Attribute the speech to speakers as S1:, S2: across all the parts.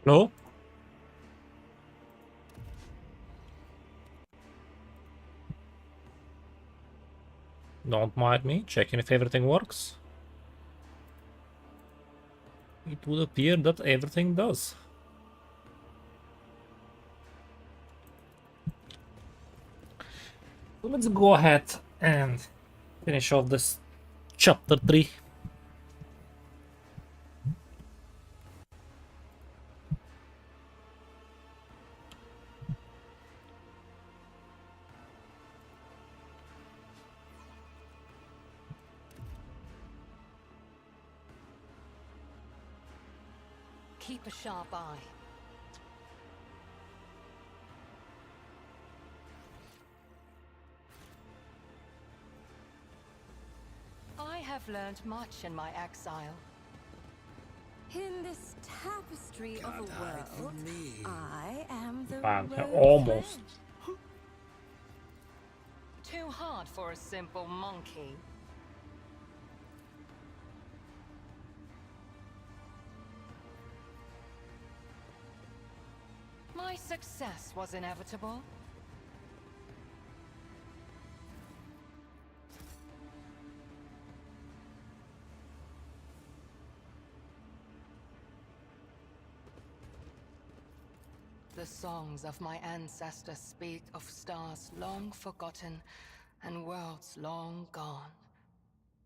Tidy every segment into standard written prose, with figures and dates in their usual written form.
S1: No? Don't mind me, checking if everything works. It would appear that everything does. So let's go ahead and finish off this chapter 3.
S2: Keep a sharp eye. I have learned much in my exile.
S3: In this tapestry of a world, I am the
S1: Man,
S3: road
S1: almost.
S3: thread.
S2: Too hard for a simple monkey. My success was inevitable. The songs of my ancestors speak of stars long forgotten and worlds long gone.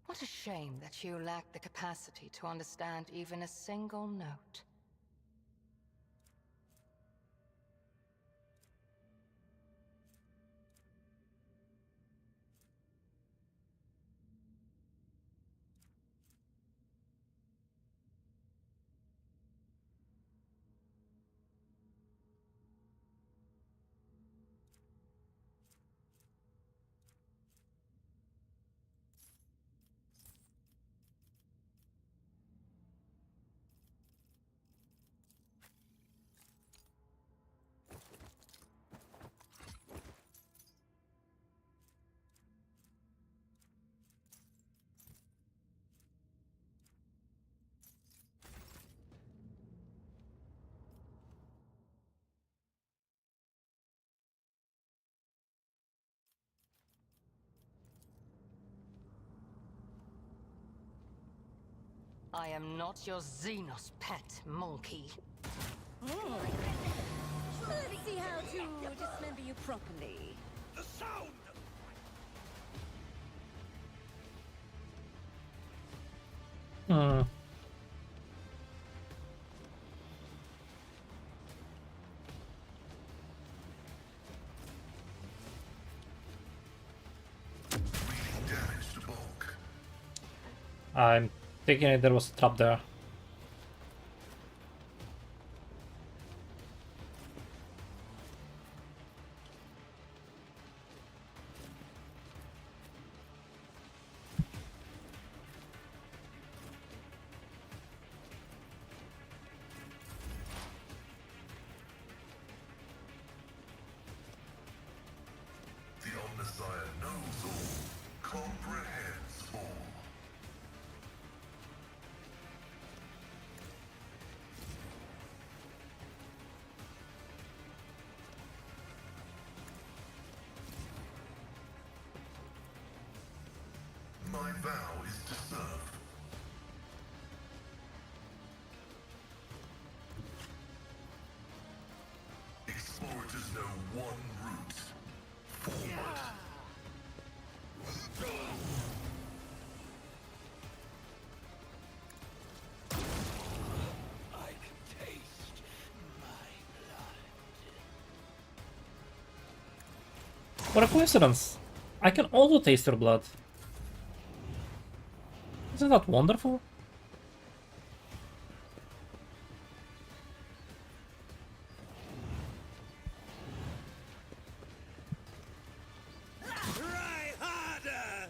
S2: What a shame that you lack the capacity to understand even a single note. I am not your Xenos pet, monkey.
S3: Let's see how to dismember you properly.
S4: The sound!
S1: Hmm.
S4: Damage to bulk.
S1: I'm thinking there was a trap there.
S4: The Omnissiah knows all, comprehends all. My vow is to serve. Explorators know one route. Forward. I can taste my blood.
S1: What a coincidence! I can also taste your blood. Isn't that wonderful?
S4: Try harder!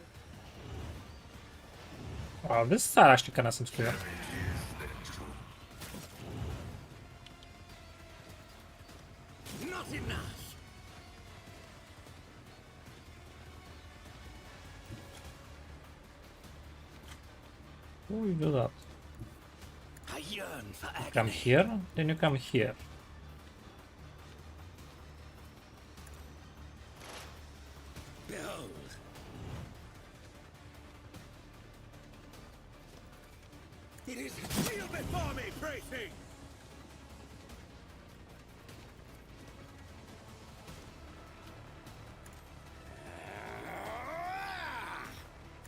S1: Wow, this side actually kinda seems clear.
S4: Not enough!
S1: How do you do that?
S4: Hiya! yearn for agony.
S1: Come here, then you come here.
S4: Behold. It is kneel before me, pray thing.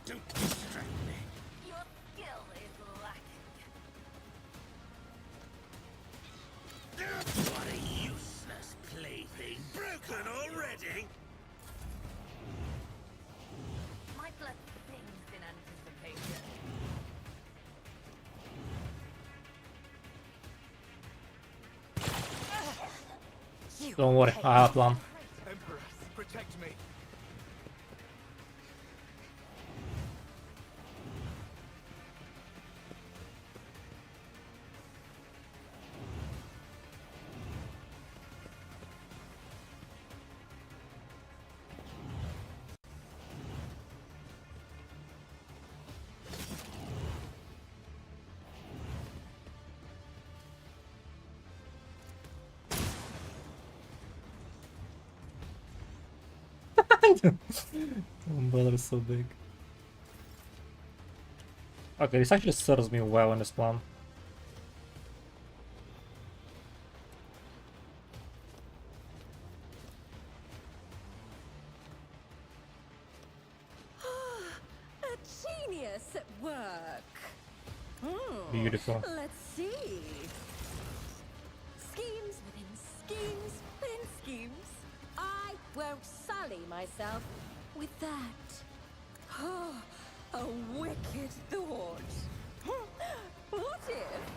S4: Don't distract me.
S3: Your skill is lacking.
S4: What a useless plaything. Broken already?
S3: My blood sings in anticipation.
S1: Don't worry, I have a plan.
S4: Emperor, protect me.
S1: Umbrella is so big. Okay, this actually serves me well in this plan.
S3: A genius at work.
S1: Beautiful.
S3: Let's see. Schemes within schemes within schemes. I won't sully myself with that. Oh, a wicked thought. What if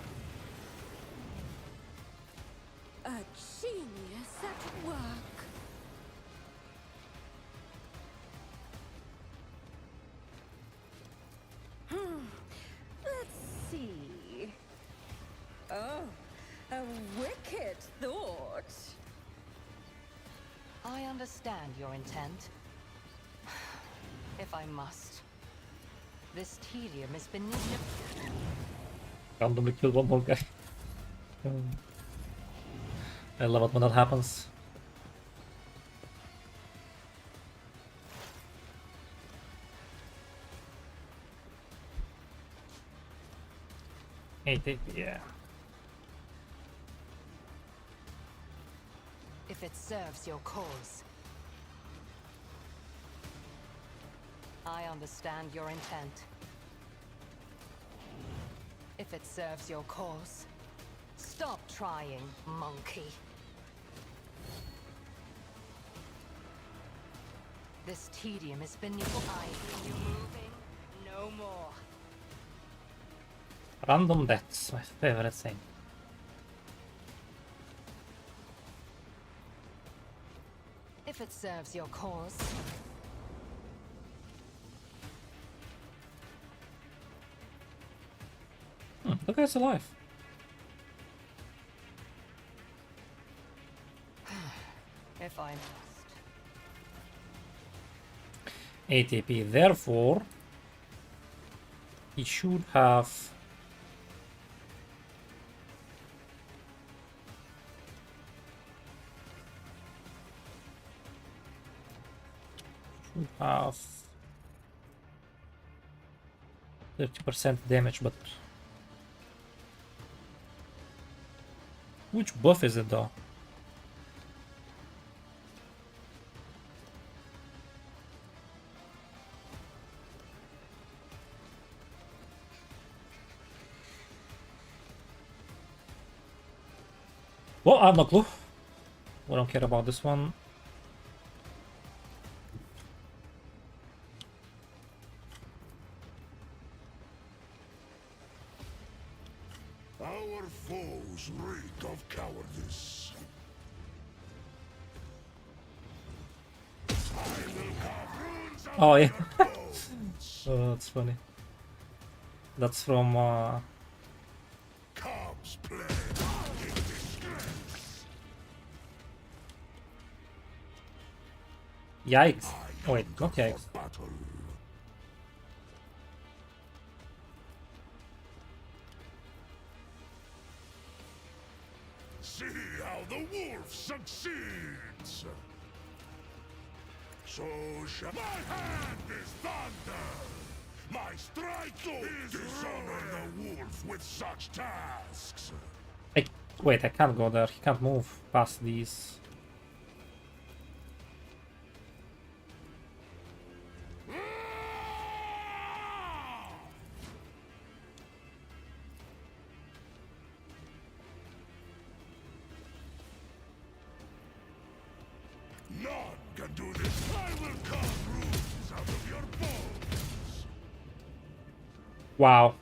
S3: a genius at work? Let's see. Oh, a wicked thought.
S2: I understand your intent. If I must. This tedium is beneath your...
S1: Randomly kill one more guy. I love it when that happens. Hey, yeah.
S2: If it serves your cause. I understand your intent. If it serves your cause. Stop trying, monkey. This tedium is beneath I hear you moving no more.
S1: Random deaths, my favorite thing.
S2: If it serves your cause.
S1: The guy's alive.
S2: If I must.
S1: ATP, therefore he should have should have 30% damage, but which buff is it though? Well, I have no clue. We don't care about this one.
S4: Our foes reek of cowardice. I will carve runes on
S1: Oh yeah,
S4: their bones.
S1: oh, that's funny. That's from
S4: Cobb's plague in distress.
S1: Yikes.
S4: I
S1: Wait,
S4: hunger
S1: not yikes.
S4: for battle. See how the wolf succeeds. So shall my hand is thunder. My strike is dishonor the wolf with such tasks.
S1: Wait, I can't go there. He can't move past these.
S4: None can do this. I will carve runes out of your bones.
S1: Wow.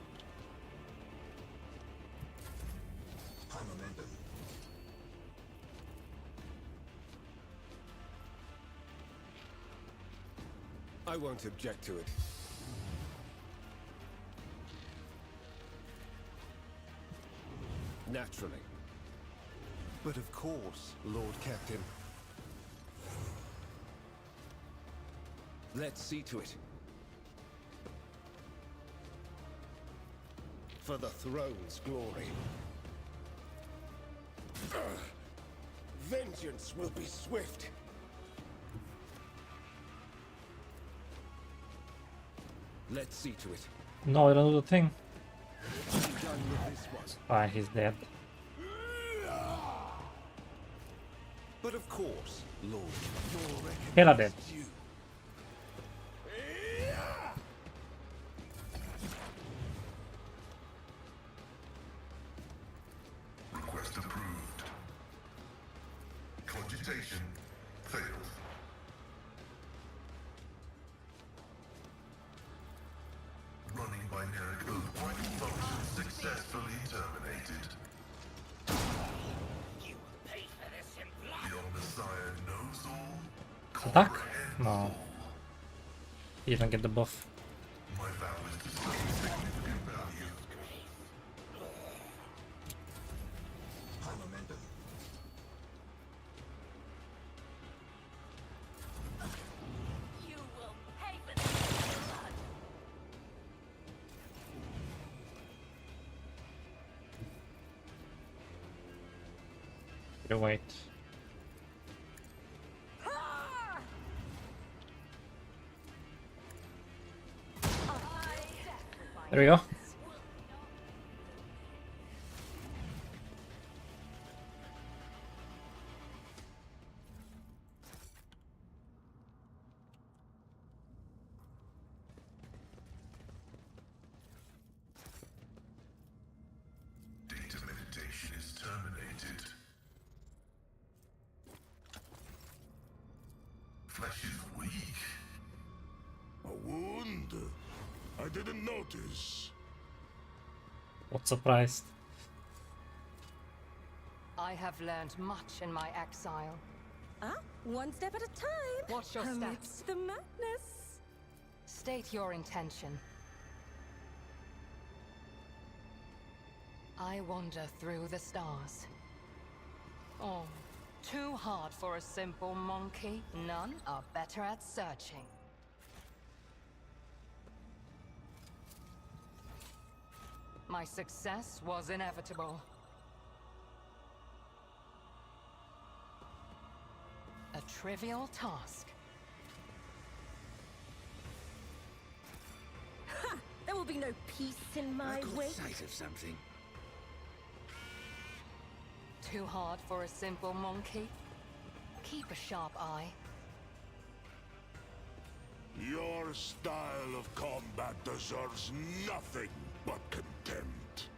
S5: I won't object to it. Naturally. But of course, Lord Captain. Let's see to it. For the throne's glory. Vengeance will be swift. Let's see to it.
S1: No, I don't do the thing.
S5: Done with this one.
S1: Fine, he's dead.
S5: But of course, Lord, your
S1: Hela dead.
S5: due.
S6: Request approved. Cogitation failed. Running binary code vital function successfully terminated.
S4: You will pay for this in blood.
S6: Your Messiah knows all.
S1: Attack?
S6: comprehends
S1: No.
S6: all.
S1: He didn't get the buff.
S6: My vow is to serve significant value.
S3: You will pay for this in blood.
S1: Wait. There we go.
S6: Data meditation is terminated. Flesh is weak.
S4: A wound? I didn't notice.
S1: What surprised?
S2: I have learned much in my exile.
S3: Ah, one step at a time.
S2: What's your
S3: Amidst
S2: steps?
S3: the madness.
S2: State your intention. I wander through the stars. Oh, too hard for a simple monkey. None are better at searching. My success was inevitable. A trivial task.
S3: Ha! There will be no peace in my wake.
S4: Sight of something.
S2: Too hard for a simple monkey? Keep a sharp eye.
S4: Your style of combat deserves nothing but contempt.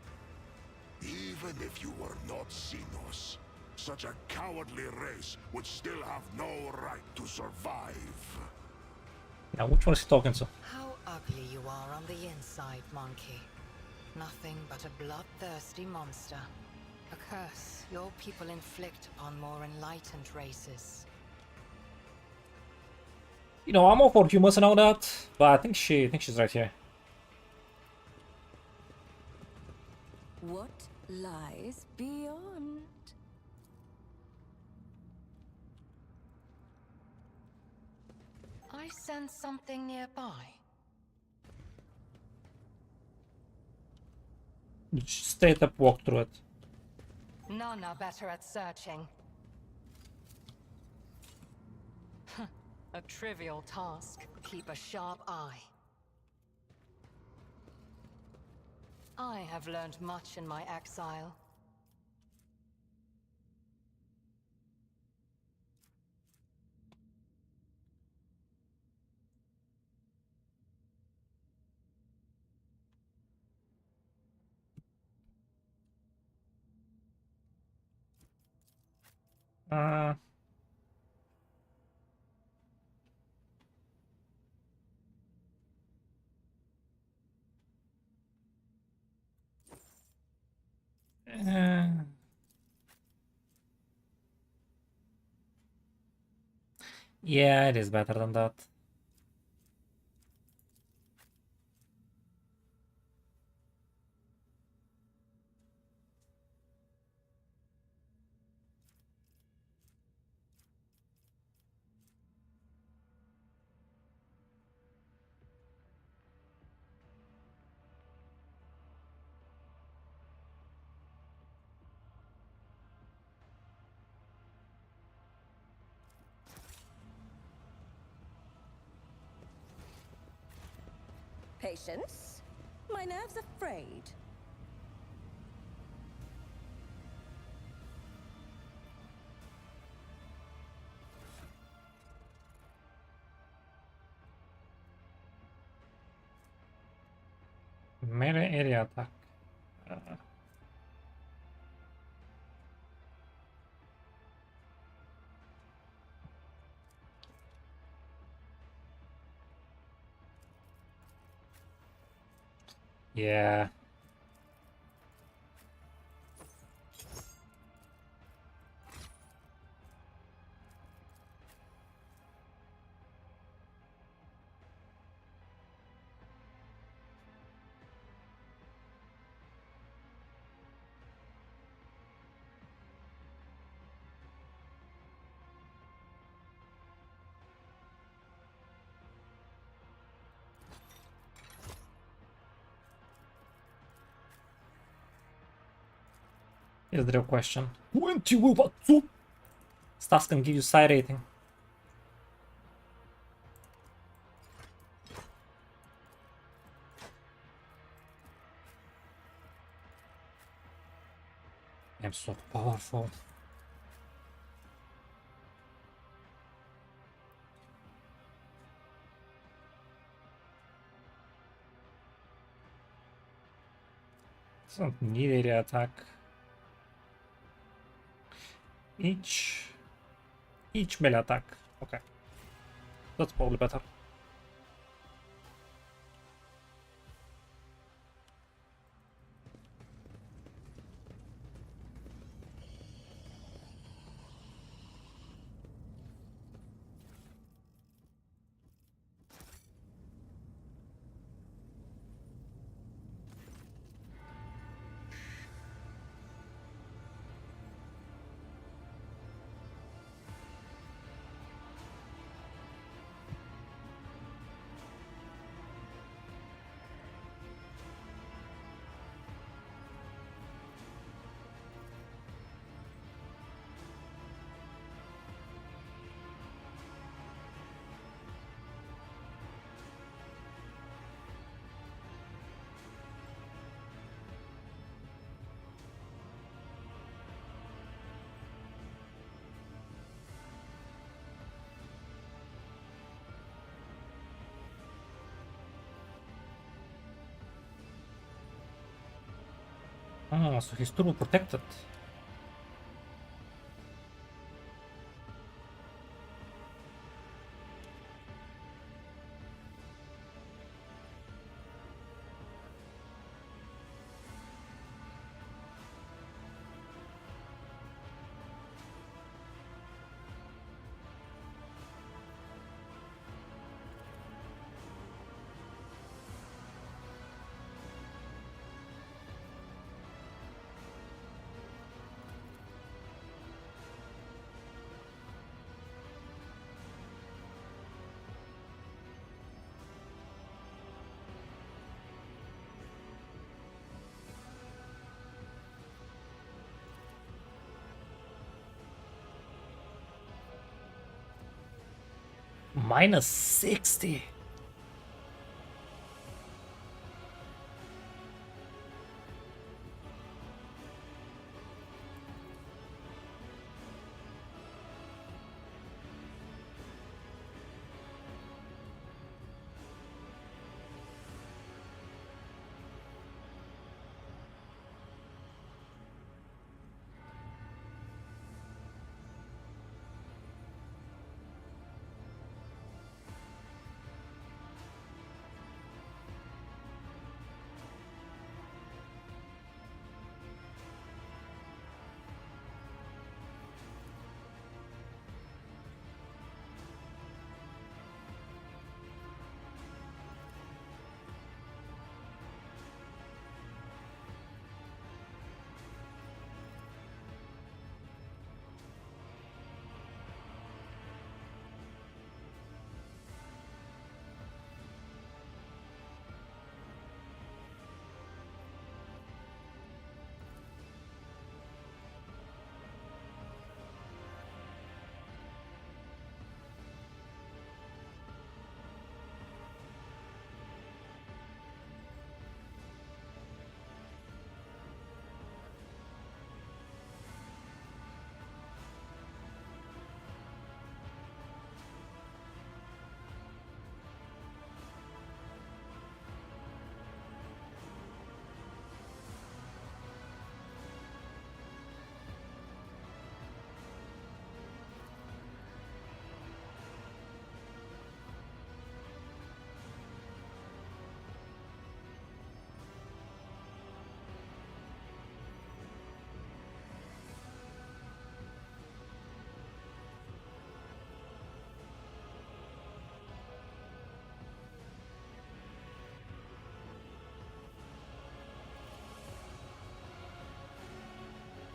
S4: Even if you were not Xenos, such a cowardly race would still have no right to survive.
S1: Now, which one is he talking to?
S2: How ugly you are on the inside, monkey. Nothing but a bloodthirsty monster. A curse your people inflict upon more enlightened races.
S1: You know, I'm all for humans and all that, but I think she's right here.
S3: What lies beyond?
S2: I sense something nearby.
S1: Straight up walk through it.
S2: None are better at searching. A trivial task. Keep a sharp eye. I have learned much in my exile.
S1: Uh, uh, yeah, it is better than that.
S3: Patience? My nerves are frayed.
S1: Melee area attack. Uh, yeah. Here's the real question. 20 will Stats can give you psi rating. I'm so powerful. Doesn't need area attack. Each melee attack. Okay. That's probably better. Ah, so he's turbo protected. Minus 60.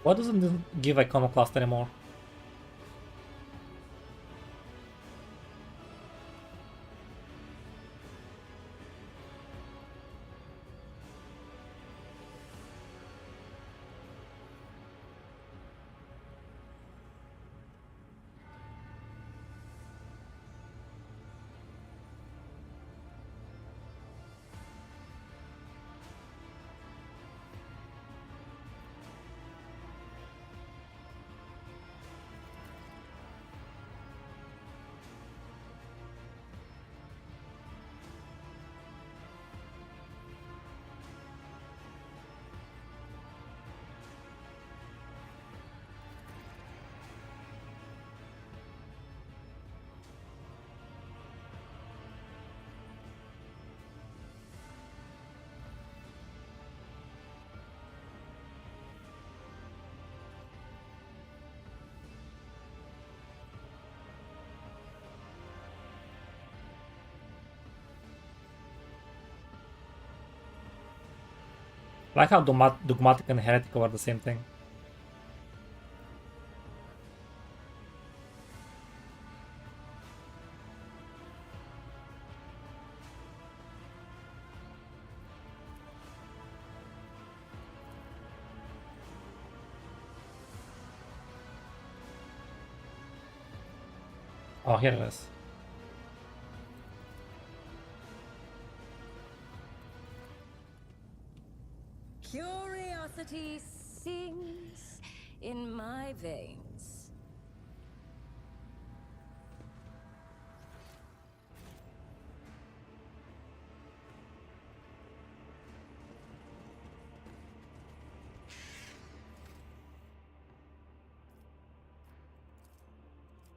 S1: Why doesn't it give Iconoclast anymore? I like how Dogmatic and Heretical are the same thing. Oh, here it is.
S3: Curiosity sings in my veins.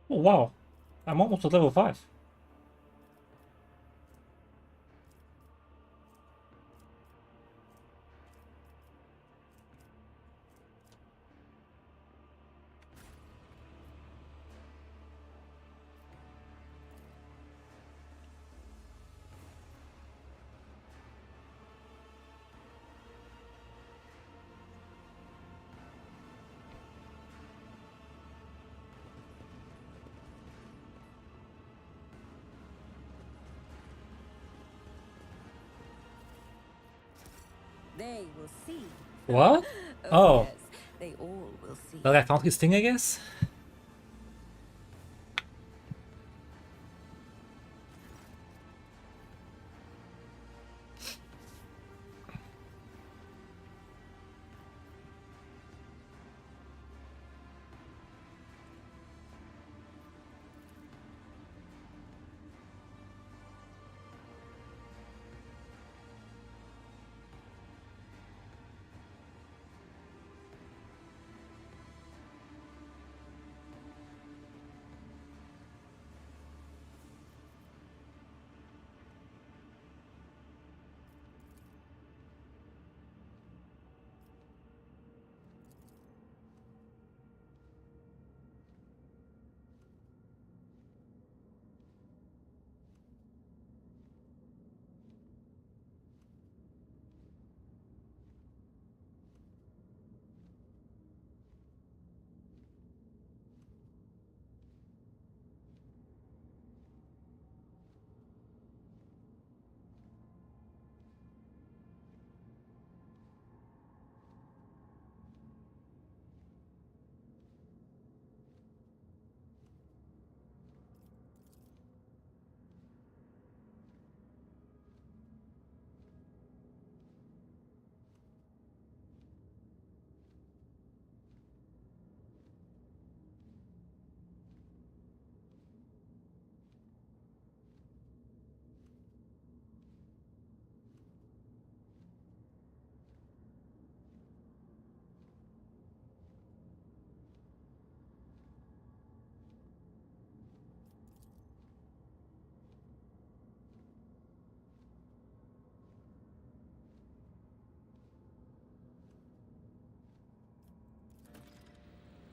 S1: Oh, wow. I'm almost at level 5.
S3: They will see.
S1: What? Oh,
S3: Yes, they all will see.
S1: that guy found his thing, I guess?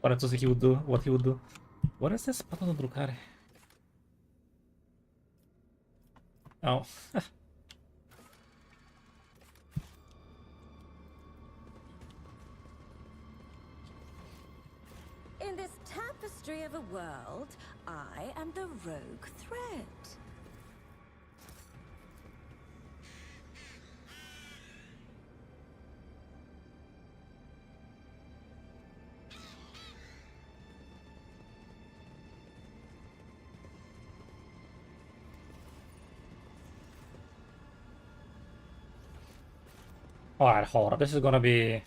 S1: Ora to see he would do what he would do. What is this button to care? Oh.
S3: In this tapestry of a world, I am the rogue thread.
S1: Alright, hold up. This is gonna be...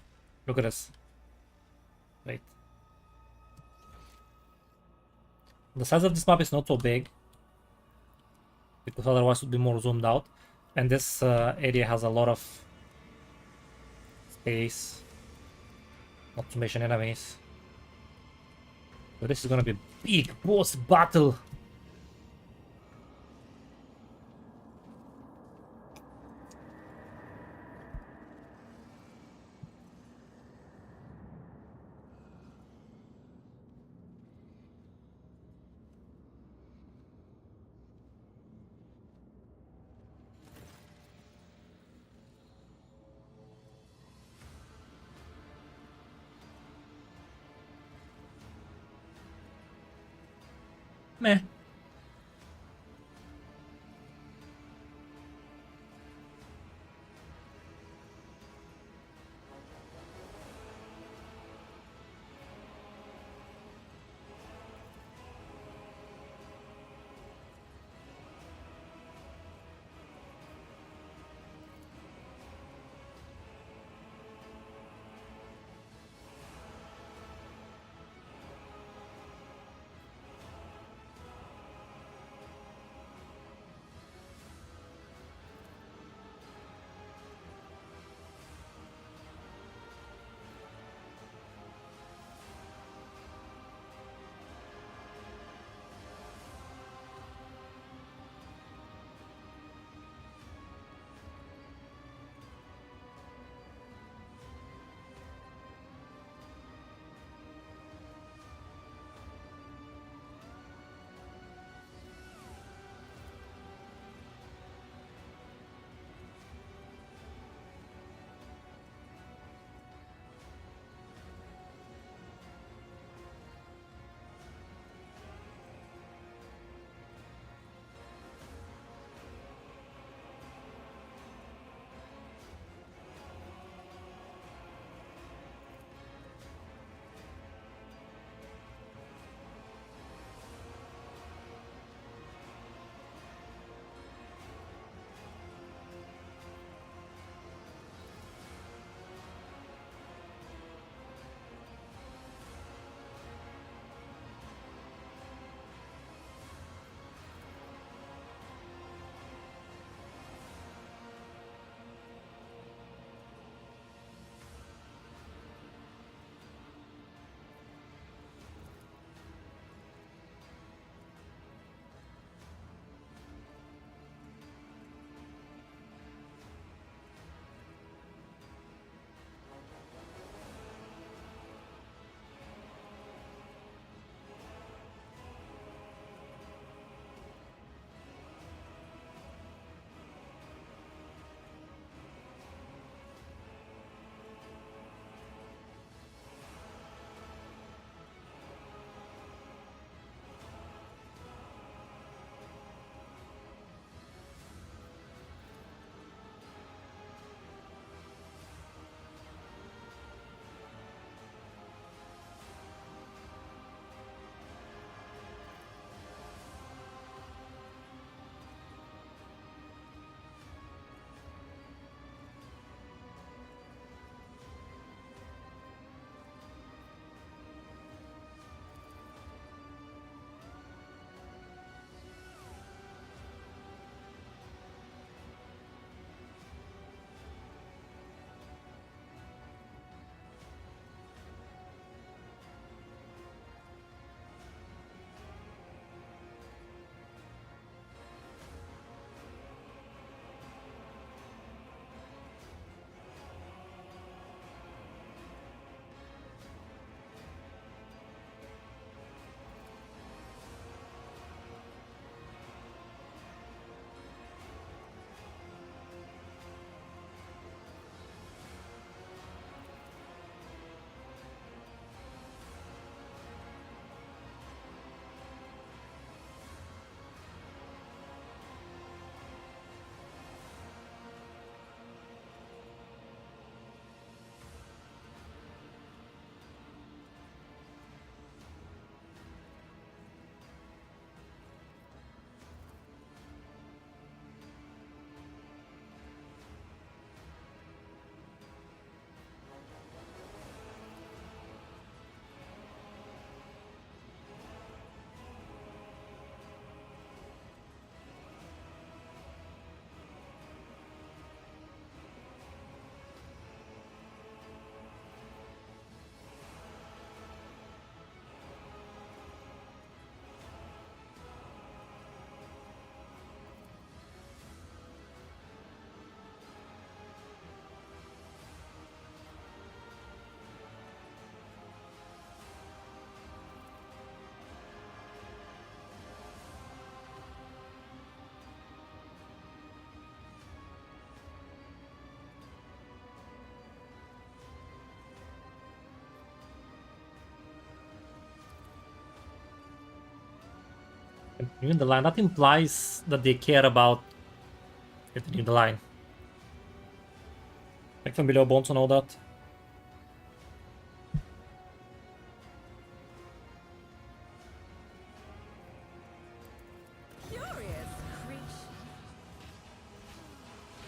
S1: Look at this. Wait. The size of this map is not so big, because otherwise it would be more zoomed out. And this area has a lot of space. Not to mention enemies. So this is gonna be a big boss battle. Meh. Continuing the line, that implies that they care about continuing the line. Like from below bonds and all that.
S3: Curious creature.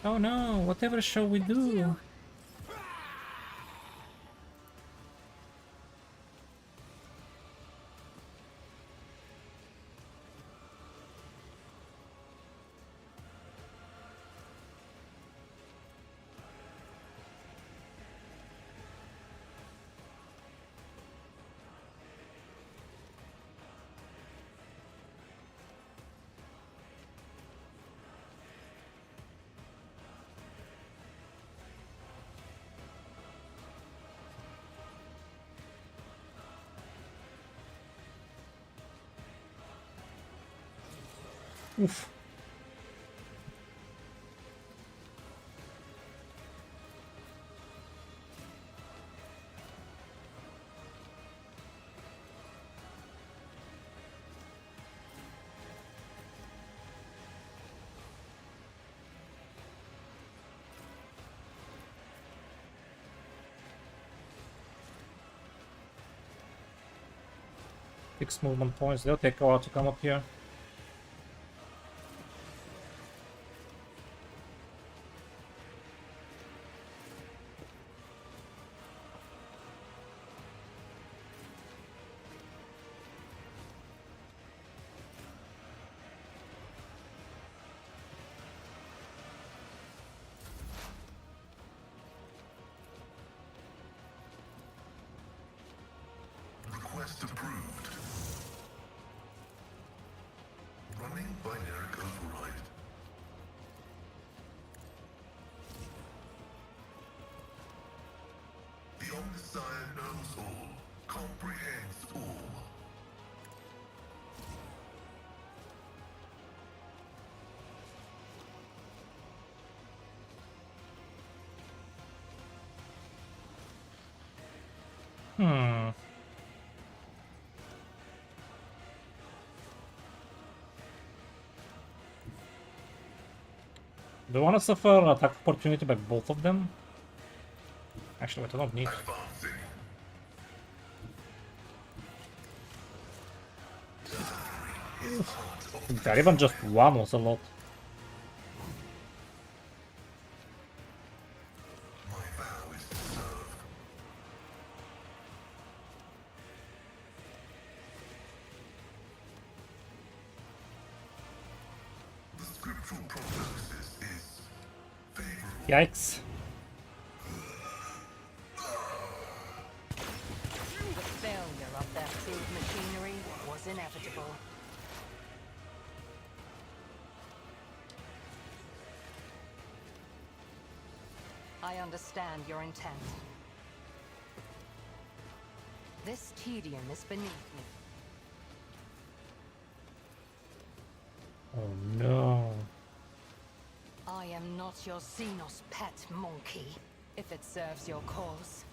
S1: Oh no, whatever shall we do? Oof. Six movement points. They'll take a while to come up here.
S6: Request approved. Running binary override. The Omnissiah knows all, comprehends all.
S1: Hmm. Do you want to suffer attack opportunity by both of them? Actually, wait, I don't need.
S6: Advancing.
S1: That even just one was a lot.
S6: My vow is to serve. The scriptural prognosis is favorable.
S1: Yikes.
S2: The failure of their crude machinery was inevitable. I understand your intent. This tedium is beneath me.
S1: Oh no.
S2: I am not your Xenos pet monkey, if it serves your cause.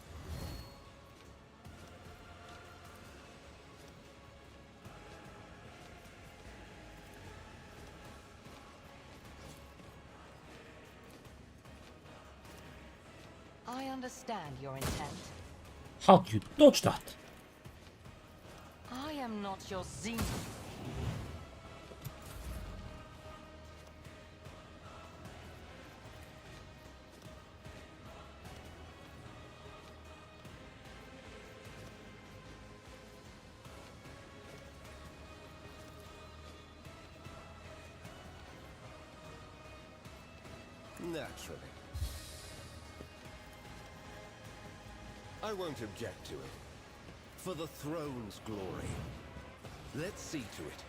S2: I understand your intent.
S1: How do you dodge that?
S2: I am not your Xenos.
S5: Naturally. I won't object to it. For the throne's glory. Let's see to it.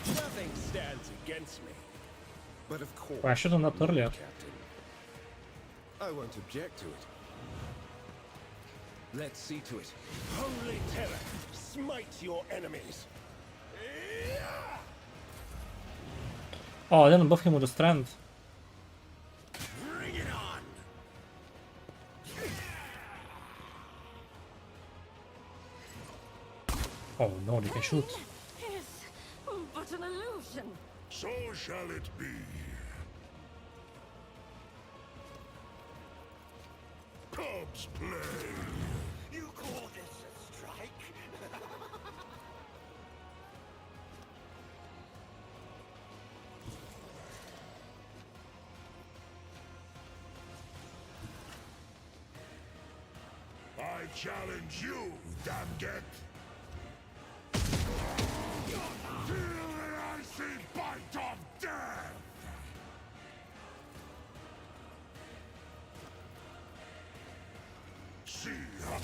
S7: Nothing stands against me.
S5: But of course,
S1: Why shouldn't that earlier?
S5: Captain. I won't object to it. Let's see to it.
S7: Holy terror, smite your enemies.
S1: Oh, I didn't buff him with the strength.
S7: Bring it on.
S1: Oh no, they can shoot.
S3: Is but an illusion.
S4: So shall it be. Cubs play.
S7: You call this a strike?
S4: I challenge you, Damget. Feel the icy bite of death! See how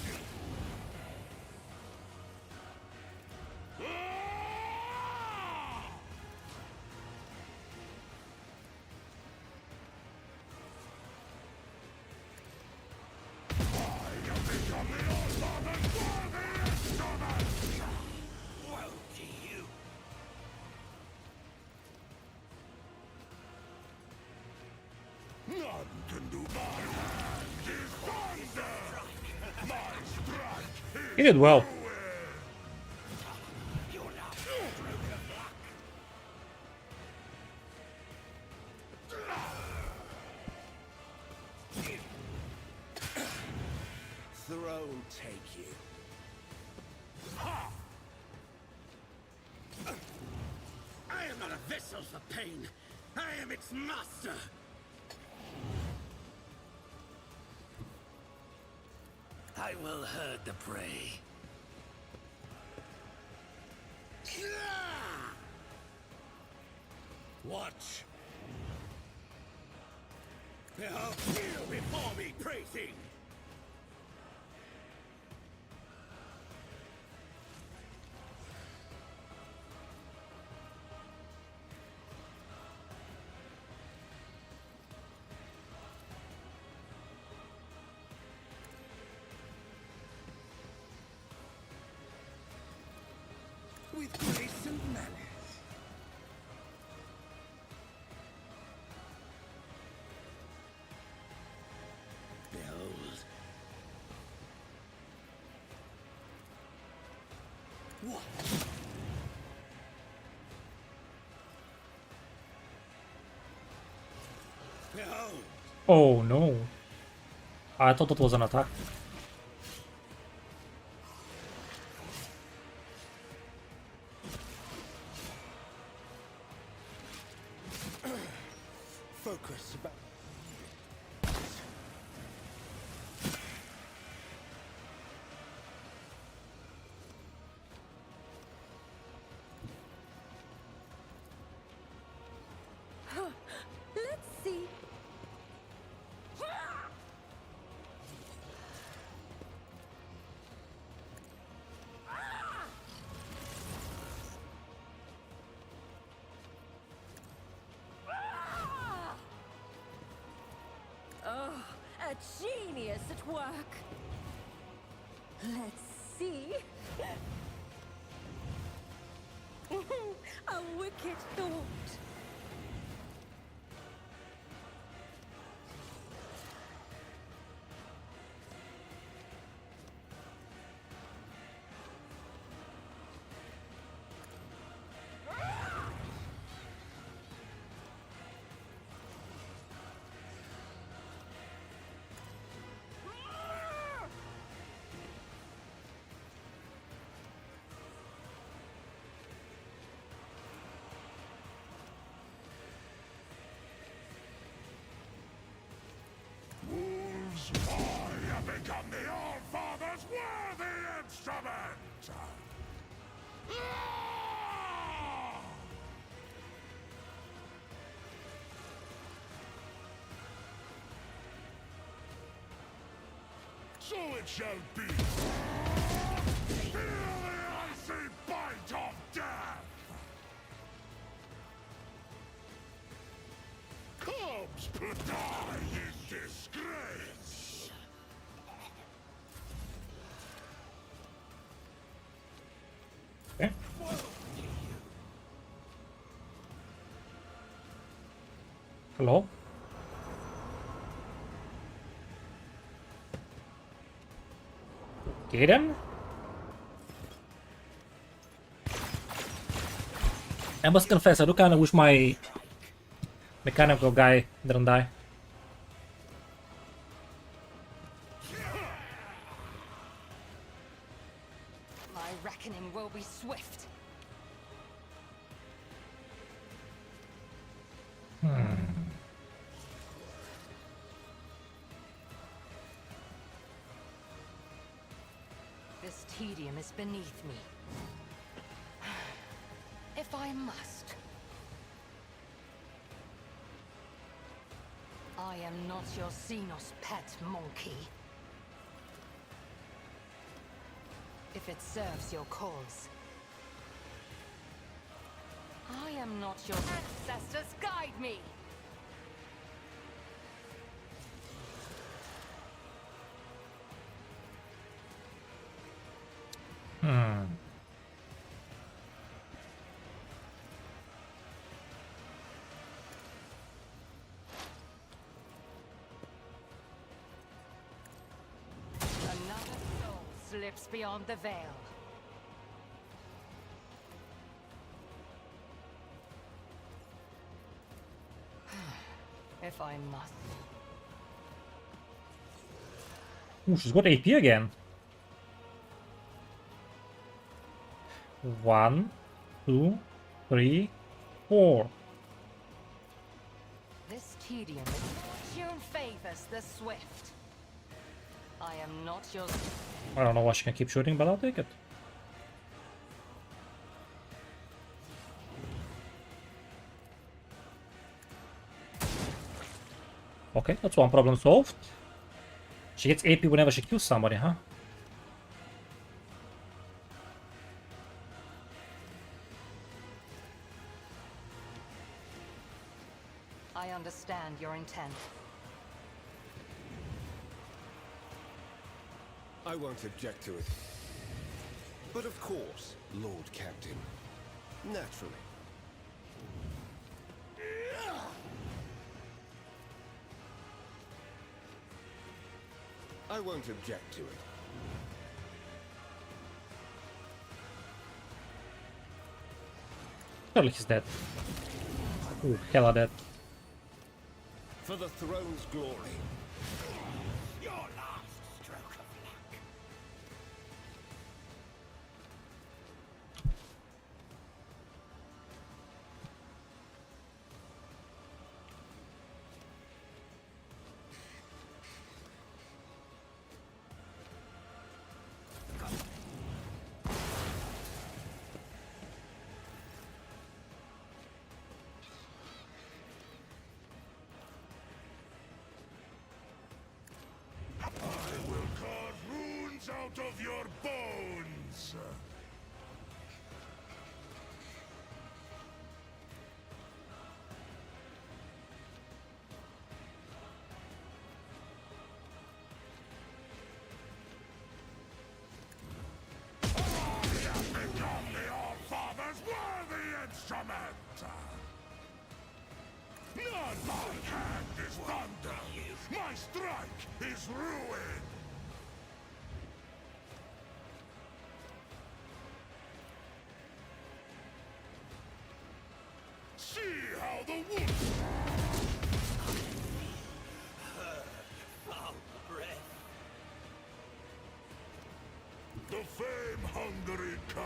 S7: Woe to you.
S4: none can do my hand is thunder! My strike
S1: He
S4: is
S1: did well.
S4: ruin!
S7: You're not a stroke of luck.
S5: Throne take you.
S7: I am not a vessel for pain. I am its master. I will herd the prey. Watch. Now kneel before me, praising. With grace and manners. Behold. What? Behold.
S1: Oh no. I thought that was an attack.
S7: Focus about.
S3: Let's see. Oh, a genius at work. Let's see. A wicked thought.
S4: Wolves, I have become the All-Father's worthy instrument! Ah! So it shall be. Feel the icy bite of death! Cubs die in disgrace!
S1: Okay. Hello? Get him? I must confess, I do kind of wish my mechanical guy didn't die.
S2: My reckoning will be swift. This tedium is beneath me. If I must. I am not your Xenos pet monkey. If it serves your cause. I am not your ancestors. Guide me! Another soul slips beyond the veil. If I must.
S1: Ooh, she's got AP again. 1, 2, 3, 4.
S2: This tedium is fortune favors the swift. I am not your.
S1: I don't know why she can keep shooting, but I'll take it. Okay, that's one problem solved. She gets AP whenever she kills somebody, huh?
S2: I understand your intent.
S5: I won't object to it. But of course, Lord Captain. Naturally. I won't object to it.
S1: Surely he's dead. Ooh, hella dead.
S5: For the throne's glory.
S7: Your last stroke of luck.
S4: I will carve runes out of your bones! I have become the All-Father's worthy instrument! Not my hand is thunder! My strike is ruin! See how the wolf
S7: Foul breath.
S4: the fame-hungry come!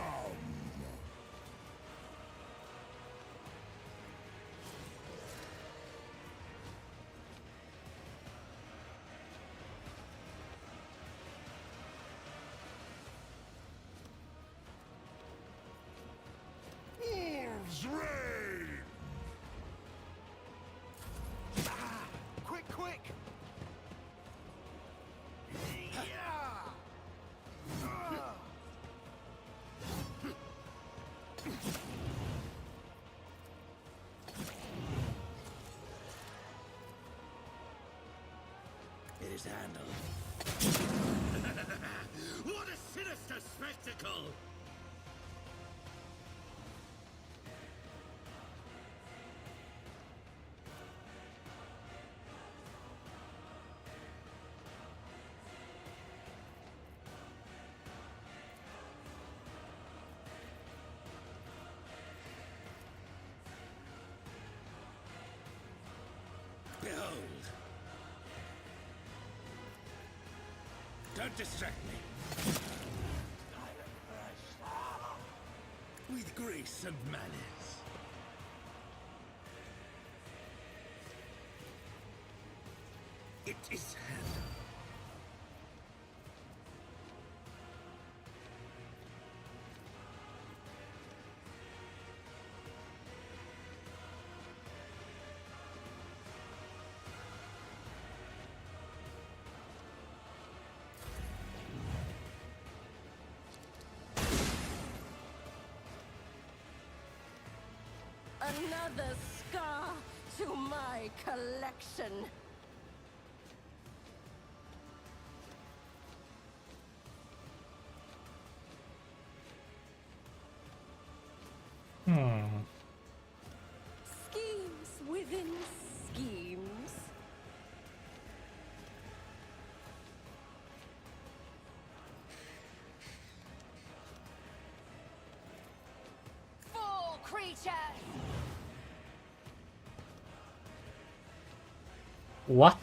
S4: Wolves reign!
S5: Quick, quick!
S7: It is handled. What a sinister spectacle! Don't distract me. With grace and manners. It is handled.
S3: Another scar to my collection. Schemes within schemes.
S2: Fool creatures!
S1: What?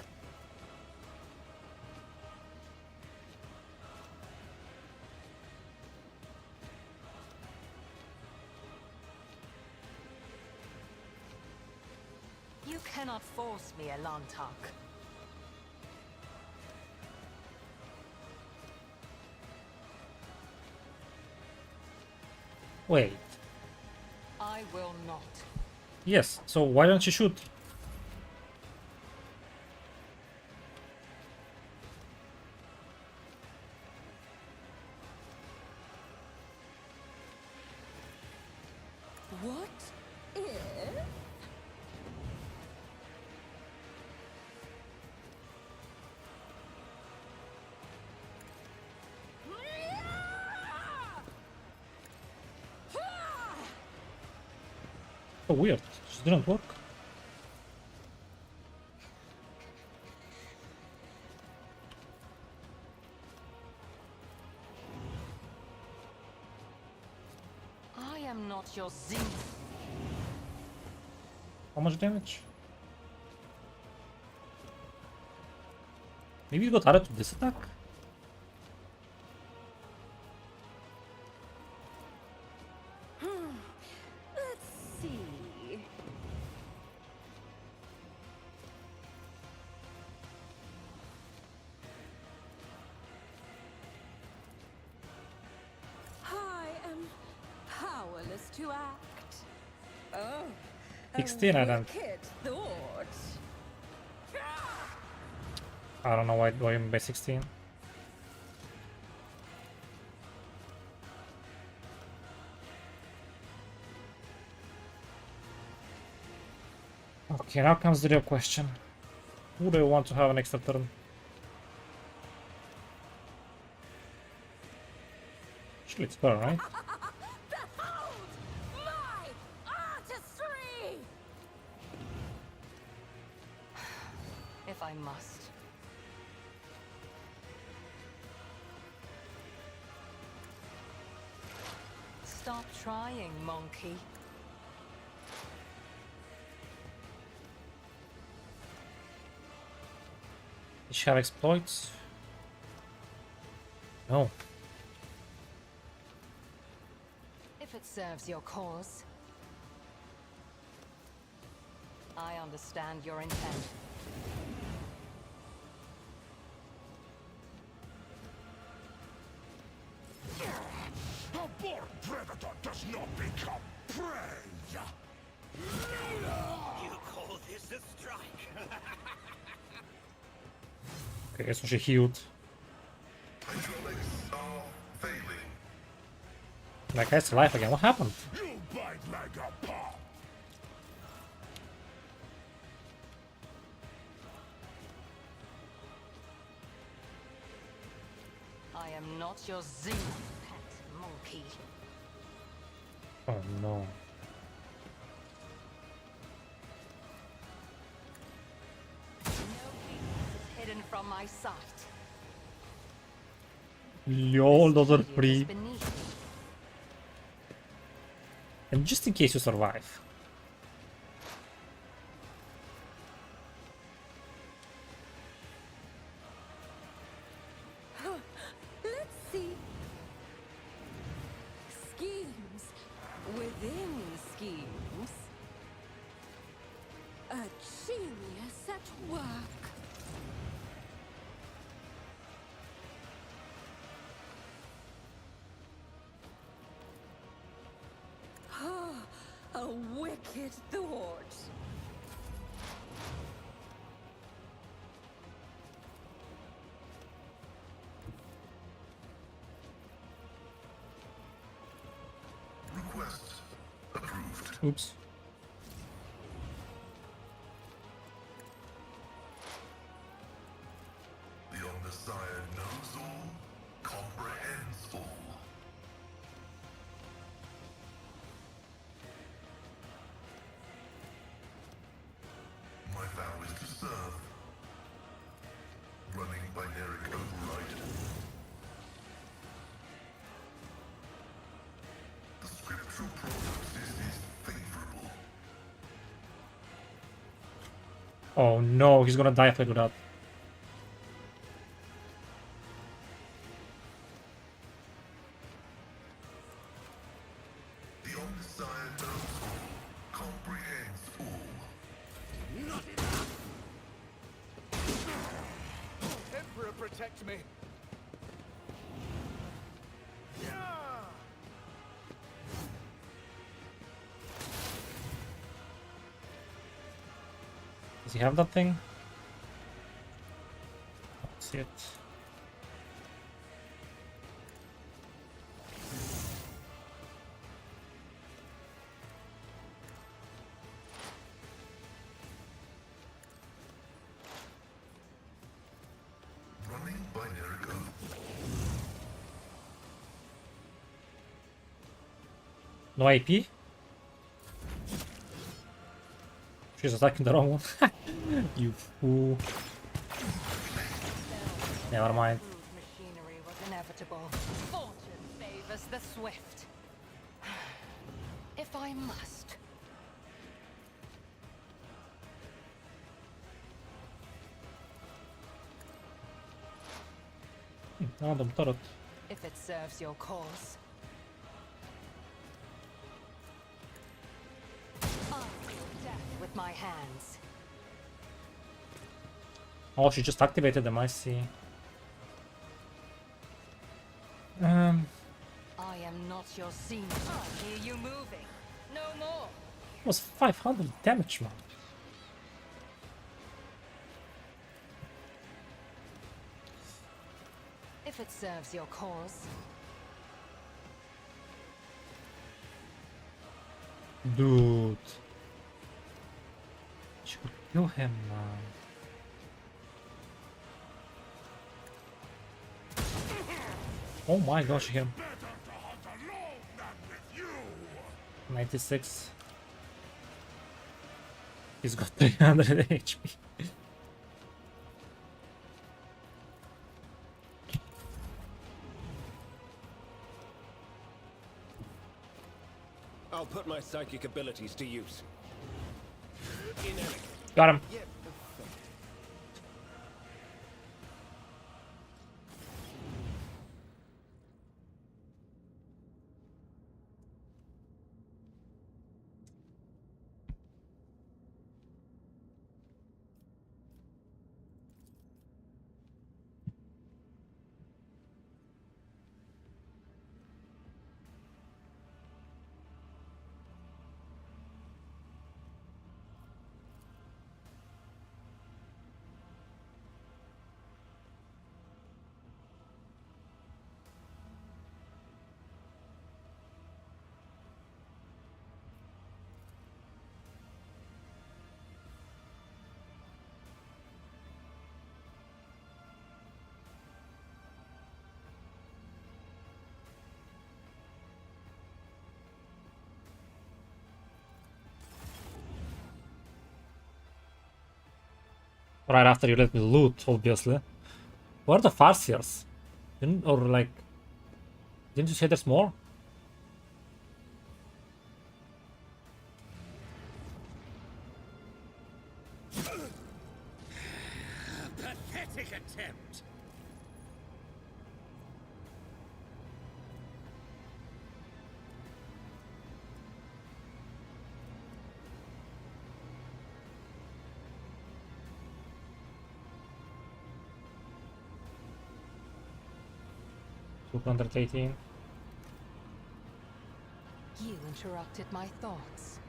S2: You cannot force me, Elantak.
S1: Wait.
S2: I will not.
S1: Yes, so why don't you shoot?
S3: What if?
S1: So weird. Just didn't work.
S2: I am not your Zing.
S1: How much damage? Maybe you got added to this attack?
S3: Let's see. I am powerless to act. Oh,
S1: 16, I don't.
S3: wicked thought.
S1: I don't know why I'm by 16. Okay, now comes the real question. Who do I want to have an extra turn? Actually, it's better, right?
S3: Behold my artistry!
S2: If I must. Stop trying, monkey.
S1: Did she have exploits? No.
S2: If it serves your cause. I understand your intent.
S4: A born predator does not become prey!
S7: You call this a strike?
S1: Okay, so she healed.
S6: Hydraulics are failing.
S1: That guy's alive again. What happened?
S4: You bite like a pop!
S2: I am not your Zing, pet monkey.
S1: Oh no.
S2: No weakness is hidden from my sight.
S1: Lol, those are
S2: This
S1: free.
S2: is beneath me.
S1: And just in case you survive.
S3: genius at work. A wicked thought.
S6: Request approved.
S1: Oops.
S6: The Omnissiah knows all, comprehends all. My vow is to serve. Running binaric override. The scriptural prognosis is favorable.
S1: Oh no, he's gonna die if I do that.
S6: The Omnissiah knows all, comprehends all.
S7: Not enough!
S8: Emperor, protect me!
S1: Does he have that thing? I don't see it.
S6: Running binaric override.
S1: No AP? She's attacking the wrong one. You fool. Never mind.
S2: Crude machinery was inevitable. Fortune favors the swift. If I must.
S1: Random turret.
S2: If it serves your cause. I'll deal death with my hands.
S1: Oh, she just activated them, I see.
S2: I am not your senior. I hear you moving. No more.
S1: Was 500 damage, man.
S2: If it serves your cause.
S1: Dude. She could kill him, man. Oh my gosh, him.
S4: Better to hunt alone than with you.
S1: 96. He's got 300 HP.
S5: I'll put my psychic abilities to use. Inelegant.
S1: Got him.
S5: Yet
S1: Right after you let me loot, obviously. Where are the Farseers? Didn't, or like... Didn't you say there's more?
S7: Pathetic attempt!
S1: 218.
S2: You interrupted my thoughts.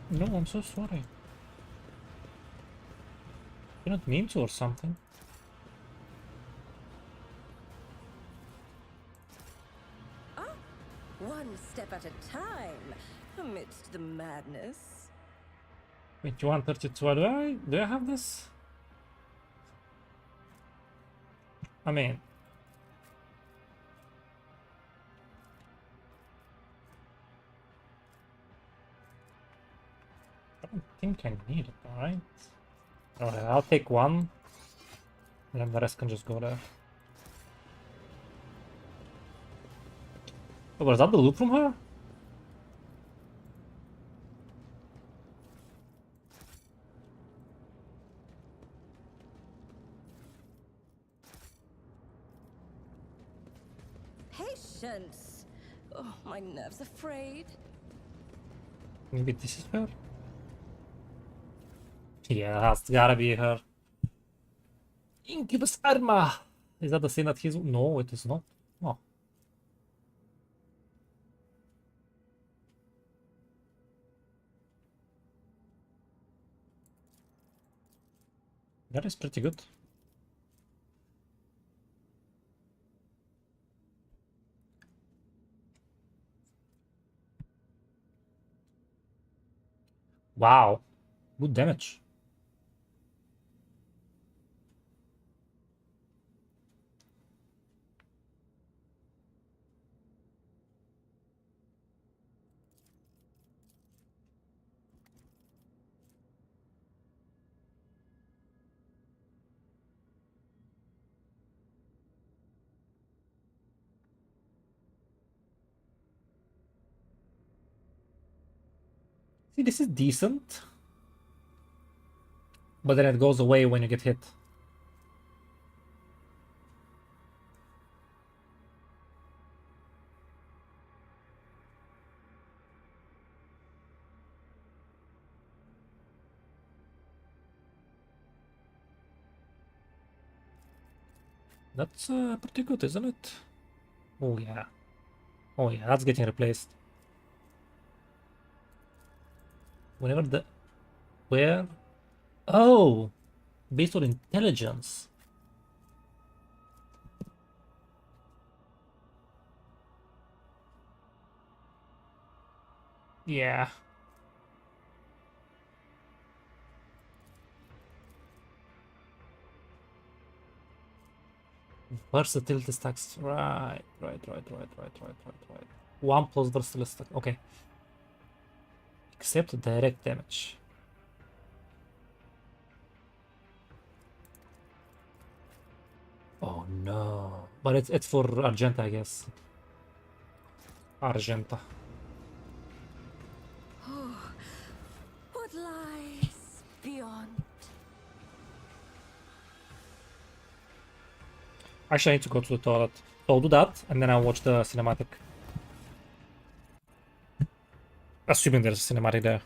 S1: No, I'm so sorry. You not mean to or something.
S3: One step at a time, amidst the madness.
S1: Wait, 132. Do I have this? I mean, I don't think I need it, alright? Alright, I'll take one. And then the rest can just go there. Oh, was that the loop from her?
S3: Patience! Oh, my nerves are frayed.
S1: Maybe this is her? Yeah, that's gotta be her. Incubus Arma! Is that the thing that he's... No, it is not. Oh. That is pretty good. Wow. Good damage. See, this is decent. But then it goes away when you get hit. That's pretty good, isn't it? Oh yeah. Oh yeah, that's getting replaced. Whenever the... Where? Oh! Based on intelligence. Yeah. Versatility stacks. Right. One plus versatility stack. Okay. Except direct damage. Oh no. But it's for Argenta, I guess. Argenta.
S3: What lies beyond?
S1: Actually, I need to go to the toilet. So I'll do that, and then I'll watch the cinematic. Assuming there's a cinematic there.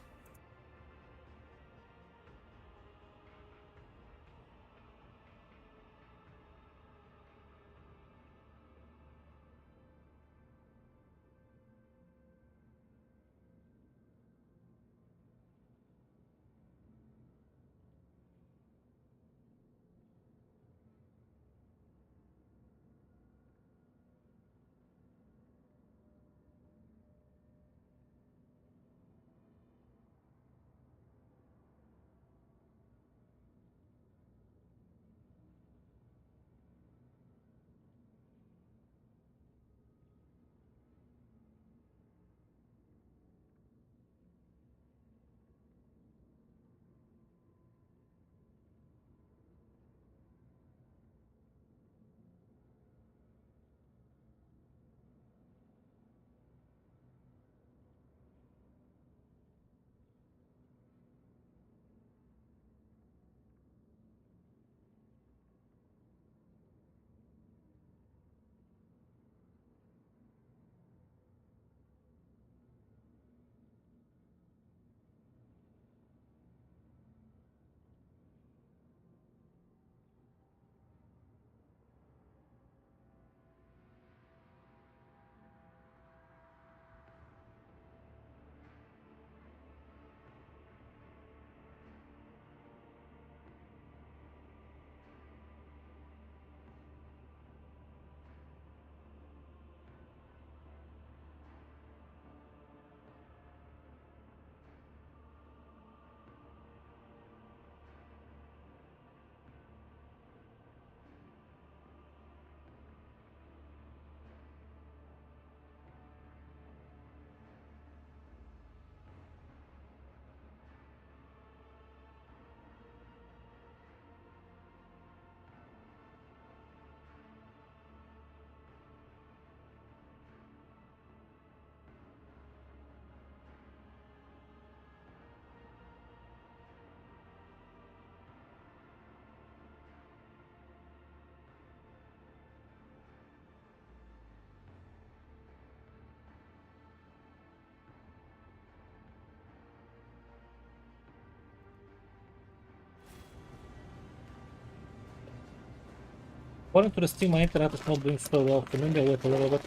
S1: According to the Steam, my internet is not doing so well, so maybe I'll wait a little bit.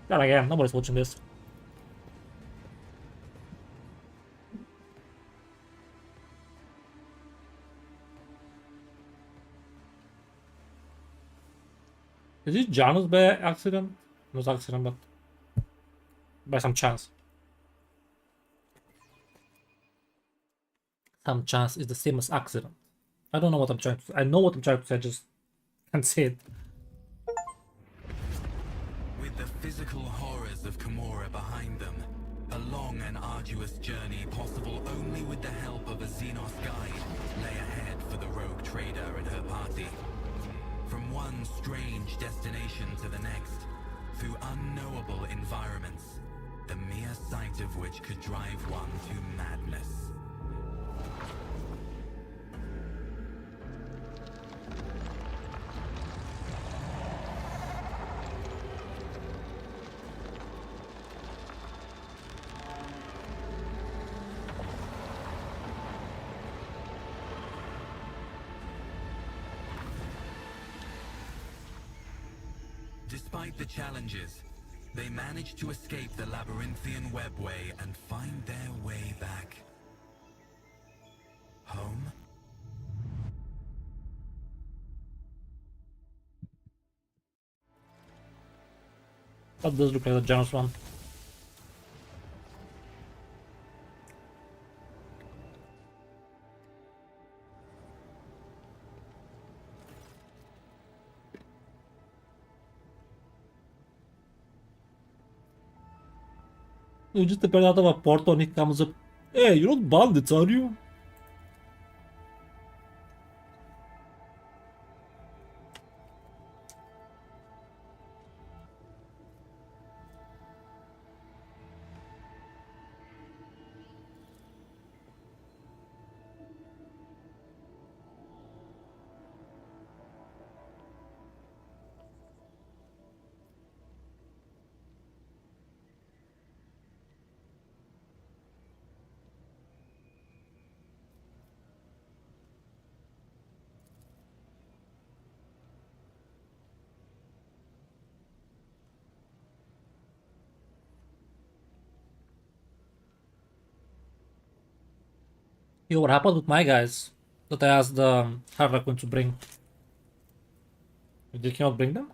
S1: God, again, nobody's watching this. Is it Janus by accident? Not accident, but by some chance. Some chance is the same as accident. I don't know what I'm trying to say. I know what I'm trying to say, I just can't say it.
S9: With the physical horrors of Camorra behind them, a long and arduous journey possible only with the help of a Xenos guide lay ahead for the rogue trader and her party. From one strange destination to the next, through unknowable environments, the mere sight of which could drive one to madness. Despite the challenges, they managed to escape the labyrinthian webway and find their way back. Home?
S1: That does look like the Janus one. You just appear out of a portal and he comes up. Hey, you're not bandits, are you? Yo, what happened with my guys that I asked Harlequin to bring? Did he not bring them?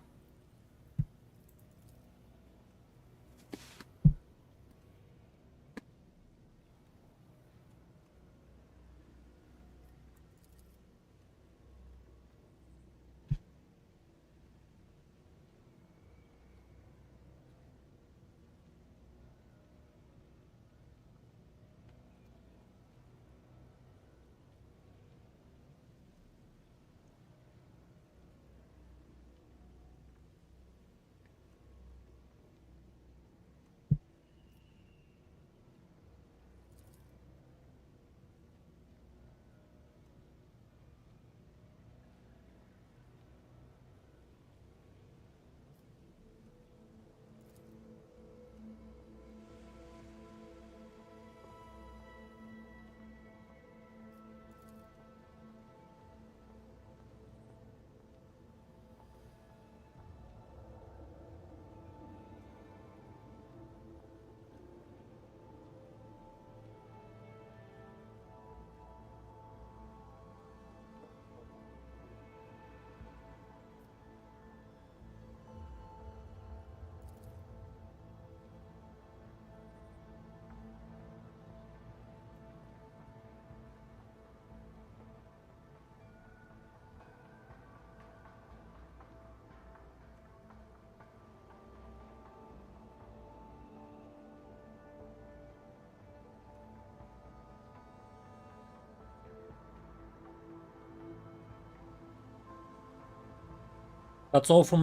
S1: That's all from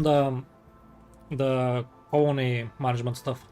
S1: the colony management stuff.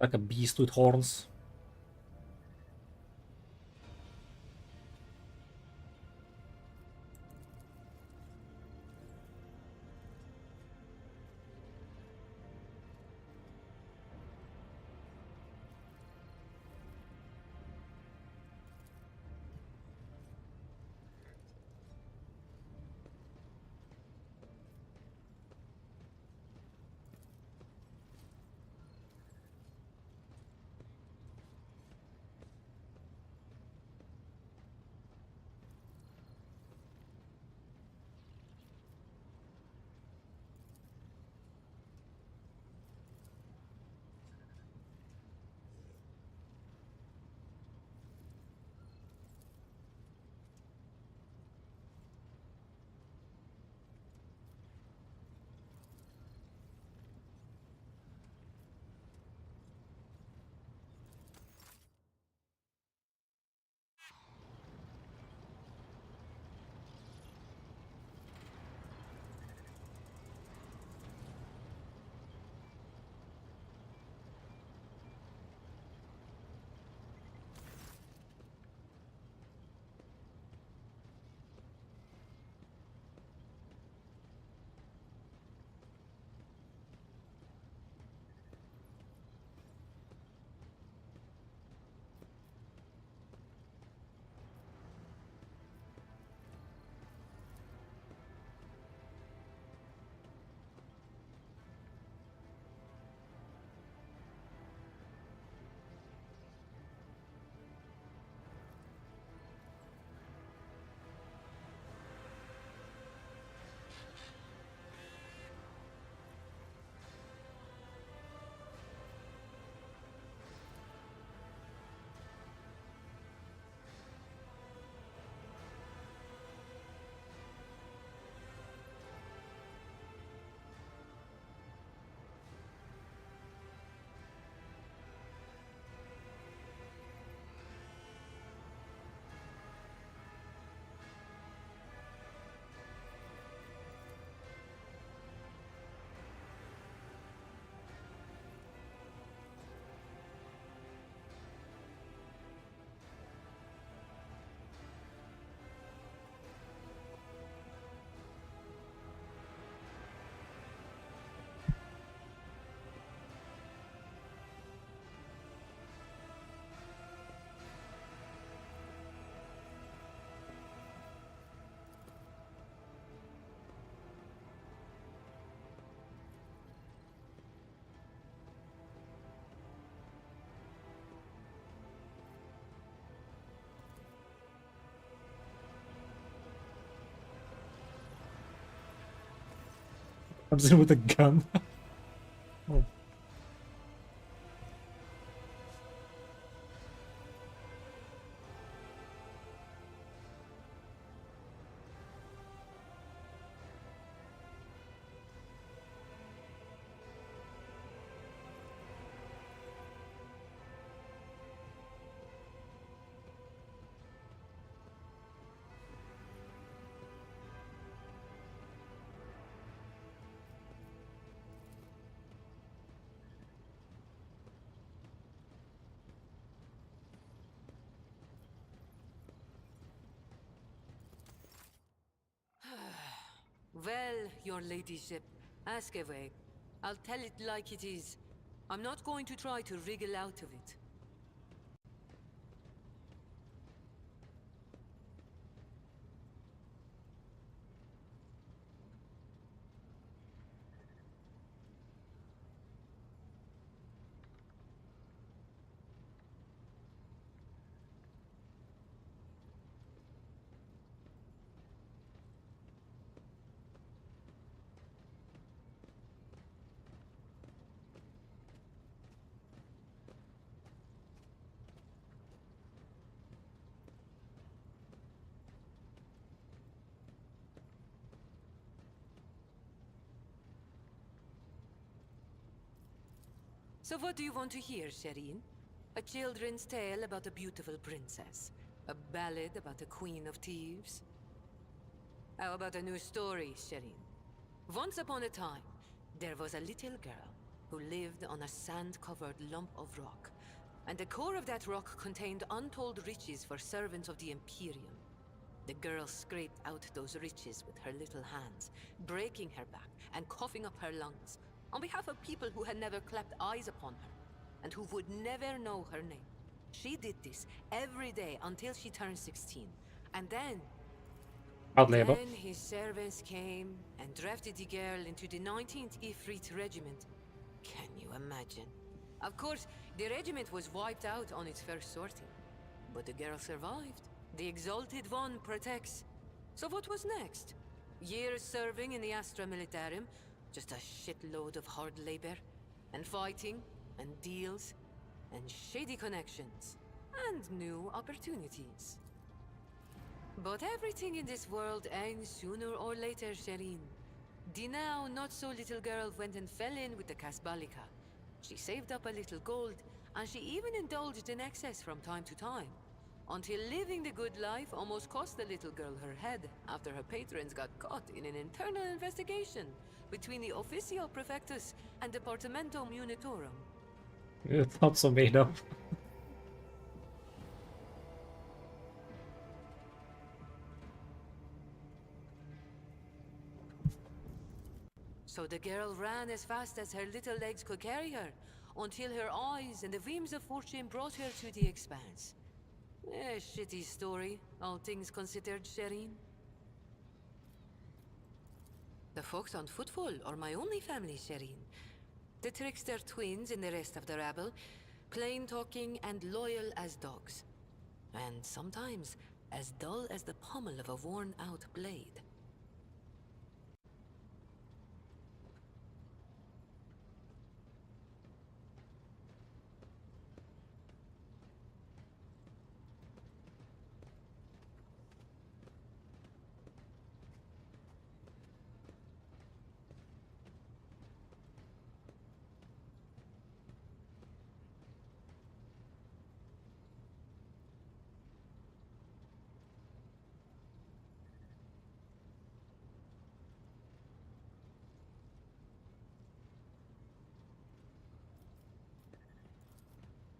S1: Like a beast with horns. Comes in with a gun. Oh.
S2: Well, your ladyship, ask away. I'll tell it like it is. I'm not going to try to wriggle out of it. So what do you want to hear, Shireen? A children's tale about a beautiful princess? A ballad about a queen of thieves? How about a new story, Shireen? Once upon a time, there was a little girl.
S10: who lived on a sand-covered lump of rock. And the core of that rock contained untold riches for servants of the Imperium. The girl scraped out those riches with her little hands, breaking her back and coughing up her lungs, on behalf of people who had never clapped eyes upon her, and who would never know her name. She did this every day until she turned 16, and then his servants came and drafted the girl into the 19th Ifrit Regiment. Can you imagine? Of course, the regiment was wiped out on its first sortie, but the girl survived. The Exalted One protects. So what was next? Years serving in the Astra Militarum, just a shitload of hard labor, and fighting, and deals, and shady connections, and new opportunities. But everything in this world ends sooner or later, Shireen. The now not-so-little girl went and fell in with the Kasbalika. She saved up a little gold, and she even indulged in excess from time to time. Until living the good life almost cost the little girl her head after her patrons got caught in an internal investigation between the Officio Prefectus and Departamento Munitorum.
S1: It's not so made up.
S10: So the girl ran as fast as her little legs could carry her, until her eyes and the beams of fortune brought her to the expanse. A shitty story, all things considered, Shireen. The folks on Footfall are my only family, Shireen. The trickster twins and the rest of the rabble, plain-talking and loyal as dogs. And sometimes as dull as the pommel of a worn-out blade.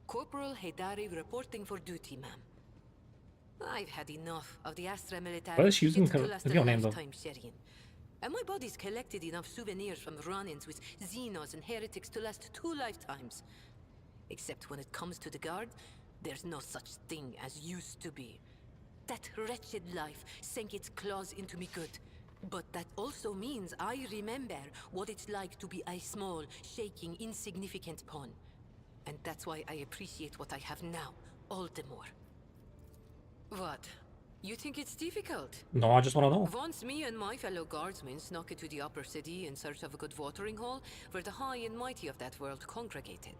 S10: Corporal Haydari reporting for duty, ma'am. I've had enough of the Astra Military.
S1: What is she using her real name though?
S10: Shireen. And my body's collected enough souvenirs from run-ins with Xenos and heretics to last 2 lifetimes. Except when it comes to the guard, there's no such thing as used to be. That wretched life sank its claws into me good. But that also means I remember what it's like to be a small, shaking, insignificant pawn. And that's why I appreciate what I have now, all the more. What? You think it's difficult?
S1: No, I just want to know.
S10: Once me and my fellow guardsmen snuck into the upper city in search of a good watering hole, where the high and mighty of that world congregated.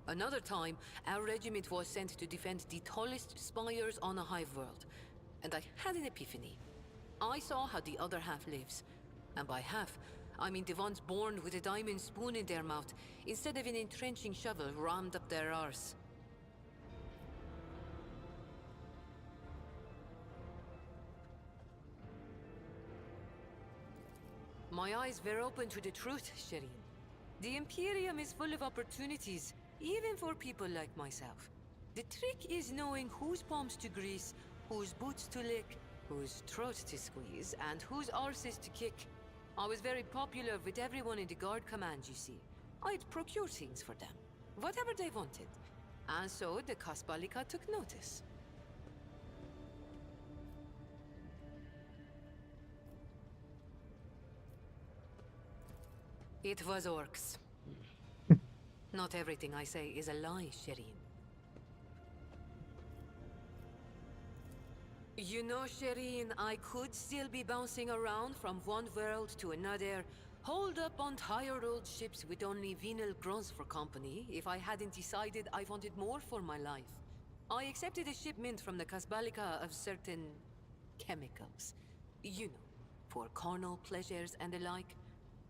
S10: Another time, our regiment was sent to defend the tallest spires on a hive world. And I had an epiphany. I saw how the other half lives. And by half, I mean the ones born with a diamond spoon in their mouth, instead of an entrenching shovel rammed up their arse. My eyes were open to the truth, Shireen. The Imperium is full of opportunities, even for people like myself. The trick is knowing whose palms to grease, whose boots to lick, whose throat to squeeze, and whose arses to kick. I was very popular with everyone in the guard command, you see. I'd procure things for them, whatever they wanted. And so the Kasbalika took notice. It was orcs. Not everything I say is a lie, Shireen. You know, Shireen, I could still be bouncing around from one world to another, holed up on tired old ships with only venal grunts for company, if I hadn't decided I wanted more for my life. I accepted a shipment from the Kasbalika of certain chemicals. You know, for carnal pleasures and the like.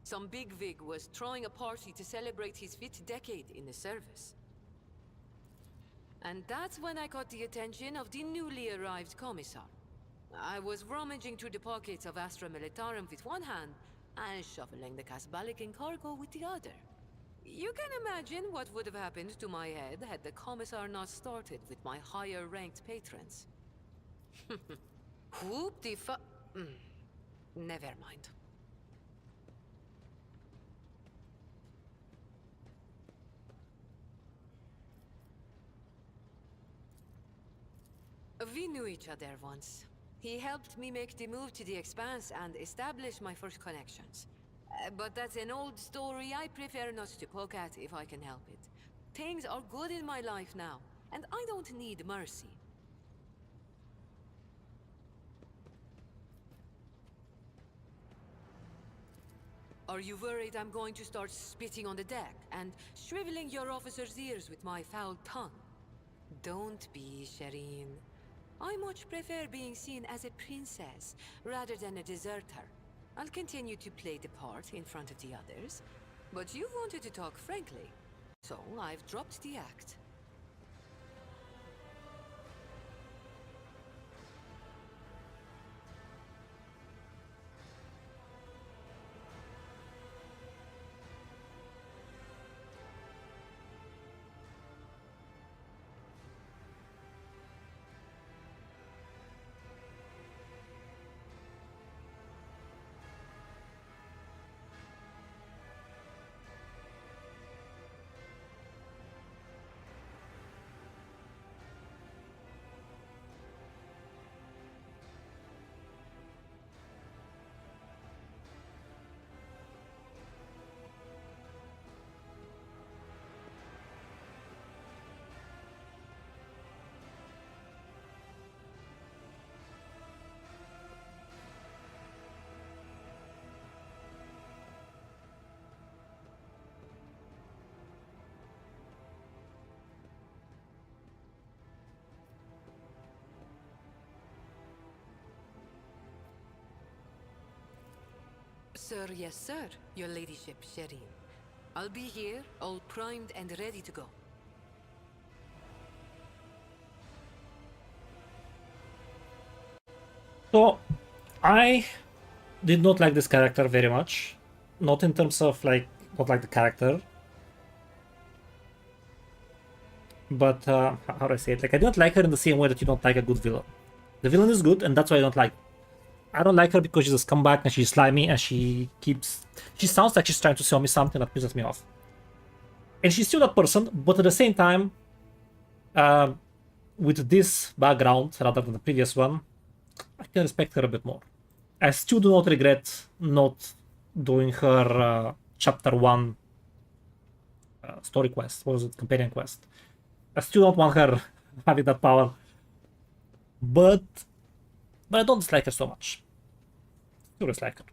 S10: Some bigwig was throwing a party to celebrate his 5th decade in the service. And that's when I caught the attention of the newly arrived commissar. I was rummaging through the pockets of Astra Militarum with one hand and shoveling the Kasbalican cargo with the other. You can imagine what would have happened to my head had the commissar not started with my higher-ranked patrons. Whoop-de-fu... Never mind. We knew each other once. He helped me make the move to the Expanse and establish my first connections. But that's an old story I prefer not to poke at if I can help it. Things are good in my life now, and I don't need mercy. Are you worried I'm going to start spitting on the deck and shriveling your officers' ears with my foul tongue? Don't be, Shireen. I much prefer being seen as a princess rather than a deserter. I'll continue to play the part in front of the others, but you wanted to talk frankly, so I've dropped the act. Sir, yes, sir, your ladyship, Shireen. I'll be here, all primed and ready to go.
S1: So, I did not like this character very much. Not in terms of, like, not like the character. But, how do I say it? Like, I didn't like her in the same way that you don't like a good villain. The villain is good, and that's why I don't like. I don't like her because she's a scumbag and she's slimy and she sounds like she's trying to sell me something that pisses me off. And she's still that person, but at the same time, with this background rather than the previous one, I can respect her a bit more. I still do not regret not doing her chapter 1 story quest. What was it? Companion quest. I still don't want her having that power. But I don't dislike her so much. Still dislike her.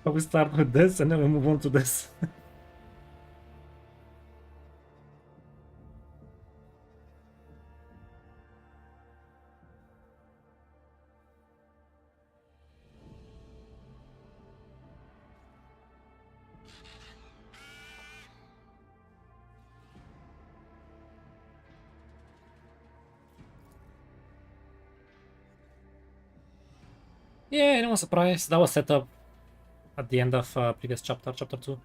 S1: We start with this and then we move on to this. Yeah, no surprise. That was set up at the end of previous chapter, chapter 2.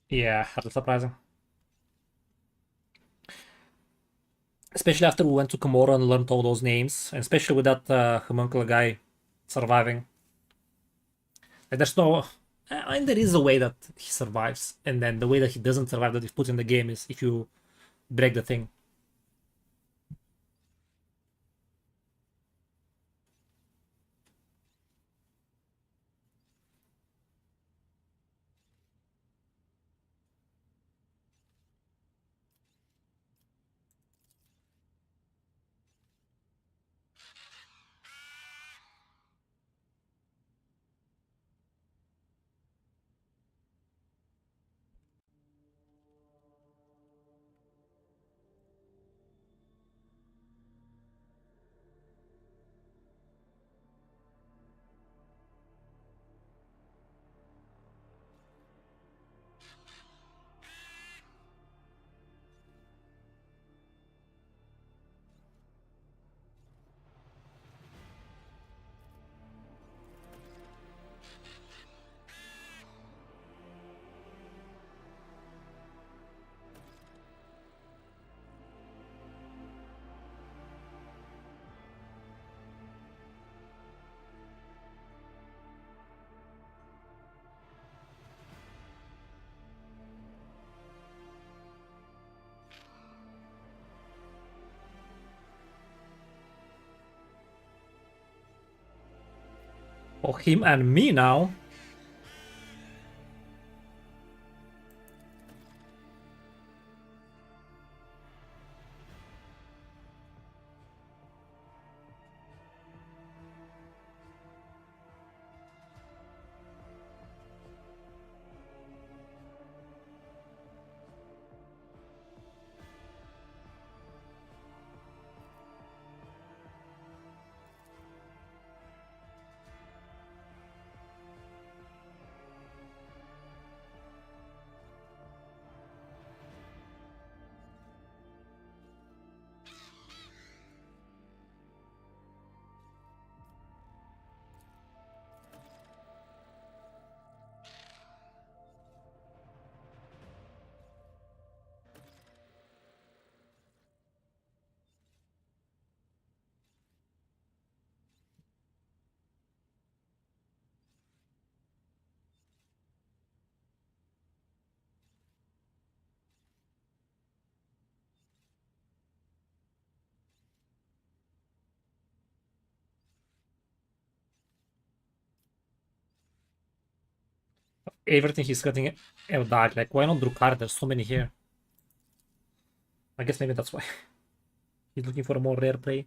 S1: Yeah, that was surprising. Especially after we went to Komoro and learned all those names, and especially with that homunculus guy surviving. Like, there's no... I mean, there is a way that he survives, and then the way that he doesn't survive that is put in the game is if you break the thing. For him and me now. Everything he's getting died. Like, why not Drukari? There's so many here. I guess maybe that's why. He's looking for a more rare prey.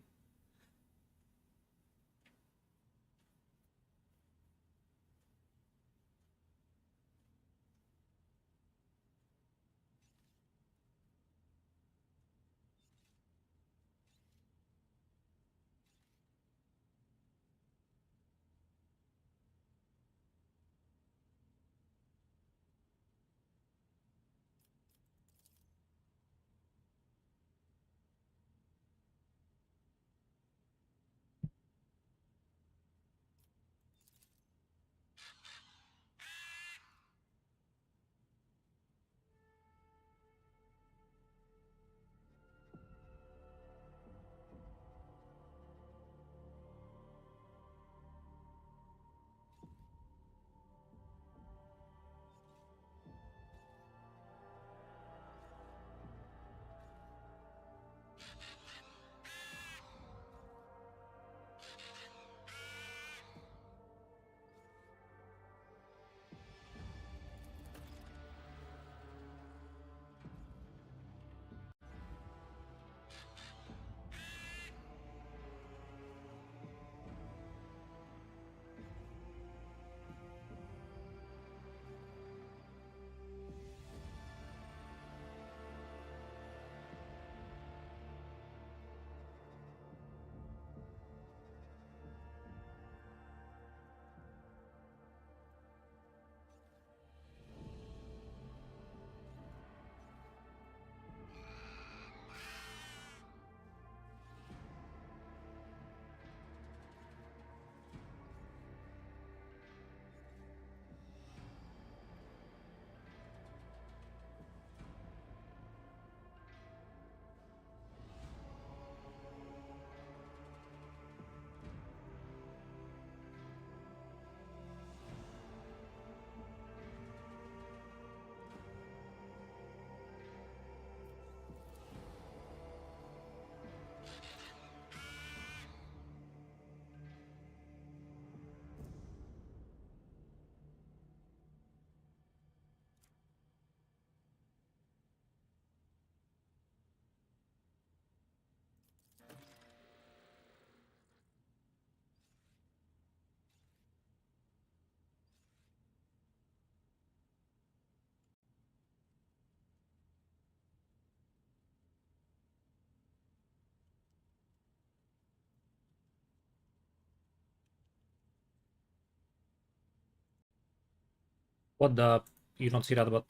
S1: What the? You don't see that, but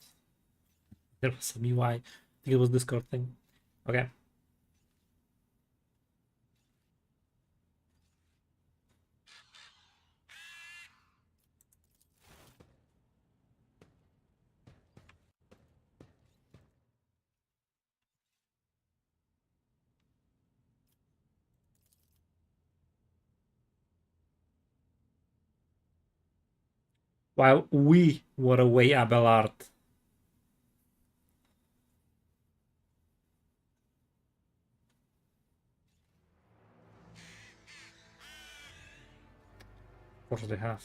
S1: there was some UI. I think it was Discord thing. Okay. While we were away, Abelard. Of course they have.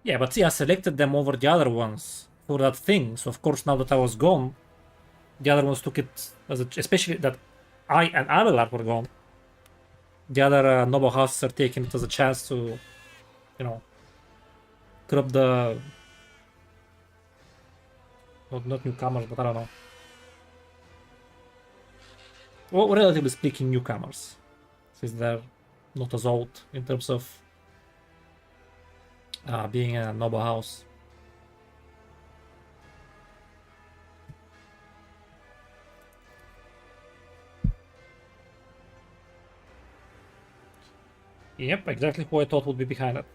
S1: Yeah, but see, I selected them over the other ones for that thing. So of course, now that I was gone, the other ones took it as a, especially that I and Abelard were gone. The other noble houses are taking it as a chance to, you know, crop the not newcomers, but I don't know. Well, relatively speaking, newcomers, since they're not as old in terms of being a noble house. Yep, exactly who I thought would be behind it.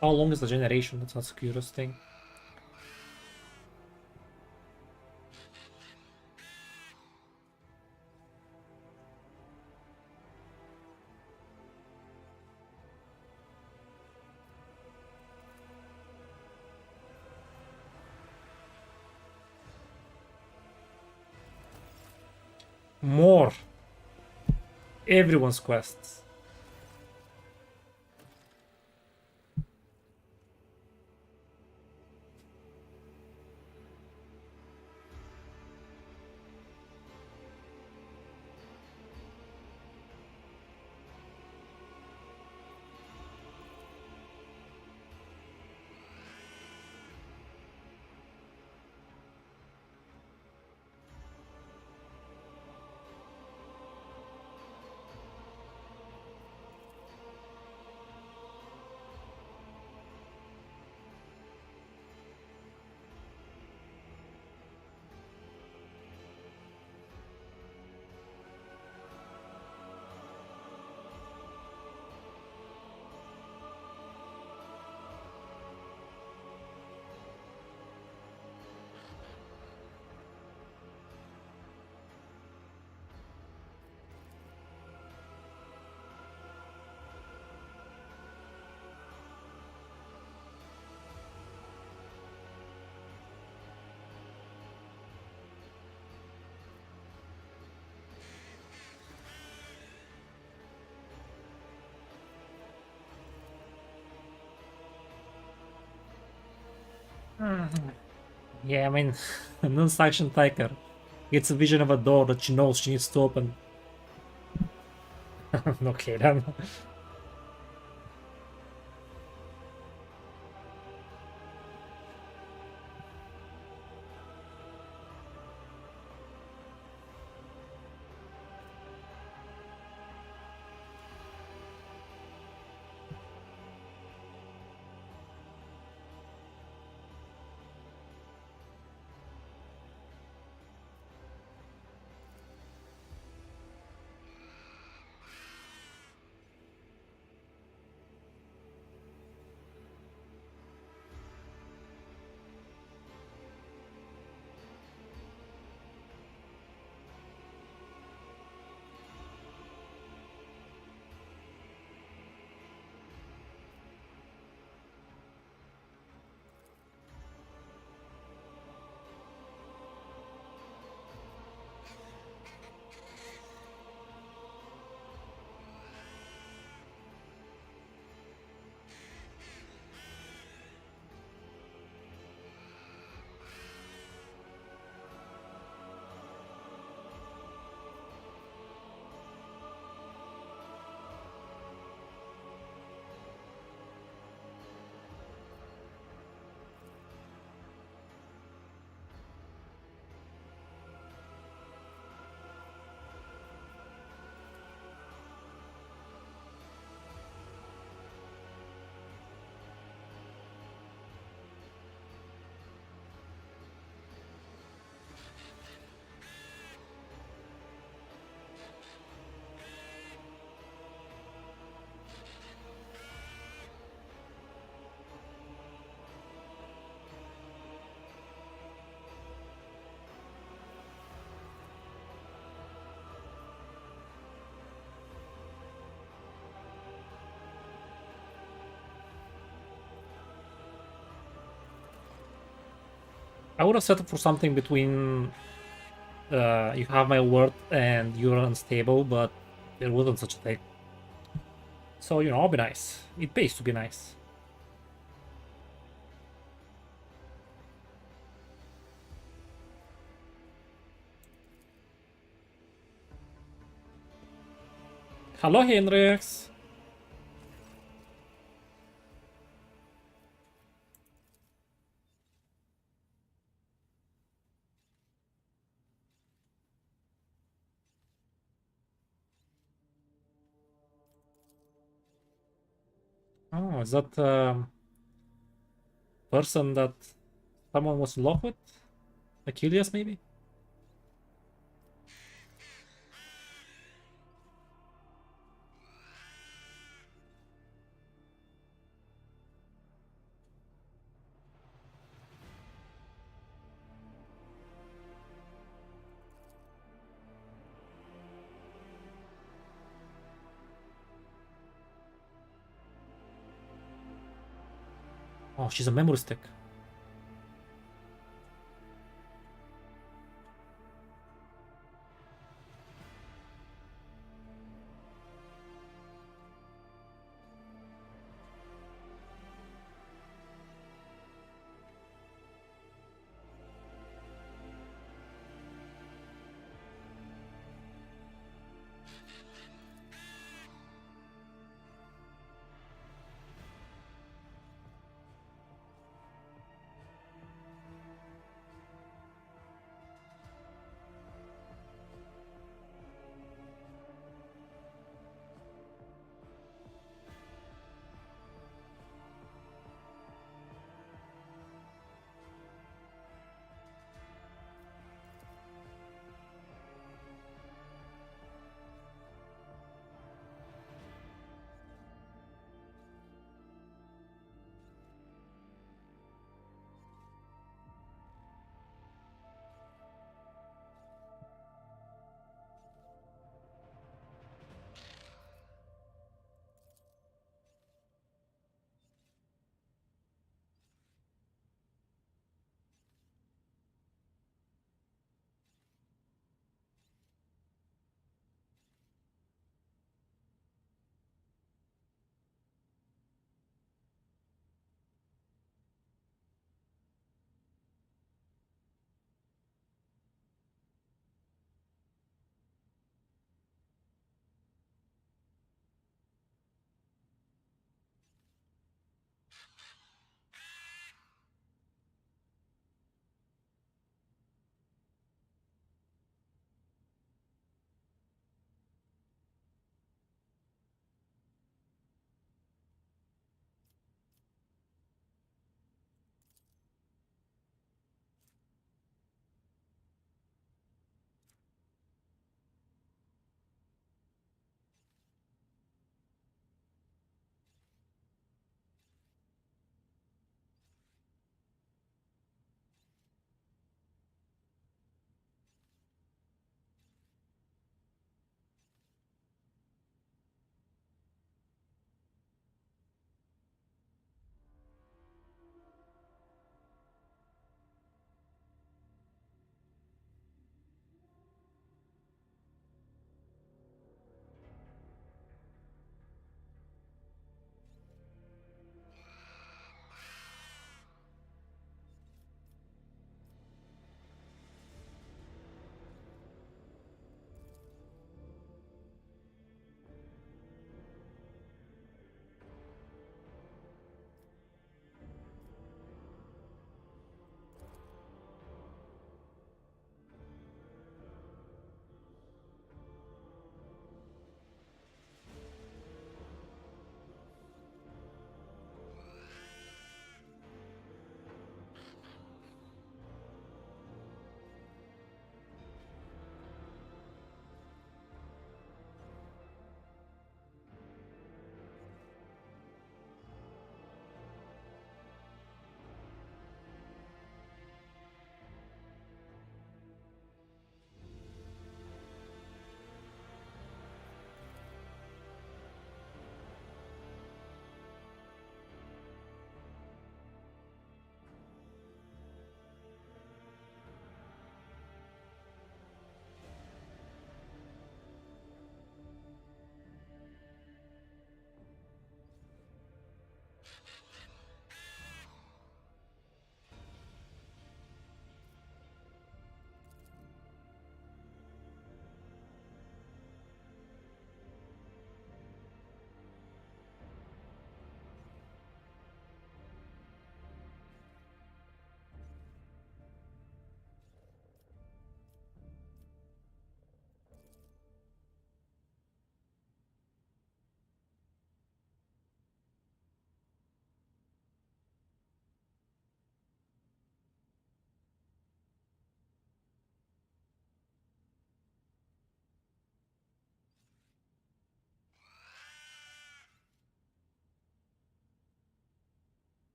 S1: How long is the generation? That's a curious thing. More. Everyone's quests. Yeah, I mean, a non-suction tiger gets a vision of a door that she knows she needs to open. Okay, then. I would have settled for something between you have my word and you're unstable, but there wasn't such a thing. So, you know, I'll be nice. It pays to be nice. Hello, Hendrix. Oh, is that person that someone was in love with? Achilles, maybe? Oh, she's a memory stick.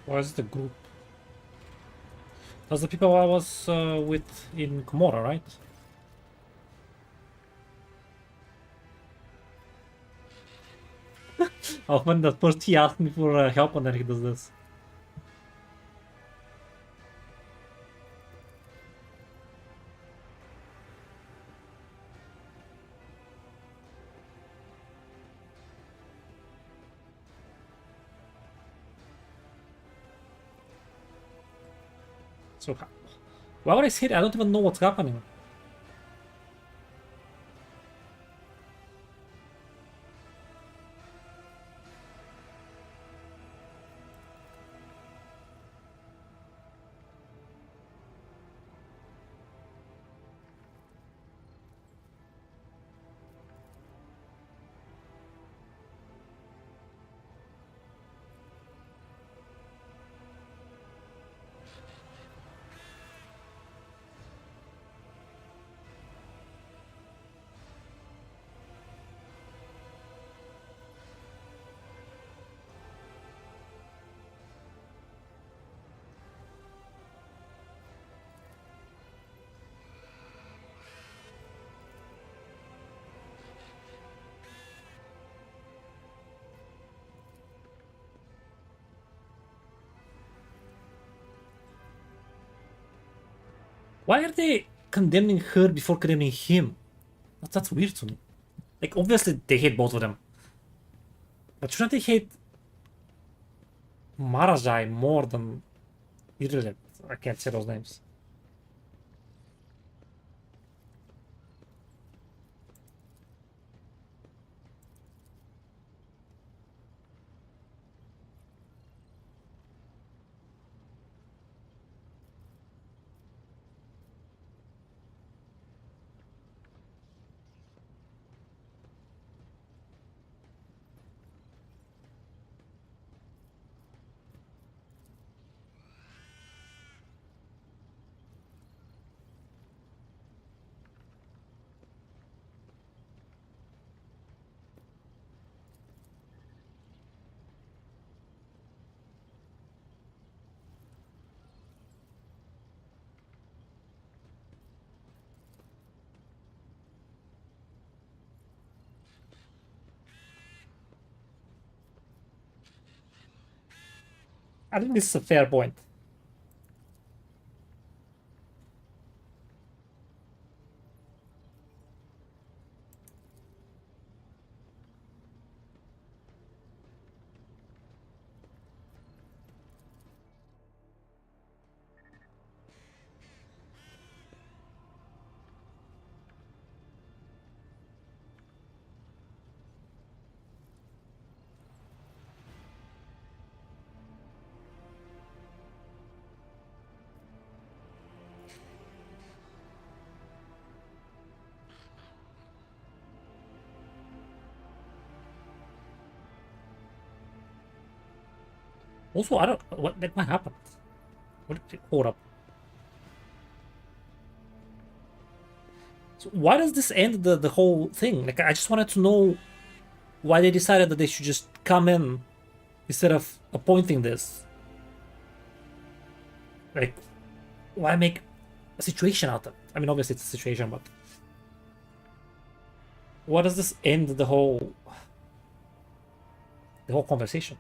S1: Where's the group? That's the people I was with in Komora, right? Oh, when that first he asked me for help and then he does this. So, why would I say it? I don't even know what's happening. Why are they condemning her before condemning him? That's weird to me. Like, obviously they hate both of them. But shouldn't they hate Marajai more than Irrelevant? I can't say those names. I think this is a fair point. Also, I don't what happened. Hold up. So why does this end the whole thing? Like, I just wanted to know why they decided that they should just come in instead of appointing this. Like, why make a situation out of it? I mean, obviously it's a situation, but why does this end the whole conversation?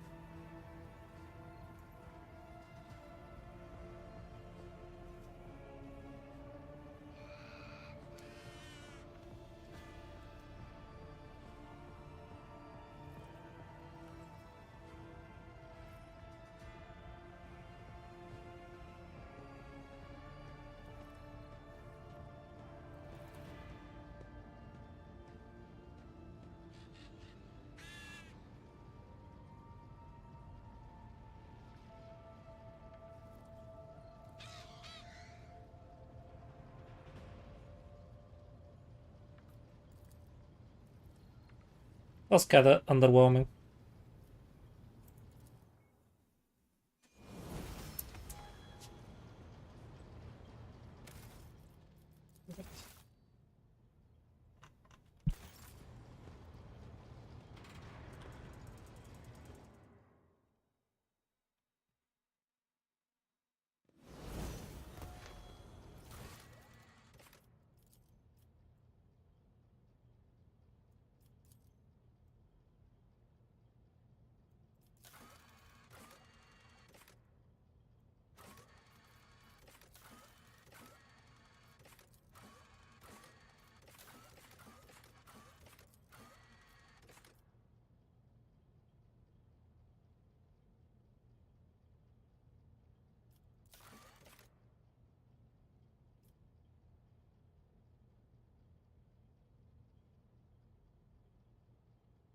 S1: That's kind of underwhelming.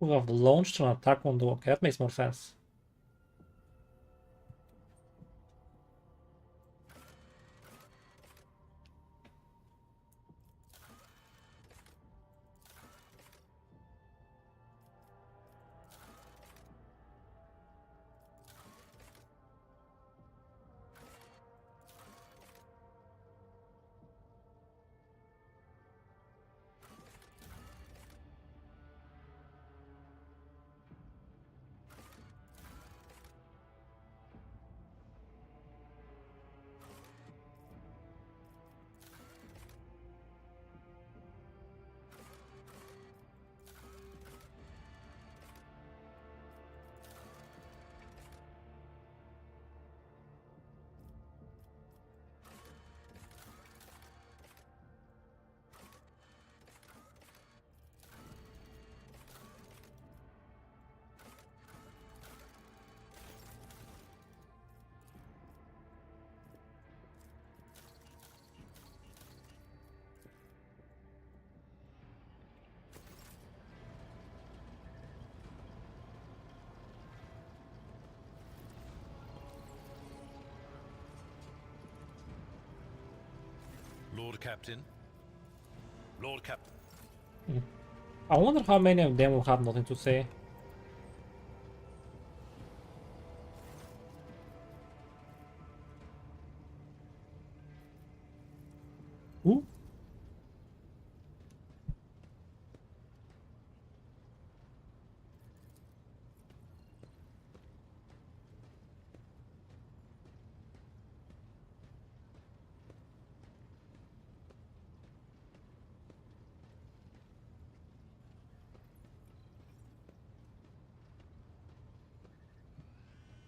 S1: Who have launched an attack on the... Okay, that makes more sense.
S11: Lord Captain. Lord Captain.
S1: I wonder how many of them will have nothing to say. Who?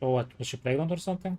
S1: Oh, what? Was she pregnant or something?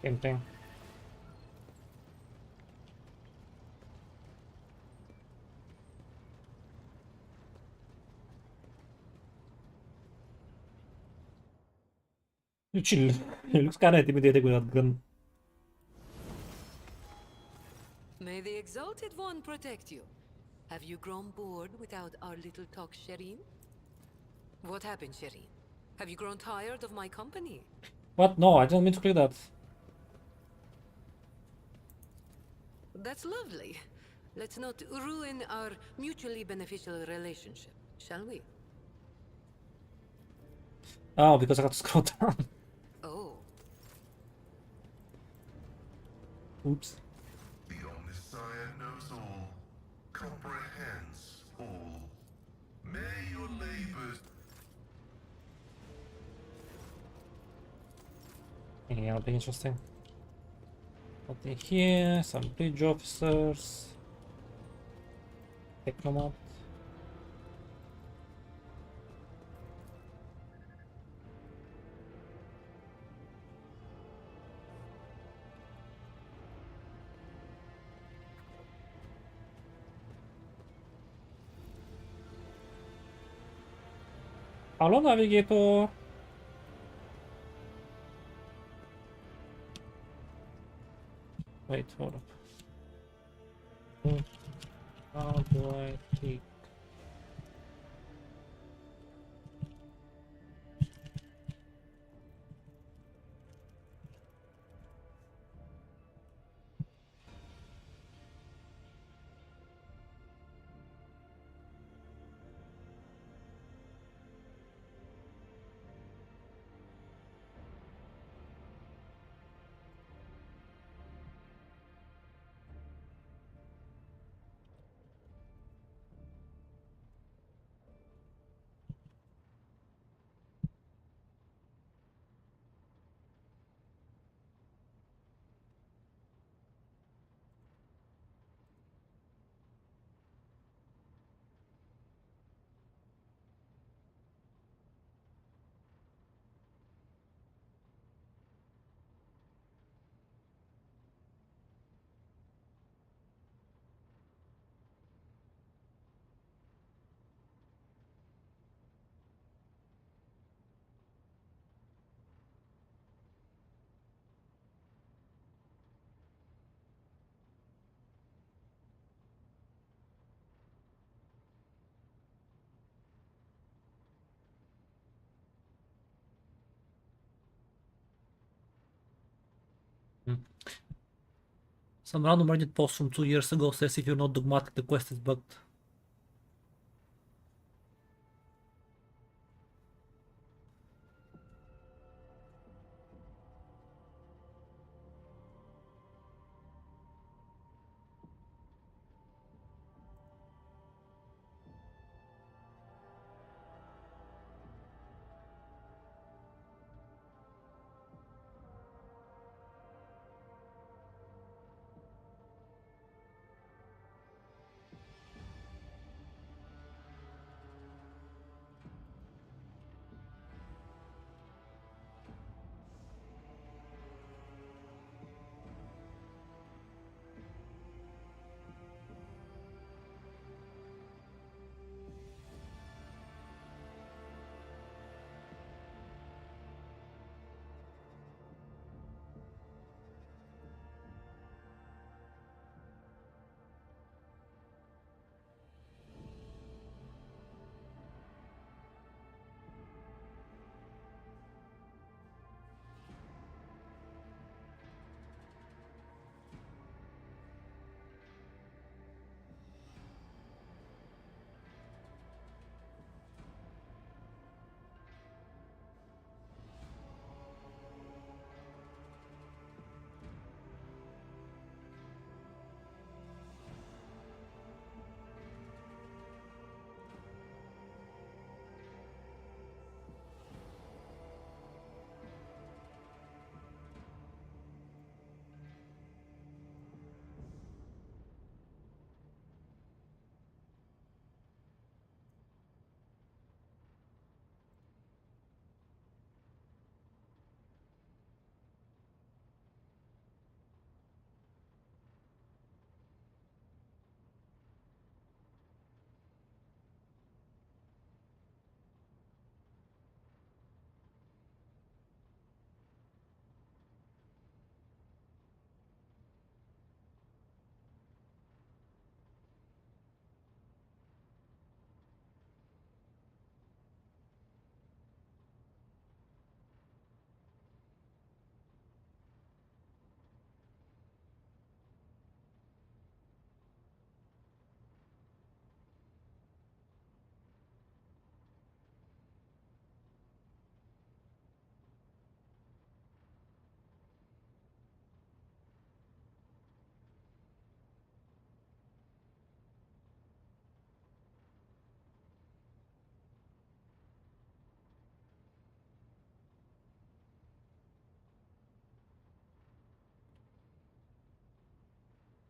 S1: Same thing. Chill. He looks kinda intimidating with that gun.
S10: May the Exalted One protect you. Have you grown bored without our little talk, Shireen? What happened, Shireen? Have you grown tired of my company?
S1: What? No, I didn't mean to click that.
S10: That's lovely. Let's not ruin our mutually beneficial relationship, shall we?
S1: Oh, because I got to scroll down.
S10: Oh.
S1: Oops.
S6: The Omnissiah knows all, comprehends all. May your labors...
S1: Yeah, that'll be interesting. Nothing here, some bridge officers. Technomat. Hello, navigator. Wait, hold up. How do I click? Some random Reddit post from 2 years ago says if you're not dogmatic, the quest is bugged.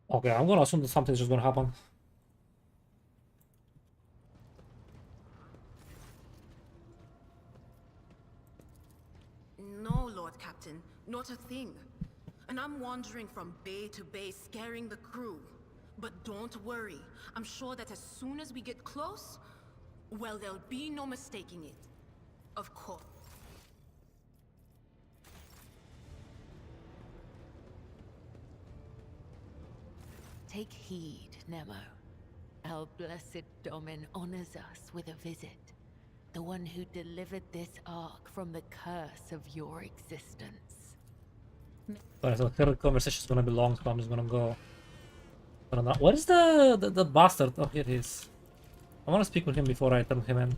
S1: Okay, I'm gonna assume that something's just gonna happen.
S12: No, Lord Captain, not a thing. And I'm wandering from bay to bay scaring the crew. But don't worry, I'm sure that as soon as we get close, well, there'll be no mistaking it. Of course.
S10: Take heed, Nemo. Our blessed Domin honors us with a visit. The one who delivered this ark from the curse of your existence.
S1: Alright, so the conversation is gonna be long, so I'm just gonna go. I don't know. What is the bastard? Oh, here he is. I wanna speak with him before I turn him in.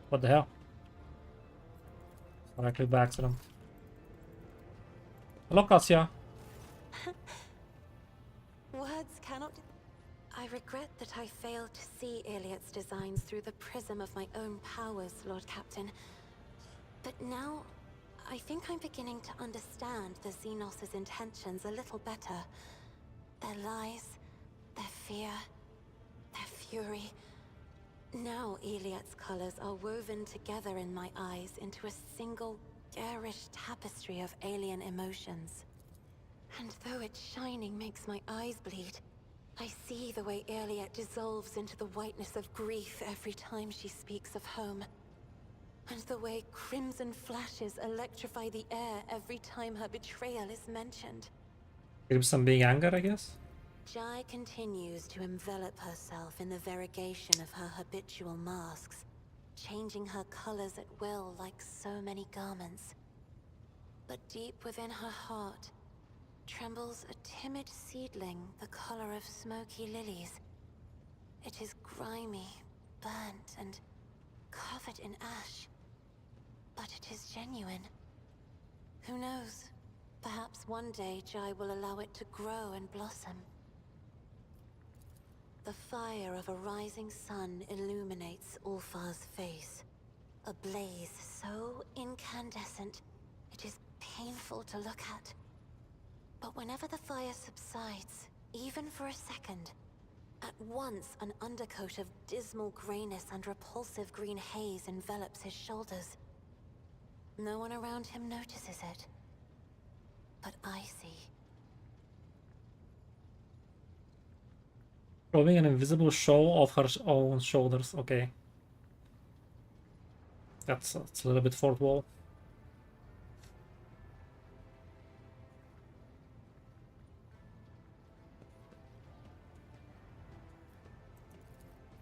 S1: What the hell? I clicked by accident. Hello, Cassia.
S3: Words cannot... I regret that I failed to see Iliad's designs through the prism of my own powers, Lord Captain. But now, I think I'm beginning to understand the Xenos' intentions a little better. Their lies, their fear, their fury. Now Iliad's colors are woven together in my eyes into a single, garish tapestry of alien emotions. And though its shining makes my eyes bleed, I see the way Iliad dissolves into the whiteness of grief every time she speaks of home. And the way crimson flashes electrify the air every time her betrayal is mentioned.
S1: Crimson being anger, I guess?
S3: Jai continues to envelop herself in the variegation of her habitual masks, changing her colors at will like so many garments. But deep within her heart trembles a timid seedling the color of smoky lilies. It is grimy, burnt, and covered in ash. But it is genuine. Who knows? Perhaps one day Jai will allow it to grow and blossom. The fire of a rising sun illuminates Ulfar's face. A blaze so incandescent, it is painful to look at. But whenever the fire subsides, even for a second, at once an undercoat of dismal grayness and repulsive green haze envelops his shoulders. No one around him notices it, but I see.
S1: Showing an invisible show of her own shoulders. Okay. That's a little bit fourth wall.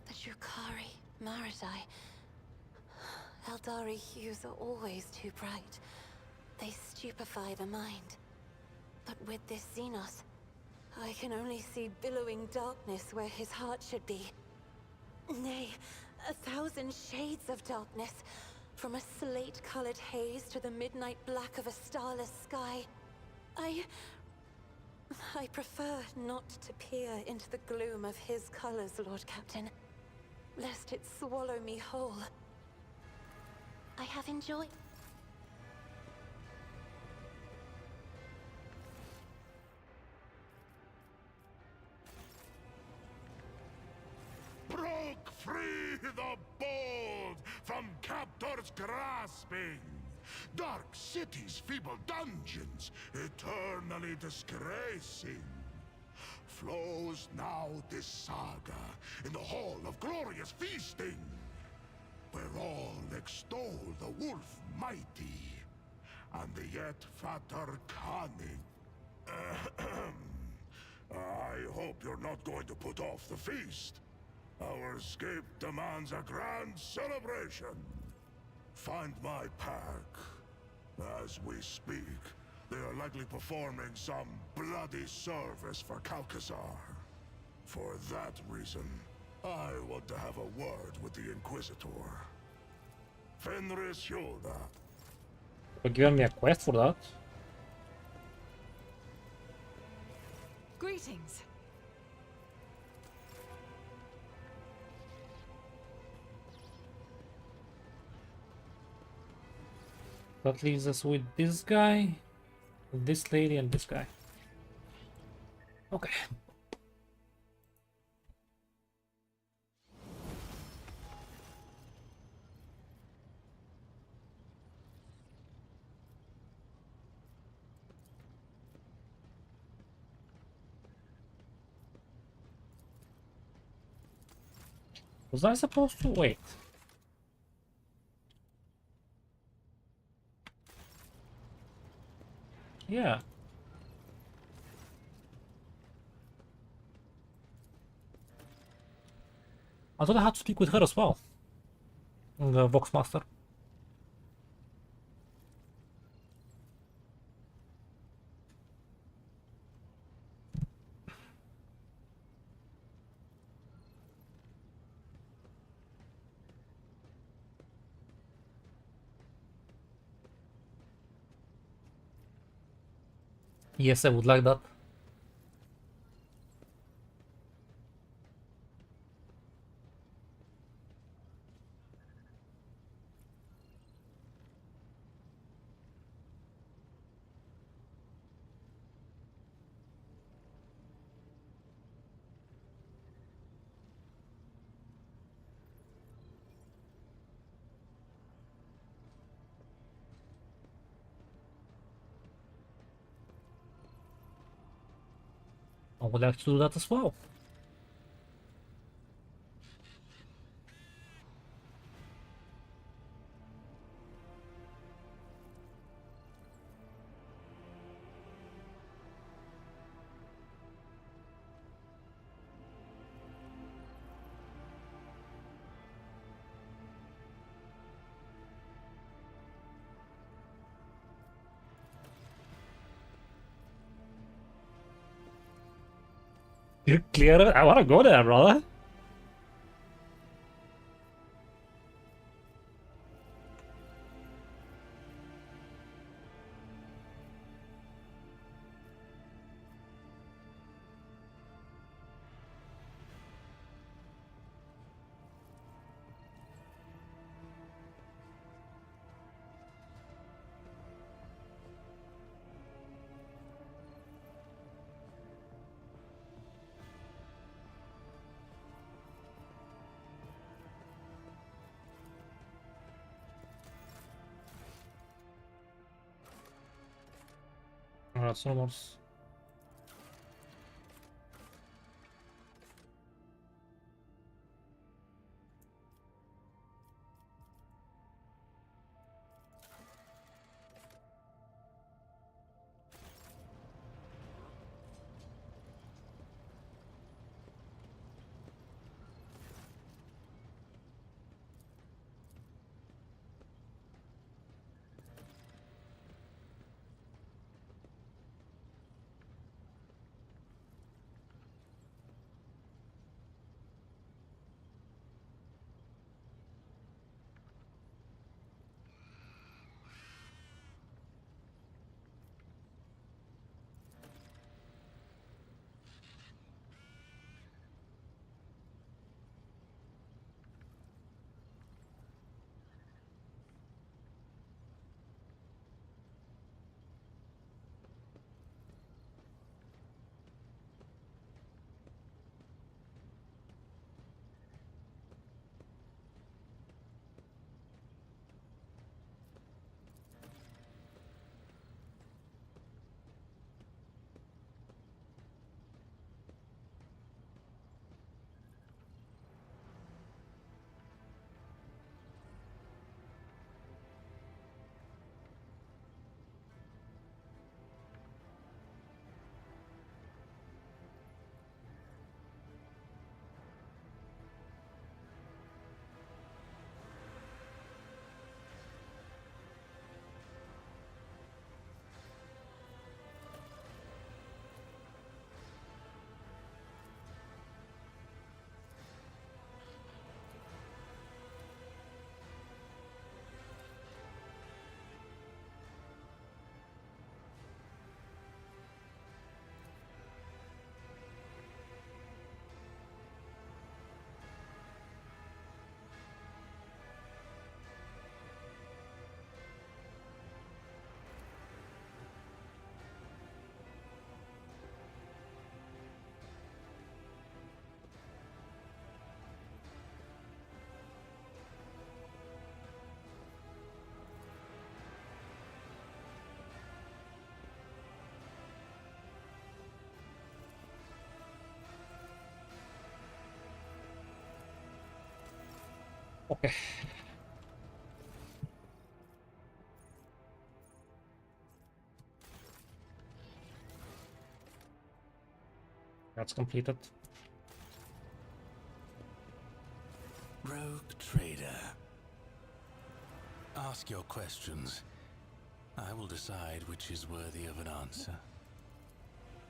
S3: The Drukhari, Maradai, Eldari hues are always too bright. They stupefy the mind. But with this Xenos, I can only see billowing darkness where his heart should be. Nay, 1,000 shades of darkness, from a slate-colored haze to the midnight black of a starless sky. I prefer not to peer into the gloom of his colors, Lord Captain, lest it swallow me whole. I have enjoyed...
S4: Broke free the bold from captors grasping. Dark cities, feeble dungeons, eternally disgracing. Flows now this saga in the hall of glorious feasting, where all extol the wolf mighty, and the yet fatter cunning. I hope you're not going to put off the feast. Our escape demands a grand celebration. Find my pack. As we speak, they are likely performing some bloody service for Calcazar. For that reason, I want to have a word with the Inquisitor. Fenris Hilda.
S1: You're giving me a quest for that?
S2: Greetings.
S1: That leaves us with this guy, this lady, and this guy. Okay. Was I supposed to wait? Yeah. I thought I had to speak with her as well. The Voxmaster. Yes, I would like that. I would like to do that as well. You clear it? I wanna go there, brother. Alright, so almost. Okay. That's completed.
S9: Rogue Trader. Ask your questions. I will decide which is worthy of an answer.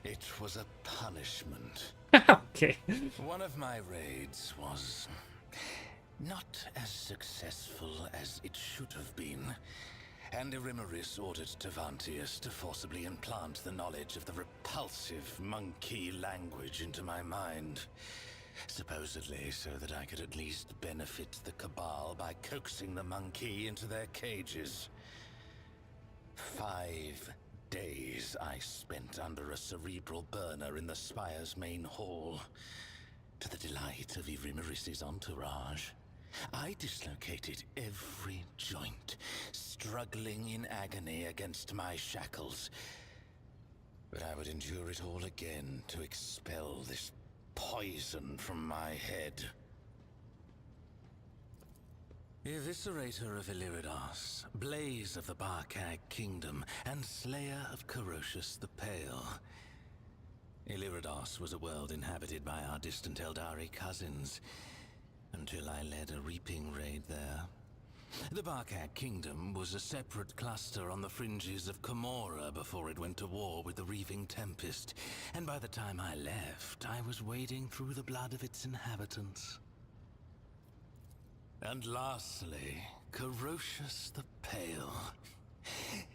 S9: It was a punishment.
S1: Okay.
S9: One of my raids was not as successful as it should have been, and Irimaris ordered Tavantius to forcibly implant the knowledge of the repulsive monkey language into my mind. Supposedly so that I could at least benefit the Cabal by coaxing the monkey into their cages. 5 days I spent under a cerebral burner in the Spire's main hall. To the delight of Irimaris' entourage, I dislocated every joint, struggling in agony against my shackles. But I would endure it all again to expel this poison from my head. Eviscerator of Illiridas, Blaze of the Barcag Kingdom, and Slayer of Corocius the Pale. Illiridas was a world inhabited by our distant Eldari cousins, until I led a reaping raid there. The Barcag Kingdom was a separate cluster on the fringes of Camorra before it went to war with the Reaving Tempest, and by the time I left, I was wading through the blood of its inhabitants. And lastly, Corocius the Pale.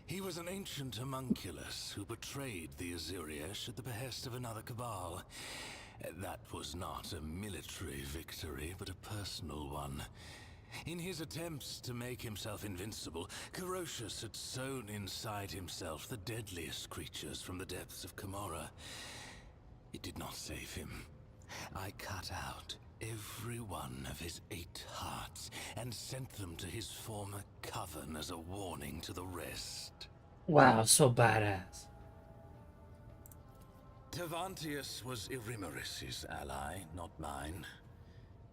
S9: He was an ancient homunculus who betrayed the Aziriash at the behest of another Cabal. That was not a military victory, but a personal one. In his attempts to make himself invincible, Corocius had sown inside himself the deadliest creatures from the depths of Camorra. It did not save him. I cut out every one of his 8 hearts and sent them to his former coven as a warning to the rest.
S1: Wow, so badass.
S9: Tavantius was Irimaris' ally, not mine.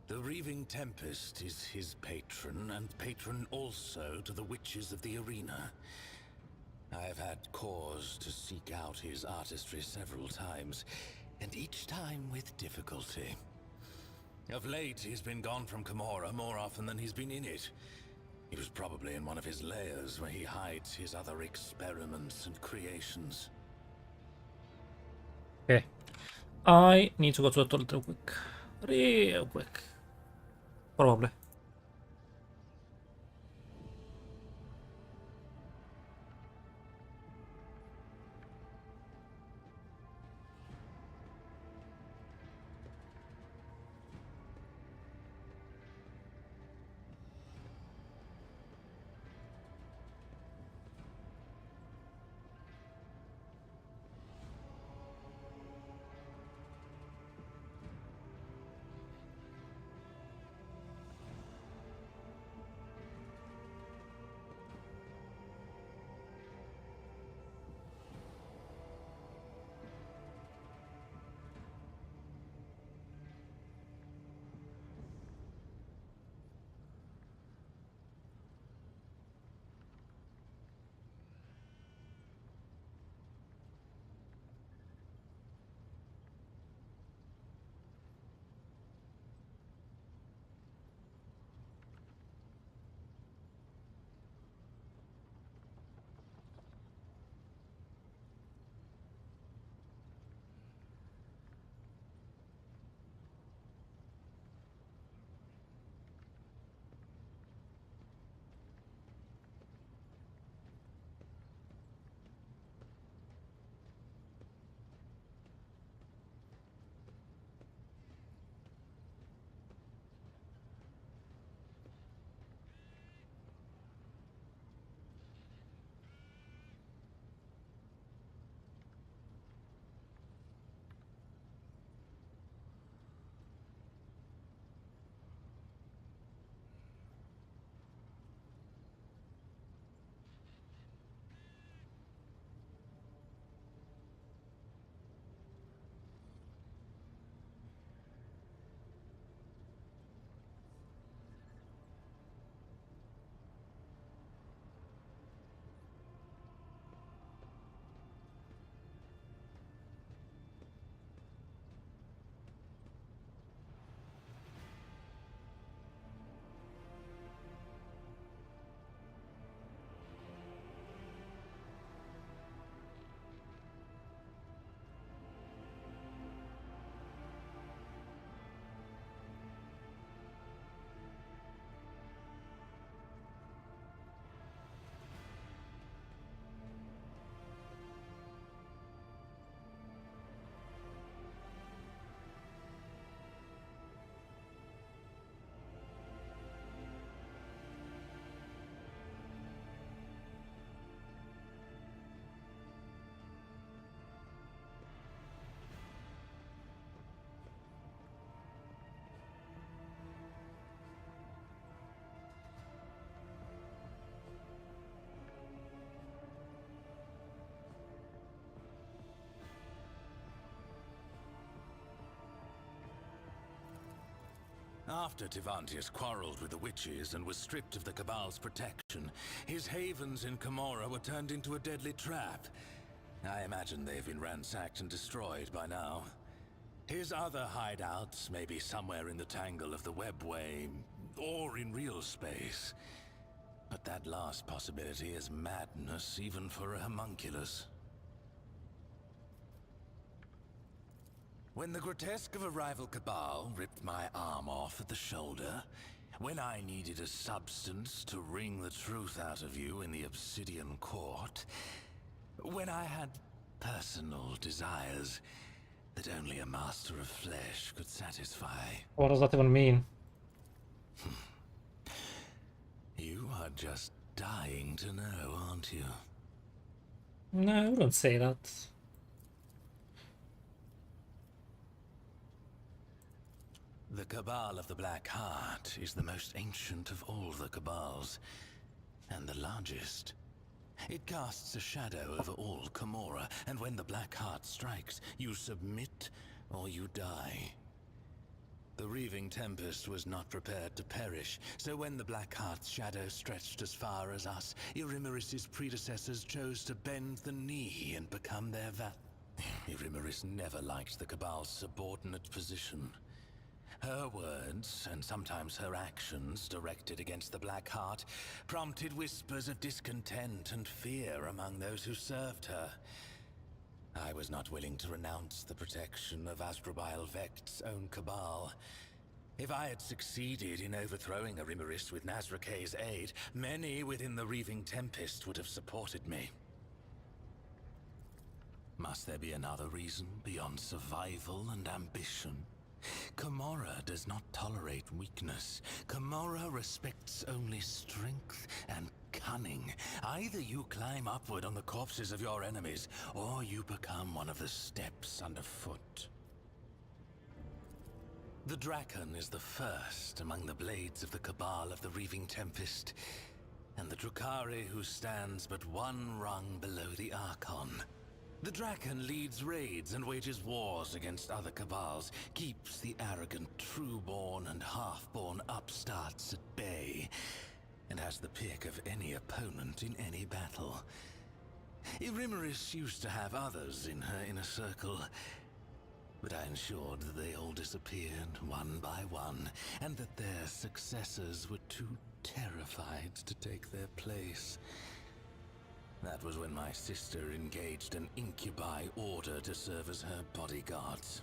S9: The Reaving Tempest is his patron, and patron also to the witches of the arena. I've had cause to seek out his artistry several times, and each time with difficulty. Of late, he's been gone from Camorra more often than he's been in it. He was probably in one of his lairs where he hides his other experiments and creations.
S1: Okay. I need to go to the toilet real quick. Real quick. Probably.
S13: After Tivantius quarreled with the witches and was stripped of the Cabal's protection, his havens in Camorra were turned into a deadly trap. I imagine they've been ransacked and destroyed by now. His other hideouts may be somewhere in the tangle of the webway, or in real space. But that last possibility is madness even for a homunculus. When the grotesque of a rival Cabal ripped my arm off at the shoulder, when I needed a substance to wring the truth out of you in the Obsidian Court, when I had personal desires that only a master of flesh could satisfy.
S1: What does that even mean?
S13: You are just dying to know, aren't you?
S1: No, I wouldn't say that.
S13: The Cabal of the Black Heart is the most ancient of all the Cabals, and the largest. It casts a shadow over all Camorra, and when the Black Heart strikes, you submit or you die. The Reaving Tempest was not prepared to perish, so when the Black Heart's shadow stretched as far as us, Irimeris' predecessors chose to bend the knee and become their Irimeris never liked the Cabal's subordinate position. Her words, and sometimes her actions, directed against the Black Heart, prompted whispers of discontent and fear among those who served her. I was not willing to renounce the protection of Asdrubal Vekt's own Cabal. If I had succeeded in overthrowing Irimeris with Nazrake's aid, many within the Reaving Tempest would have supported me. Must there be another reason beyond survival and ambition? Camorra does not tolerate weakness. Camorra respects only strength and cunning. Either you climb upward on the corpses of your enemies, or you become one of the steps underfoot. The Draken is the first among the blades of the Cabal of the Reaving Tempest, and the Drukhari who stands but one rung below the Archon. The Draken leads raids and wages wars against other Cabals, keeps the arrogant true-born and half-born upstarts at bay, and has the pick of any opponent in any battle. Irimeris used to have others in her inner circle, but I ensured that they all disappeared one by one, and that their successors were too terrified to take their place. That was when my sister engaged an incubi order to serve as her bodyguards.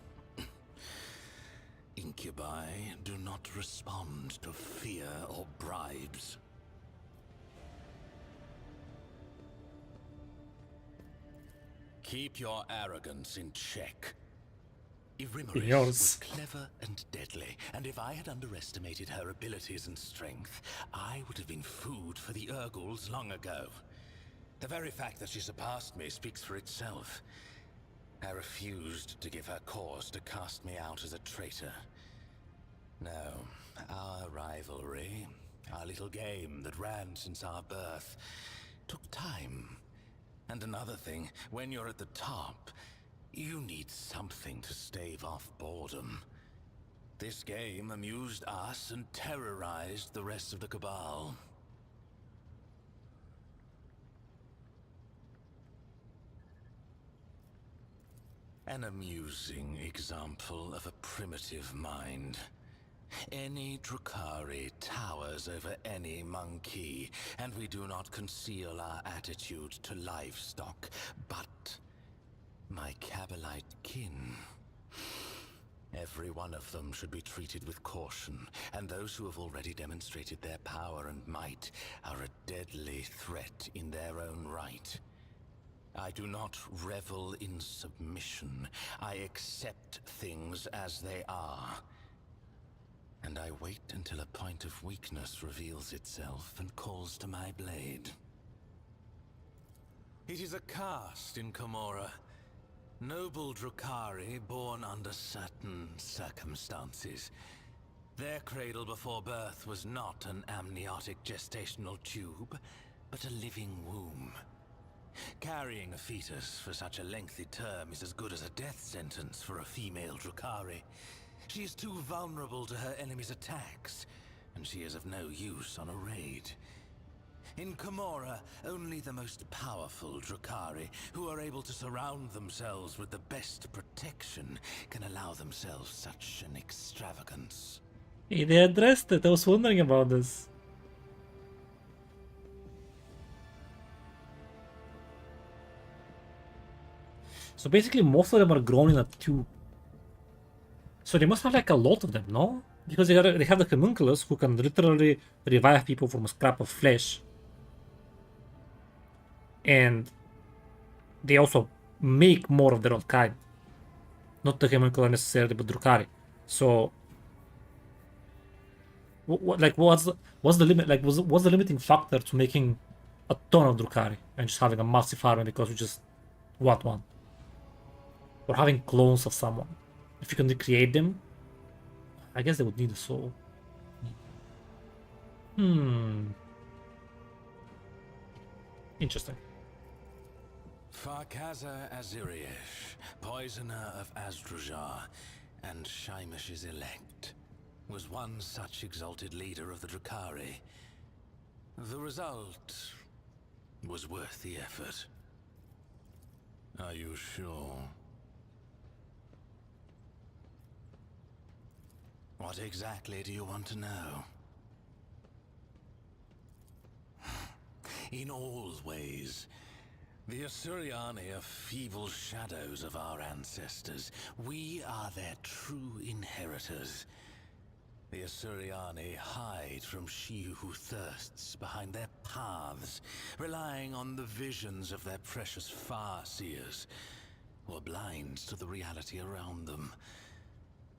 S13: Incubi do not respond to fear or bribes. Keep your arrogance in check. Irimeris was clever and deadly, and if I had underestimated her abilities and strength, I would have been food for the Urguls long ago. The very fact that she surpassed me speaks for itself. I refused to give her cause to cast me out as a traitor. No, our rivalry, our little game that ran since our birth, took time. And another thing, when you're at the top, you need something to stave off boredom. This game amused us and terrorized the rest of the Cabal. An amusing example of a primitive mind. Any Drukhari towers over any monkey, and we do not conceal our attitude to livestock, but my Cabalite kin. Every one of them should be treated with caution, and those who have already demonstrated their power and might are a deadly threat in their own right. I do not revel in submission. I accept things as they are. And I wait until a point of weakness reveals itself and calls to my blade. It is a caste in Camorra. Noble Drukhari born under certain circumstances. Their cradle before birth was not an amniotic gestational tube, but a living womb. Carrying a fetus for such a lengthy term is as good as a death sentence for a female Drukhari. She is too vulnerable to her enemy's attacks, and she is of no use on a raid. In Camorra, only the most powerful Drukhari, who are able to surround themselves with the best protection, can allow themselves such an extravagance.
S1: Hey, they addressed it. I was wondering about this. So basically, most of them are grown in a tube. So they must have like a lot of them, no? Because they have the homunculus who can literally revive people from a scrap of flesh. And they also make more of their own kind. Not the homunculus necessarily, but Drukhari. So, what's the limit? Like, what's the limiting factor to making a ton of Drukhari and just having a massive army because we just want one? Or having clones of someone. If you can recreate them, I guess they would need a soul. Interesting.
S13: Farkaza Aziriesh, poisoner of Azdrujar, and Shaimish's elect, was one such exalted leader of the Drukhari. The result was worth the effort. Are you sure? What exactly do you want to know? In all ways, the Asuriani are feeble shadows of our ancestors. We are their true inheritors. The Asuriani hide from she who thirsts behind their paths, relying on the visions of their precious far-seers, or blind to the reality around them.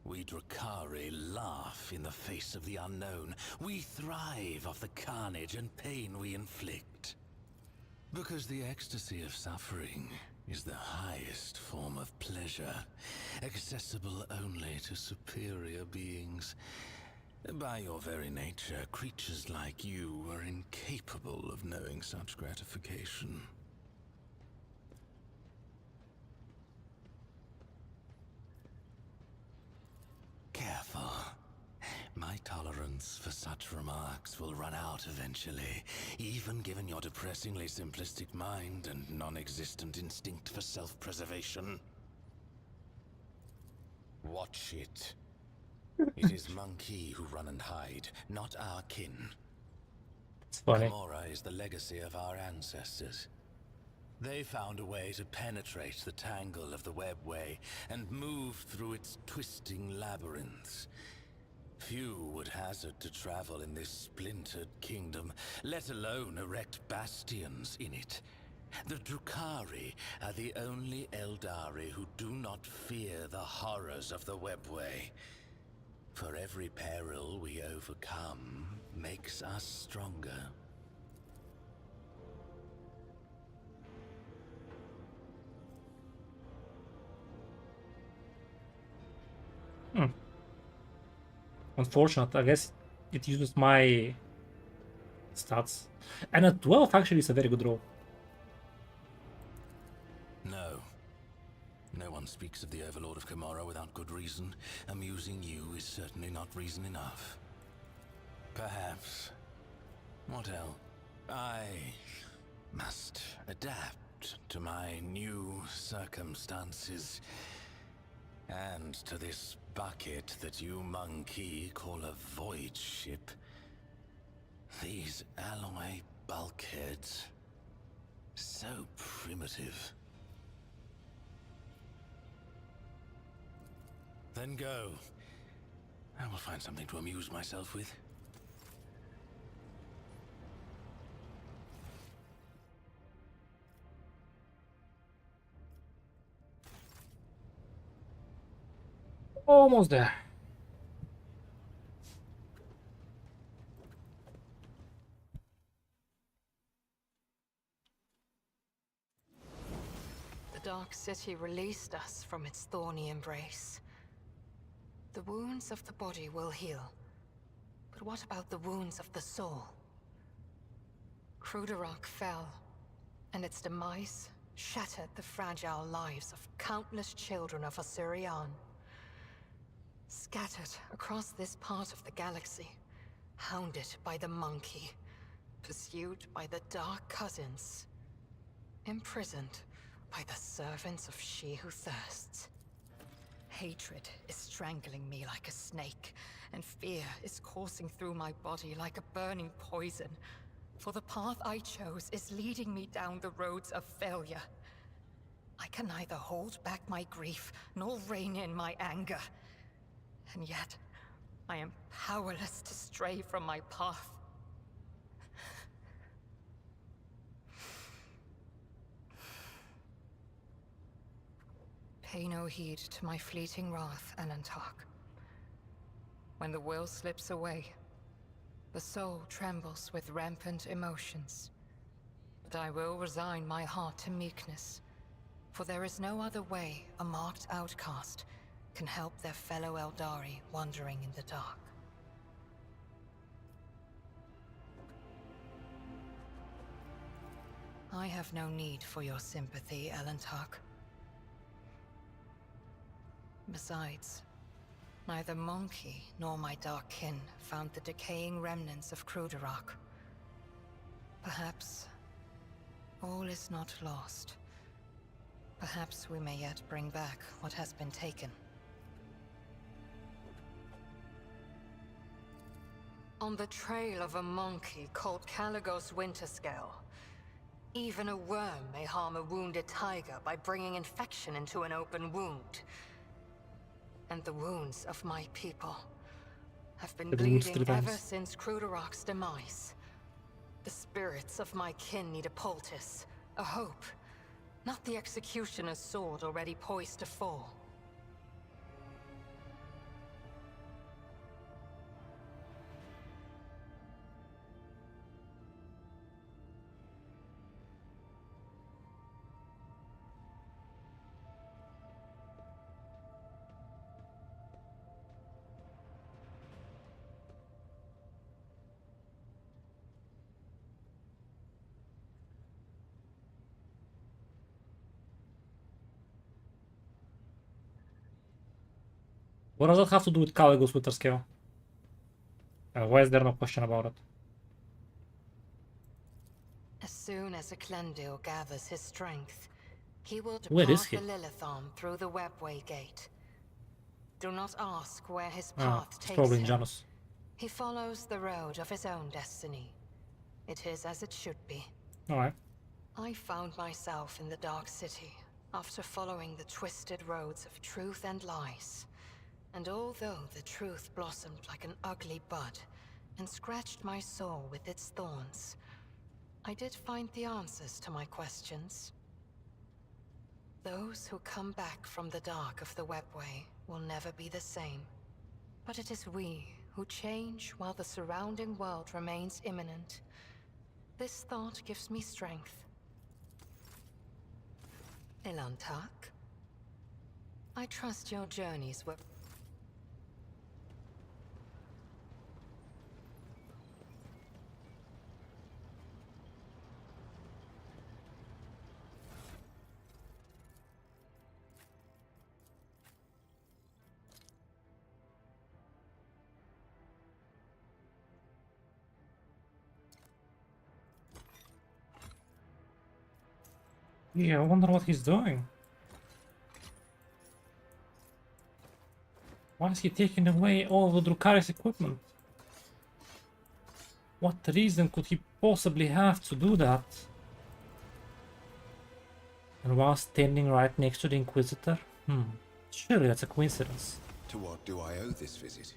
S13: We Drukhari laugh in the face of the unknown. We thrive off the carnage and pain we inflict. Because the ecstasy of suffering is the highest form of pleasure, accessible only to superior beings. By your very nature, creatures like you are incapable of knowing such gratification. Careful. My tolerance for such remarks will run out eventually, even given your depressingly simplistic mind and non-existent instinct for self-preservation. Watch it. It is Monkey who run and hide, not our kin.
S1: It's funny.
S13: Camorra is the legacy of our ancestors. They found a way to penetrate the tangle of the webway and move through its twisting labyrinths. Few would hazard to travel in this splintered kingdom, let alone erect bastions in it. The Drukhari are the only Eldari who do not fear the horrors of the webway. For every peril we overcome makes us stronger.
S1: Unfortunate, I guess it uses my stats. And a 12 actually is a very good roll.
S13: No. No one speaks of the Overlord of Camorra without good reason. Amusing you is certainly not reason enough. Perhaps. What else? I must adapt to my new circumstances. And to this bucket that you Monkey call a void ship. These alloy bulkheads. So primitive. Then go. I will find something to amuse myself with.
S1: Almost there.
S2: The Dark City released us from its thorny embrace. The wounds of the body will heal. But what about the wounds of the soul? Cruderach fell, and its demise shattered the fragile lives of countless children of Asurian. Scattered across this part of the galaxy, hounded by the monkey, pursued by the Dark Cousins, imprisoned by the servants of She Who Thirsts. Hatred is strangling me like a snake, and fear is coursing through my body like a burning poison. For the path I chose is leading me down the roads of failure. I can neither hold back my grief nor rein in my anger. And yet, I am powerless to stray from my path. Pay no heed to my fleeting wrath, Alantark. When the will slips away, the soul trembles with rampant emotions. But I will resign my heart to meekness, for there is no other way a marked outcast can help their fellow Eldari wandering in the dark. I have no need for your sympathy, Alantark. Besides, neither Monkey nor my dark kin found the decaying remnants of Kruderak. Perhaps all is not lost. Perhaps we may yet bring back what has been taken. On the trail of a monkey called Caligos Winterscale, even a worm may harm a wounded tiger by bringing infection into an open wound. And the wounds of my people have been bleeding ever since Kruderak's demise. The spirits of my kin need a poultice, a hope, not the executioner's sword already poised to fall.
S1: What does that have to do with Caligos Winterscale? Why is there no question about it?
S2: As soon as Eklendil gathers his strength, he will
S1: Where is
S2: depart
S1: he?
S2: the Lilithon through the Webway Gate. Do not ask where his path
S1: It's
S2: takes
S1: probably in
S2: him.
S1: Janus.
S2: He follows the road of his own destiny. It is as it should be.
S1: Alright.
S2: I found myself in the Dark City after following the twisted roads of truth and lies. And although the truth blossomed like an ugly bud and scratched my soul with its thorns, I did find the answers to my questions. Those who come back from the dark of the Webway will never be the same. But it is we who change while the surrounding world remains imminent. This thought gives me strength. Elantark, I trust your journeys were...
S1: Yeah, I wonder what he's doing. Why is he taking away all of Drukhari's equipment? What reason could he possibly have to do that? And while standing right next to the Inquisitor? Surely that's a coincidence.
S14: To what do I owe this visit?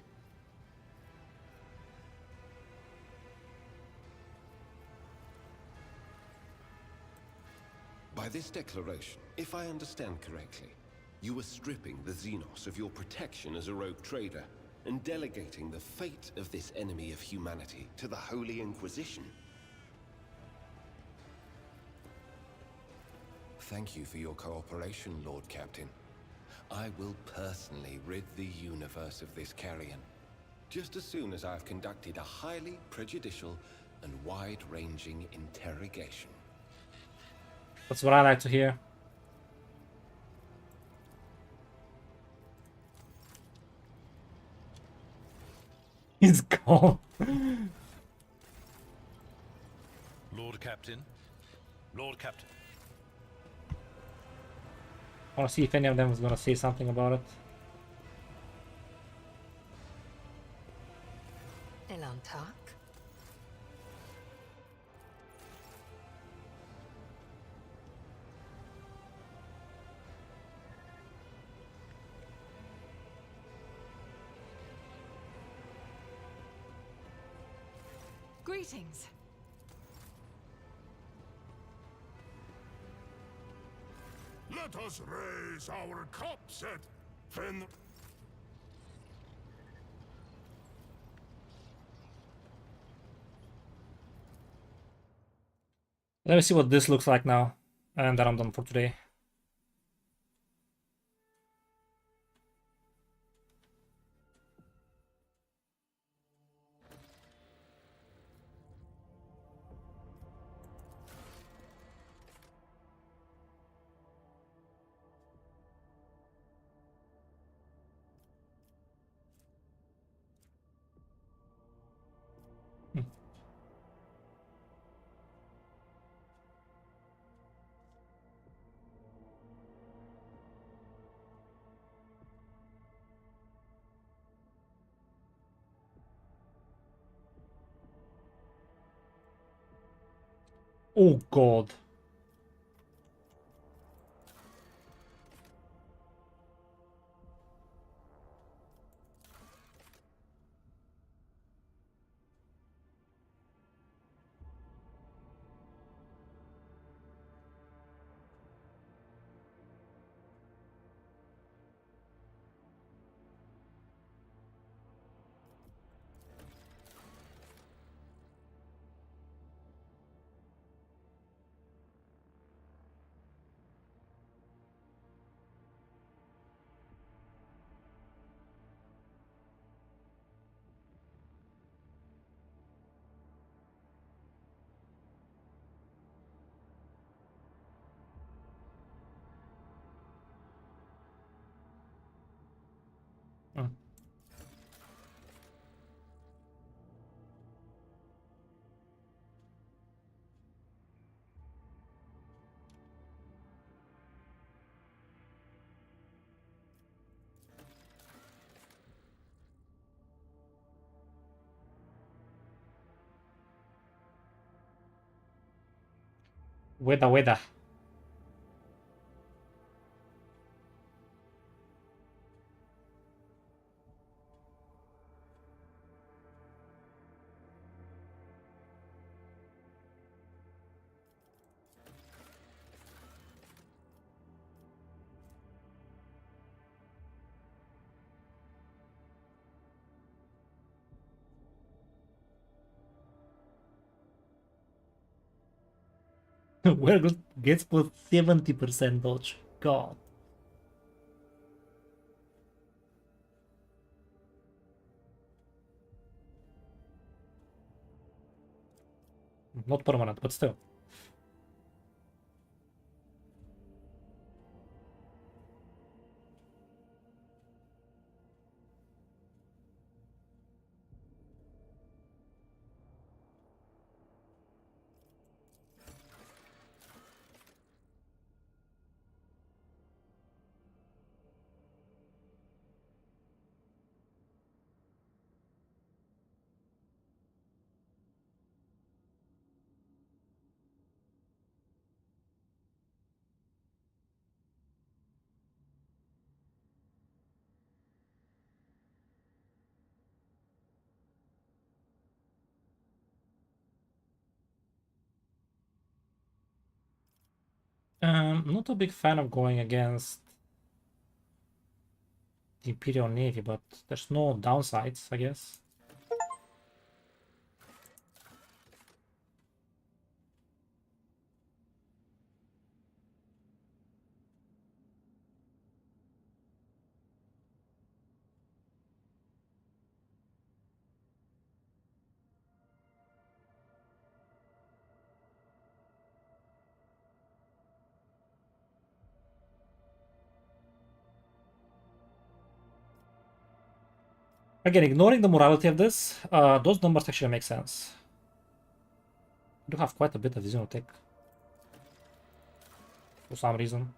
S14: By this declaration, if I understand correctly, you were stripping the Xenos of your protection as a rogue trader, and delegating the fate of this enemy of humanity to the Holy Inquisition. Thank you for your cooperation, Lord Captain. I will personally rid the universe of this carrion, just as soon as I've conducted a highly prejudicial and wide-ranging interrogation.
S1: That's what I like to hear. He's gone.
S11: Lord Captain. Lord Captain.
S1: I want to see if any of them is gonna say something about it.
S2: Elantak?
S15: Greetings.
S4: Let us raise our cups at Fen.
S1: Let me see what this looks like now, and then I'm done for today. Oh god. Weda. Where gets plus 70% dodge. God. Not permanent, but still. Not a big fan of going against the Imperial Navy, but there's no downsides, I guess. Again, ignoring the morality of this, those numbers actually make sense. We do have quite a bit of Xenotech for some reason.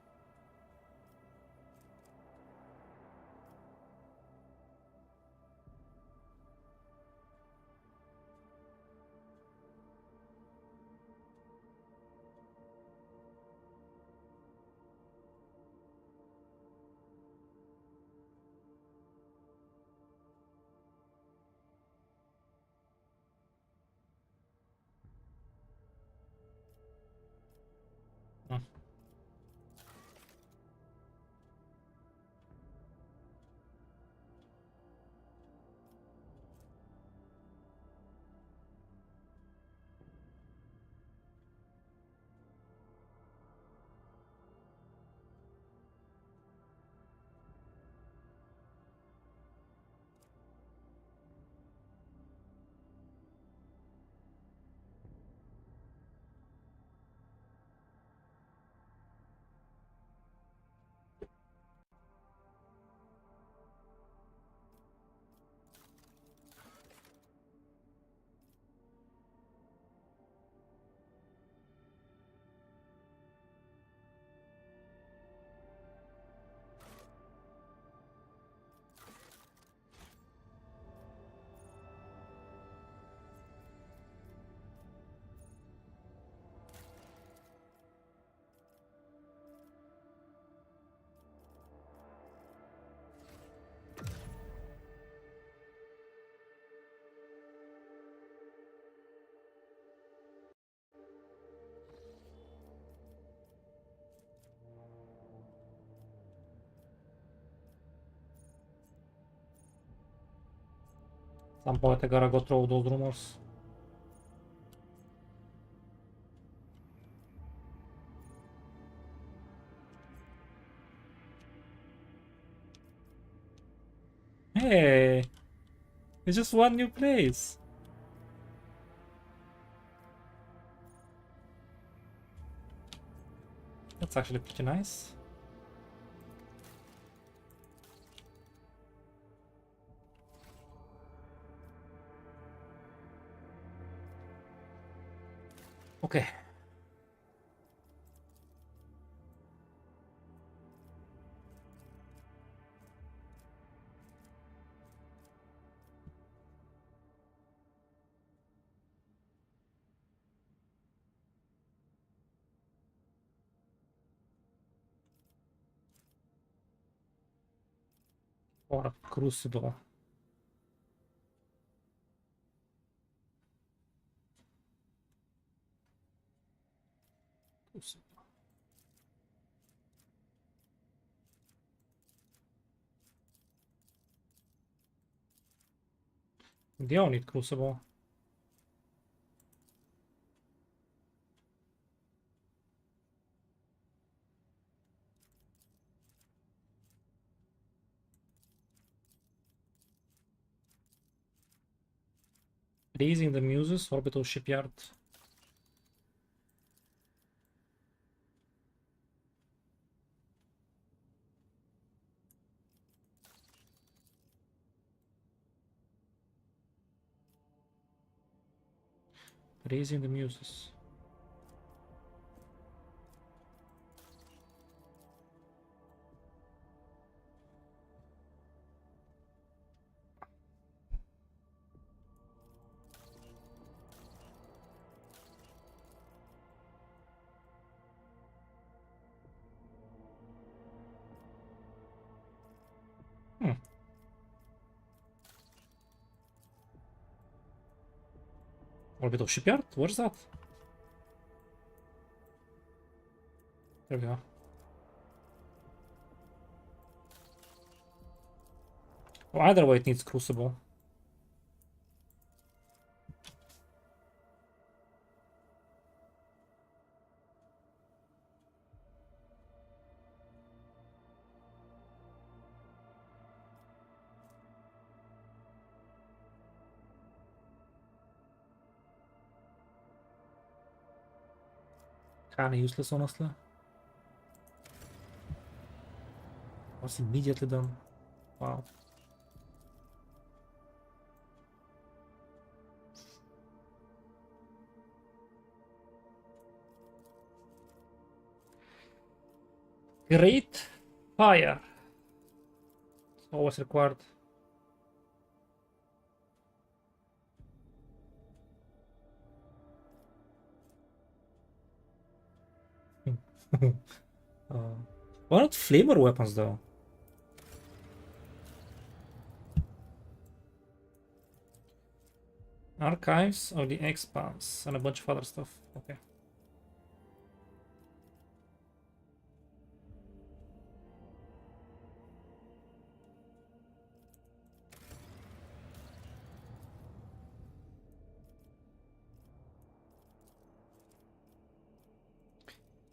S1: Some point I gotta go through those rumors. Hey, it's just one new place. That's actually pretty nice. Okay. Or a crucible. They all need crucible. Raising the Muses, Orbital Shipyard. Raising the Muses. Orbital Shipyard? Where's that? There we go. Well, either way, it needs crucible. Kinda useless, honestly. Was immediately done. Wow. Great fire. It's always required. Why not flavor weapons though? Archives of the Expanse and a bunch of other stuff. Okay.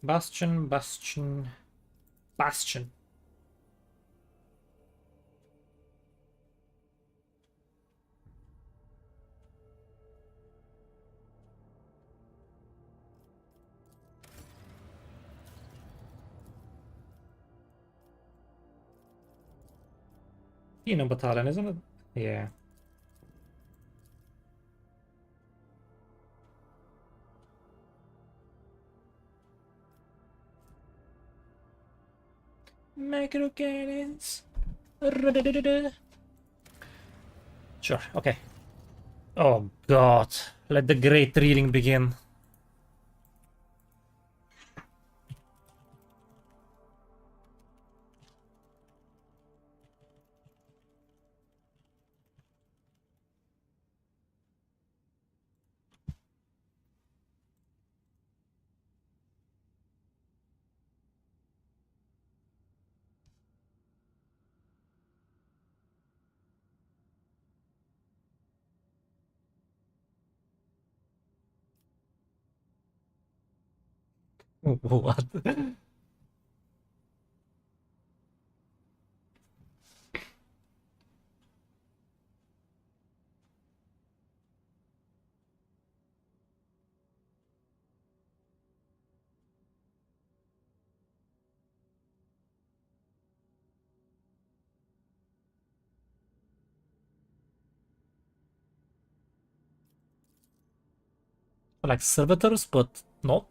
S1: Bastion, Bastion, Bastion. Kino battalion, isn't it? Yeah. Micro cannons. Sure, okay. Oh god. Let the great reading begin. What? Like servitors, but not.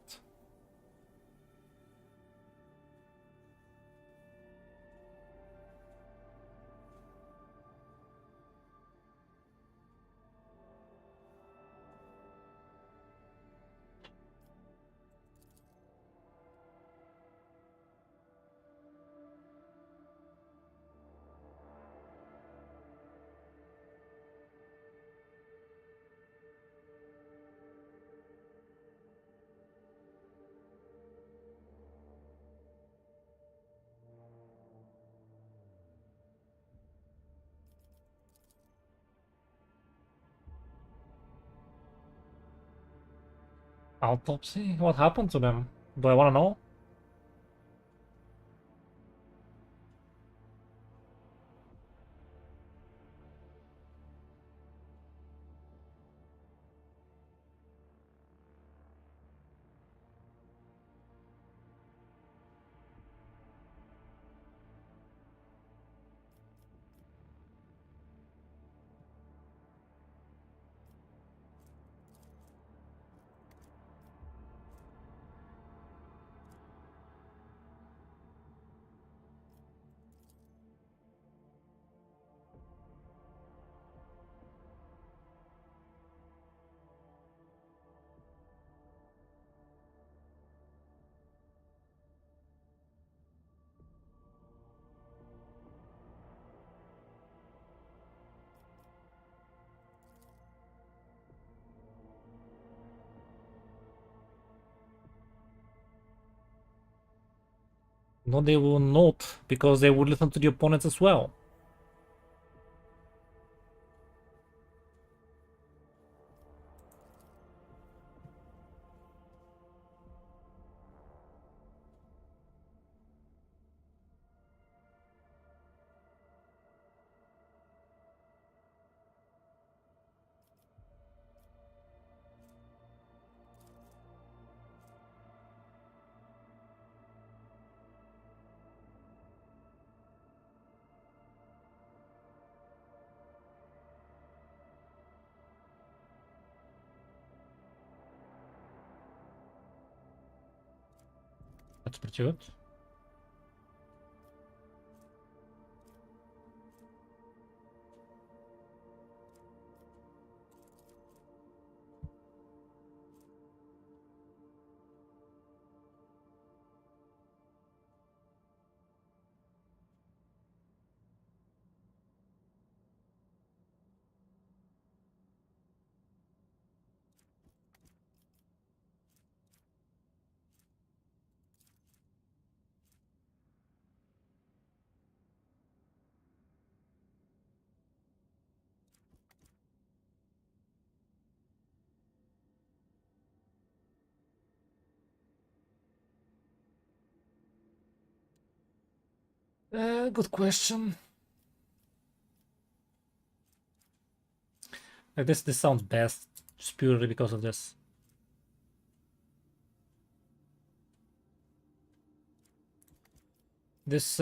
S1: Autopsy? What happened to them? Do I want to know? No, they will not, because they would listen to the opponents as well. That's pretty good. Good question. Like this sounds best just purely because of this. This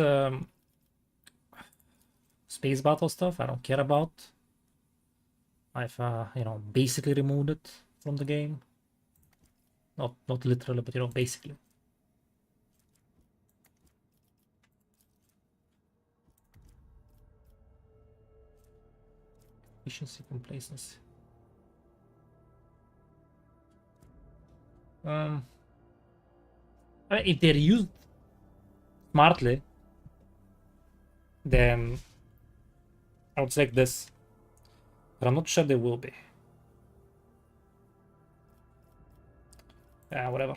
S1: space battle stuff I don't care about. I've you know, basically removed it from the game. Not literally, but you know, basically. Efficiency, complacency. I mean, if they're used smartly, then I would select this. But I'm not sure they will be. Yeah, whatever.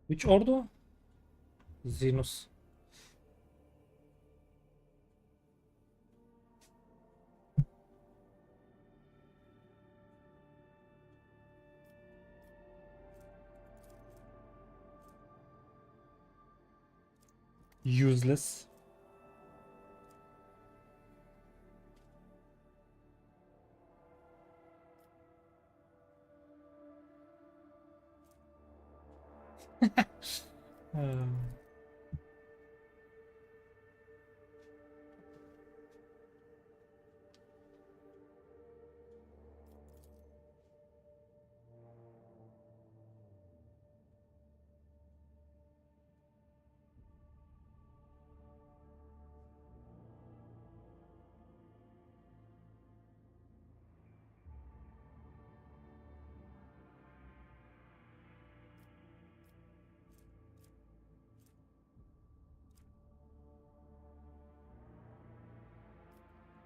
S1: Which order? Xenos. Useless. um,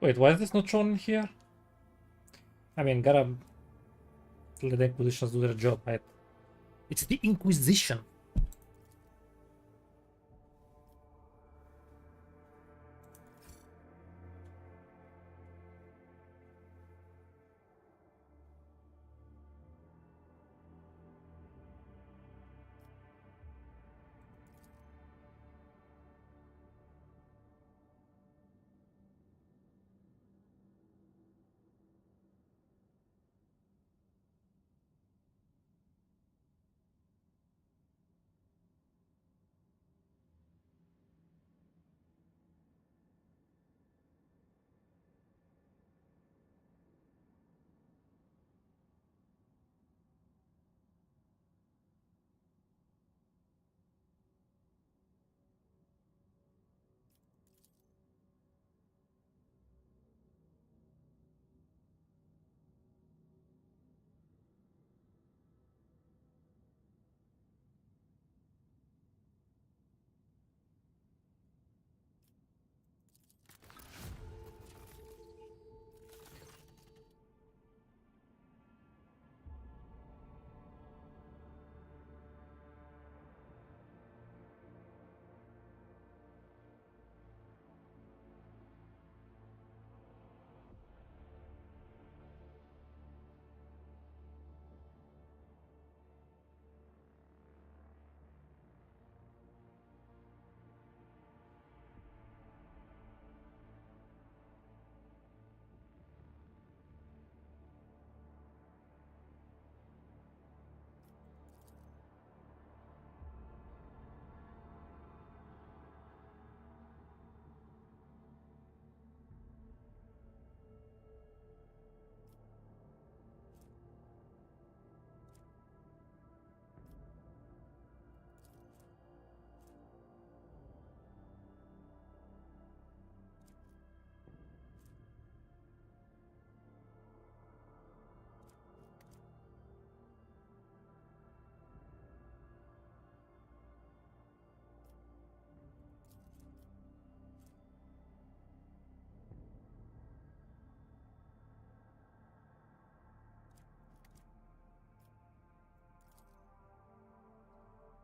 S1: Wait, why is this not shown here? I mean, gotta let the Inquisitions do their job, right? It's the Inquisition.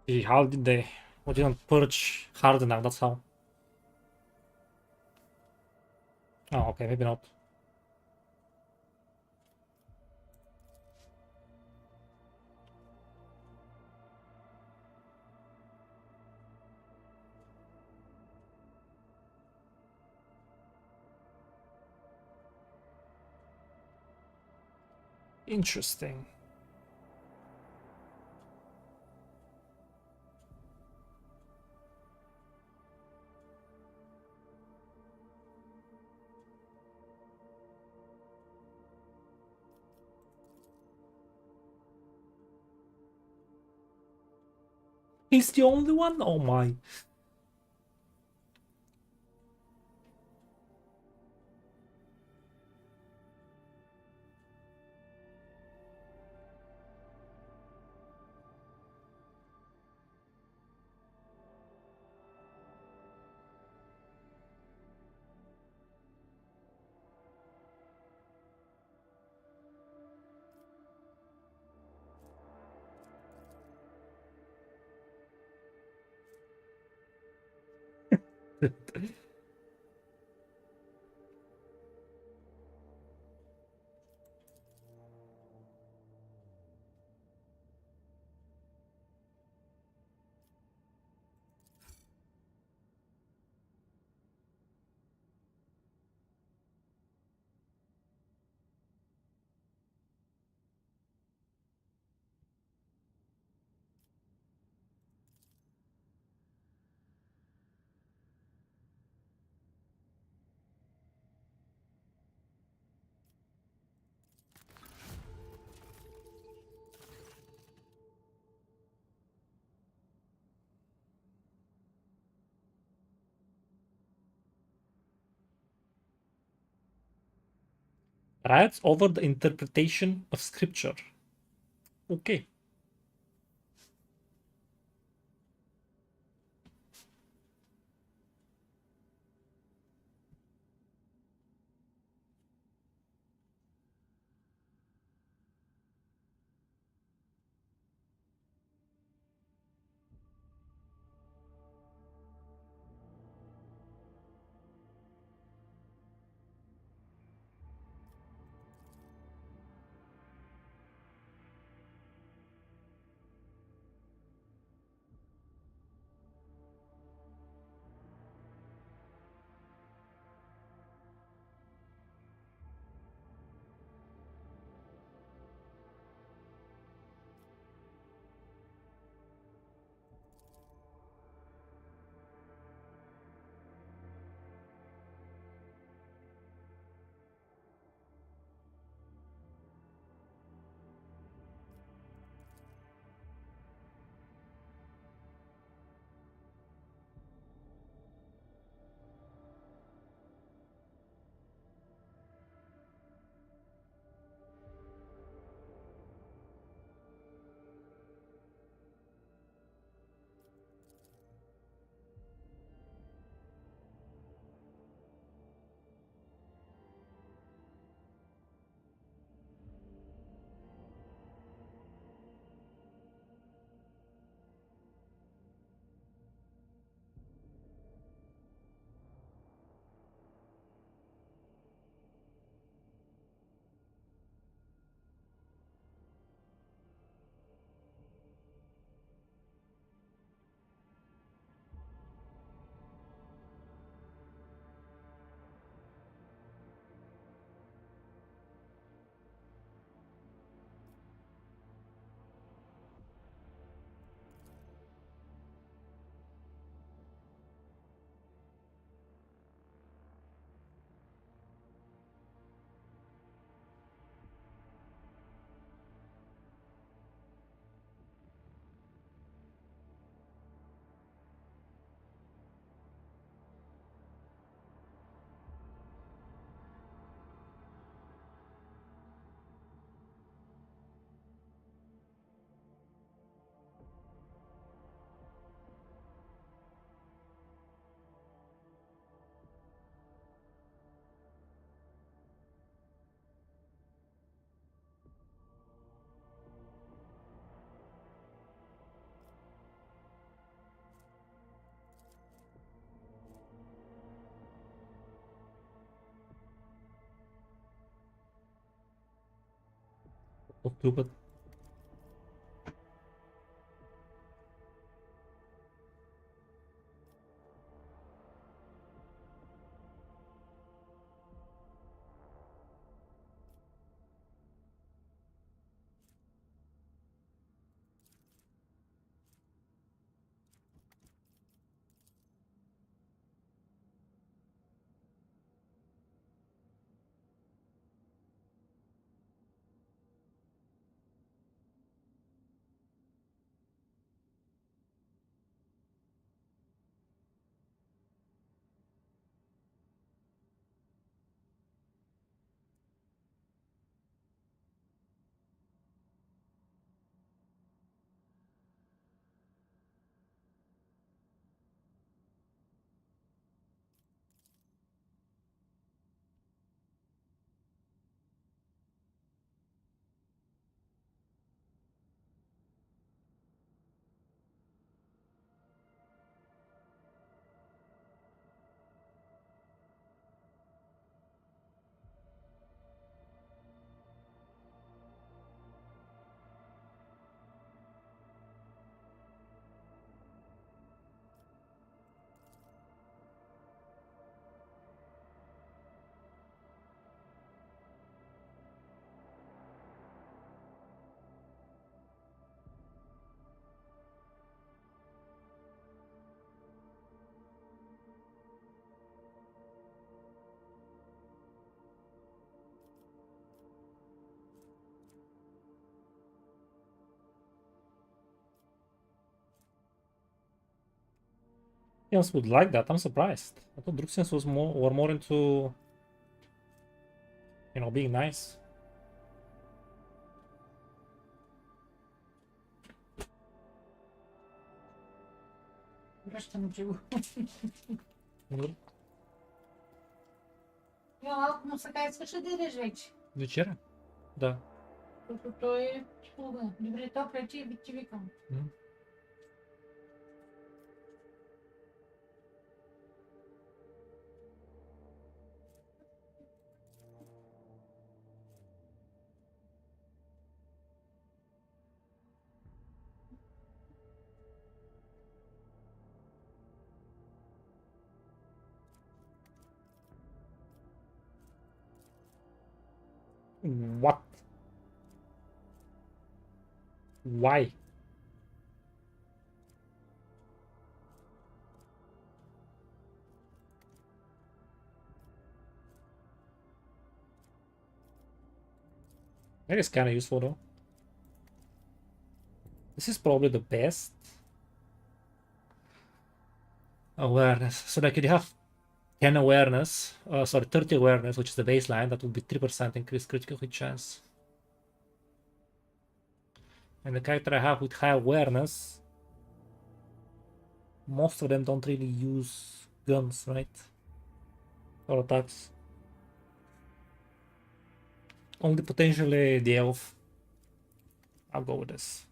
S1: How did they? We didn't purge hard enough, that's how. Oh, okay, maybe not. Interesting. He's the only one? Oh my. Riots over the interpretation of scripture. Okay. Not stupid. Else would like that. I'm surprised. I thought Druxians was more into, you know, being nice.
S15: Връща на чего. Но сега искаше да идеш вече.
S1: Вечера? Да.
S15: Защото той е слуга. Добре, то пречи и ти викам.
S1: What? Why? That is kind of useful though. This is probably the best awareness. So like you have 10 awareness, 30 awareness, which is the baseline. That would be 3% increased critical hit chance. And the character I have with high awareness, most of them don't really use guns, right? Or attacks. Only potentially the elf. I'll go with this.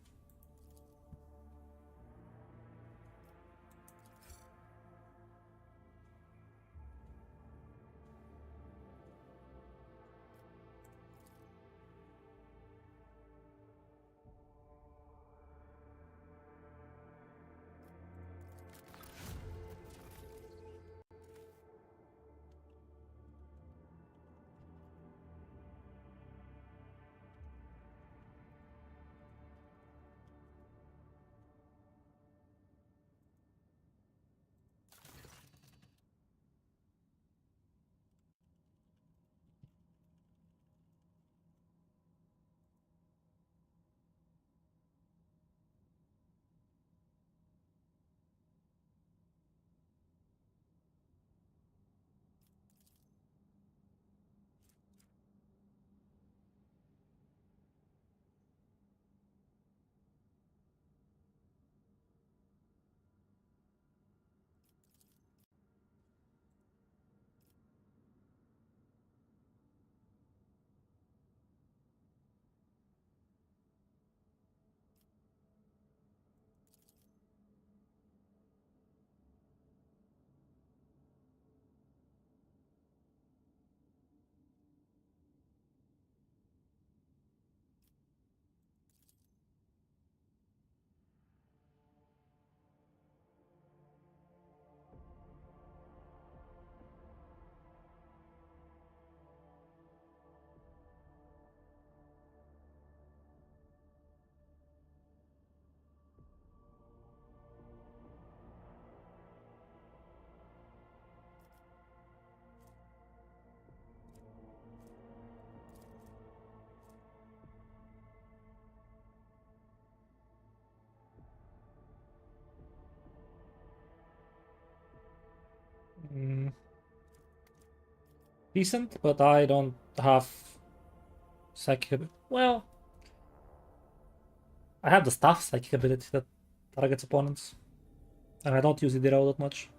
S1: decent, but I don't have psychic. Well, I have the staff psychic ability that targets opponents, and I don't use it all that much.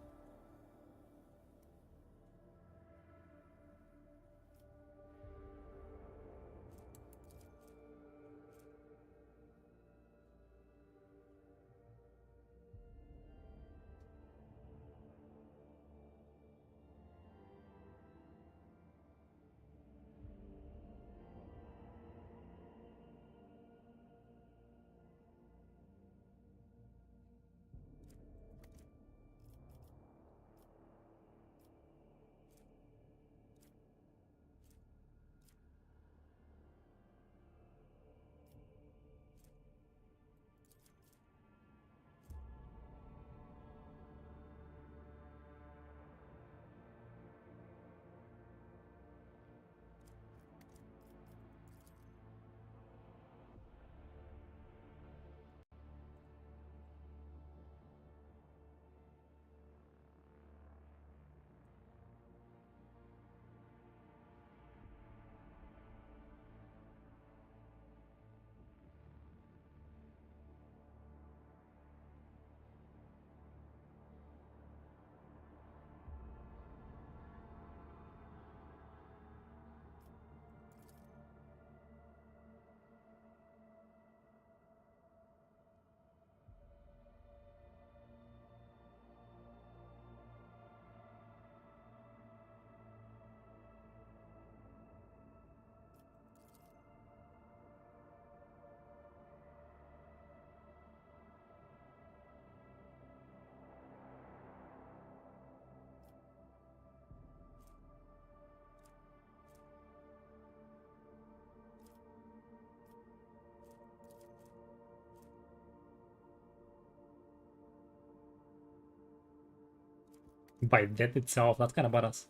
S1: By death itself, that's kind of badass.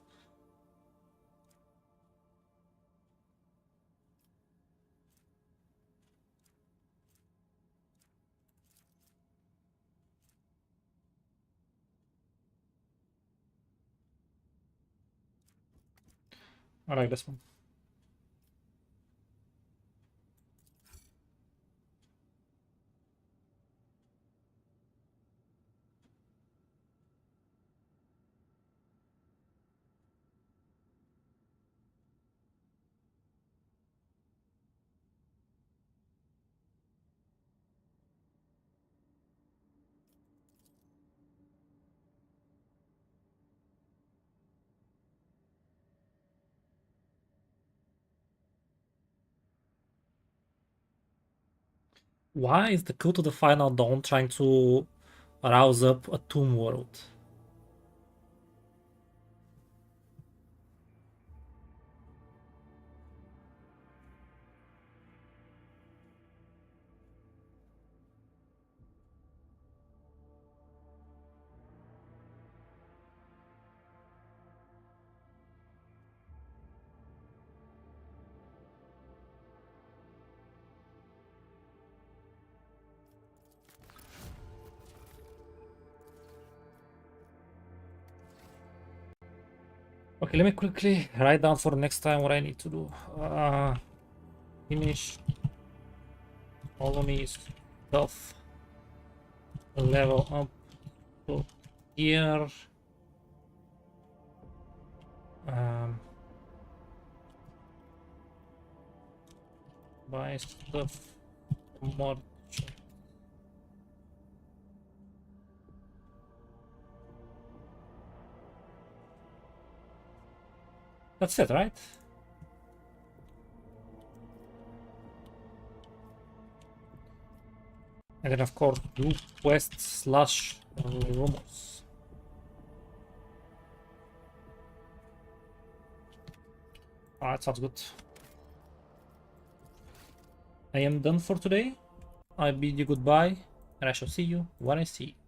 S1: I like this one. Why is the Cult of the Final Dawn trying to rouse up a tomb world? Okay, let me quickly write down for next time what I need to do. Finish all of me stuff. Level up to here. Buy stuff more. That's it, right? And then of course do quests / rumors. Alright, sounds good. I am done for today. I bid you goodbye, and I shall see you when I see you.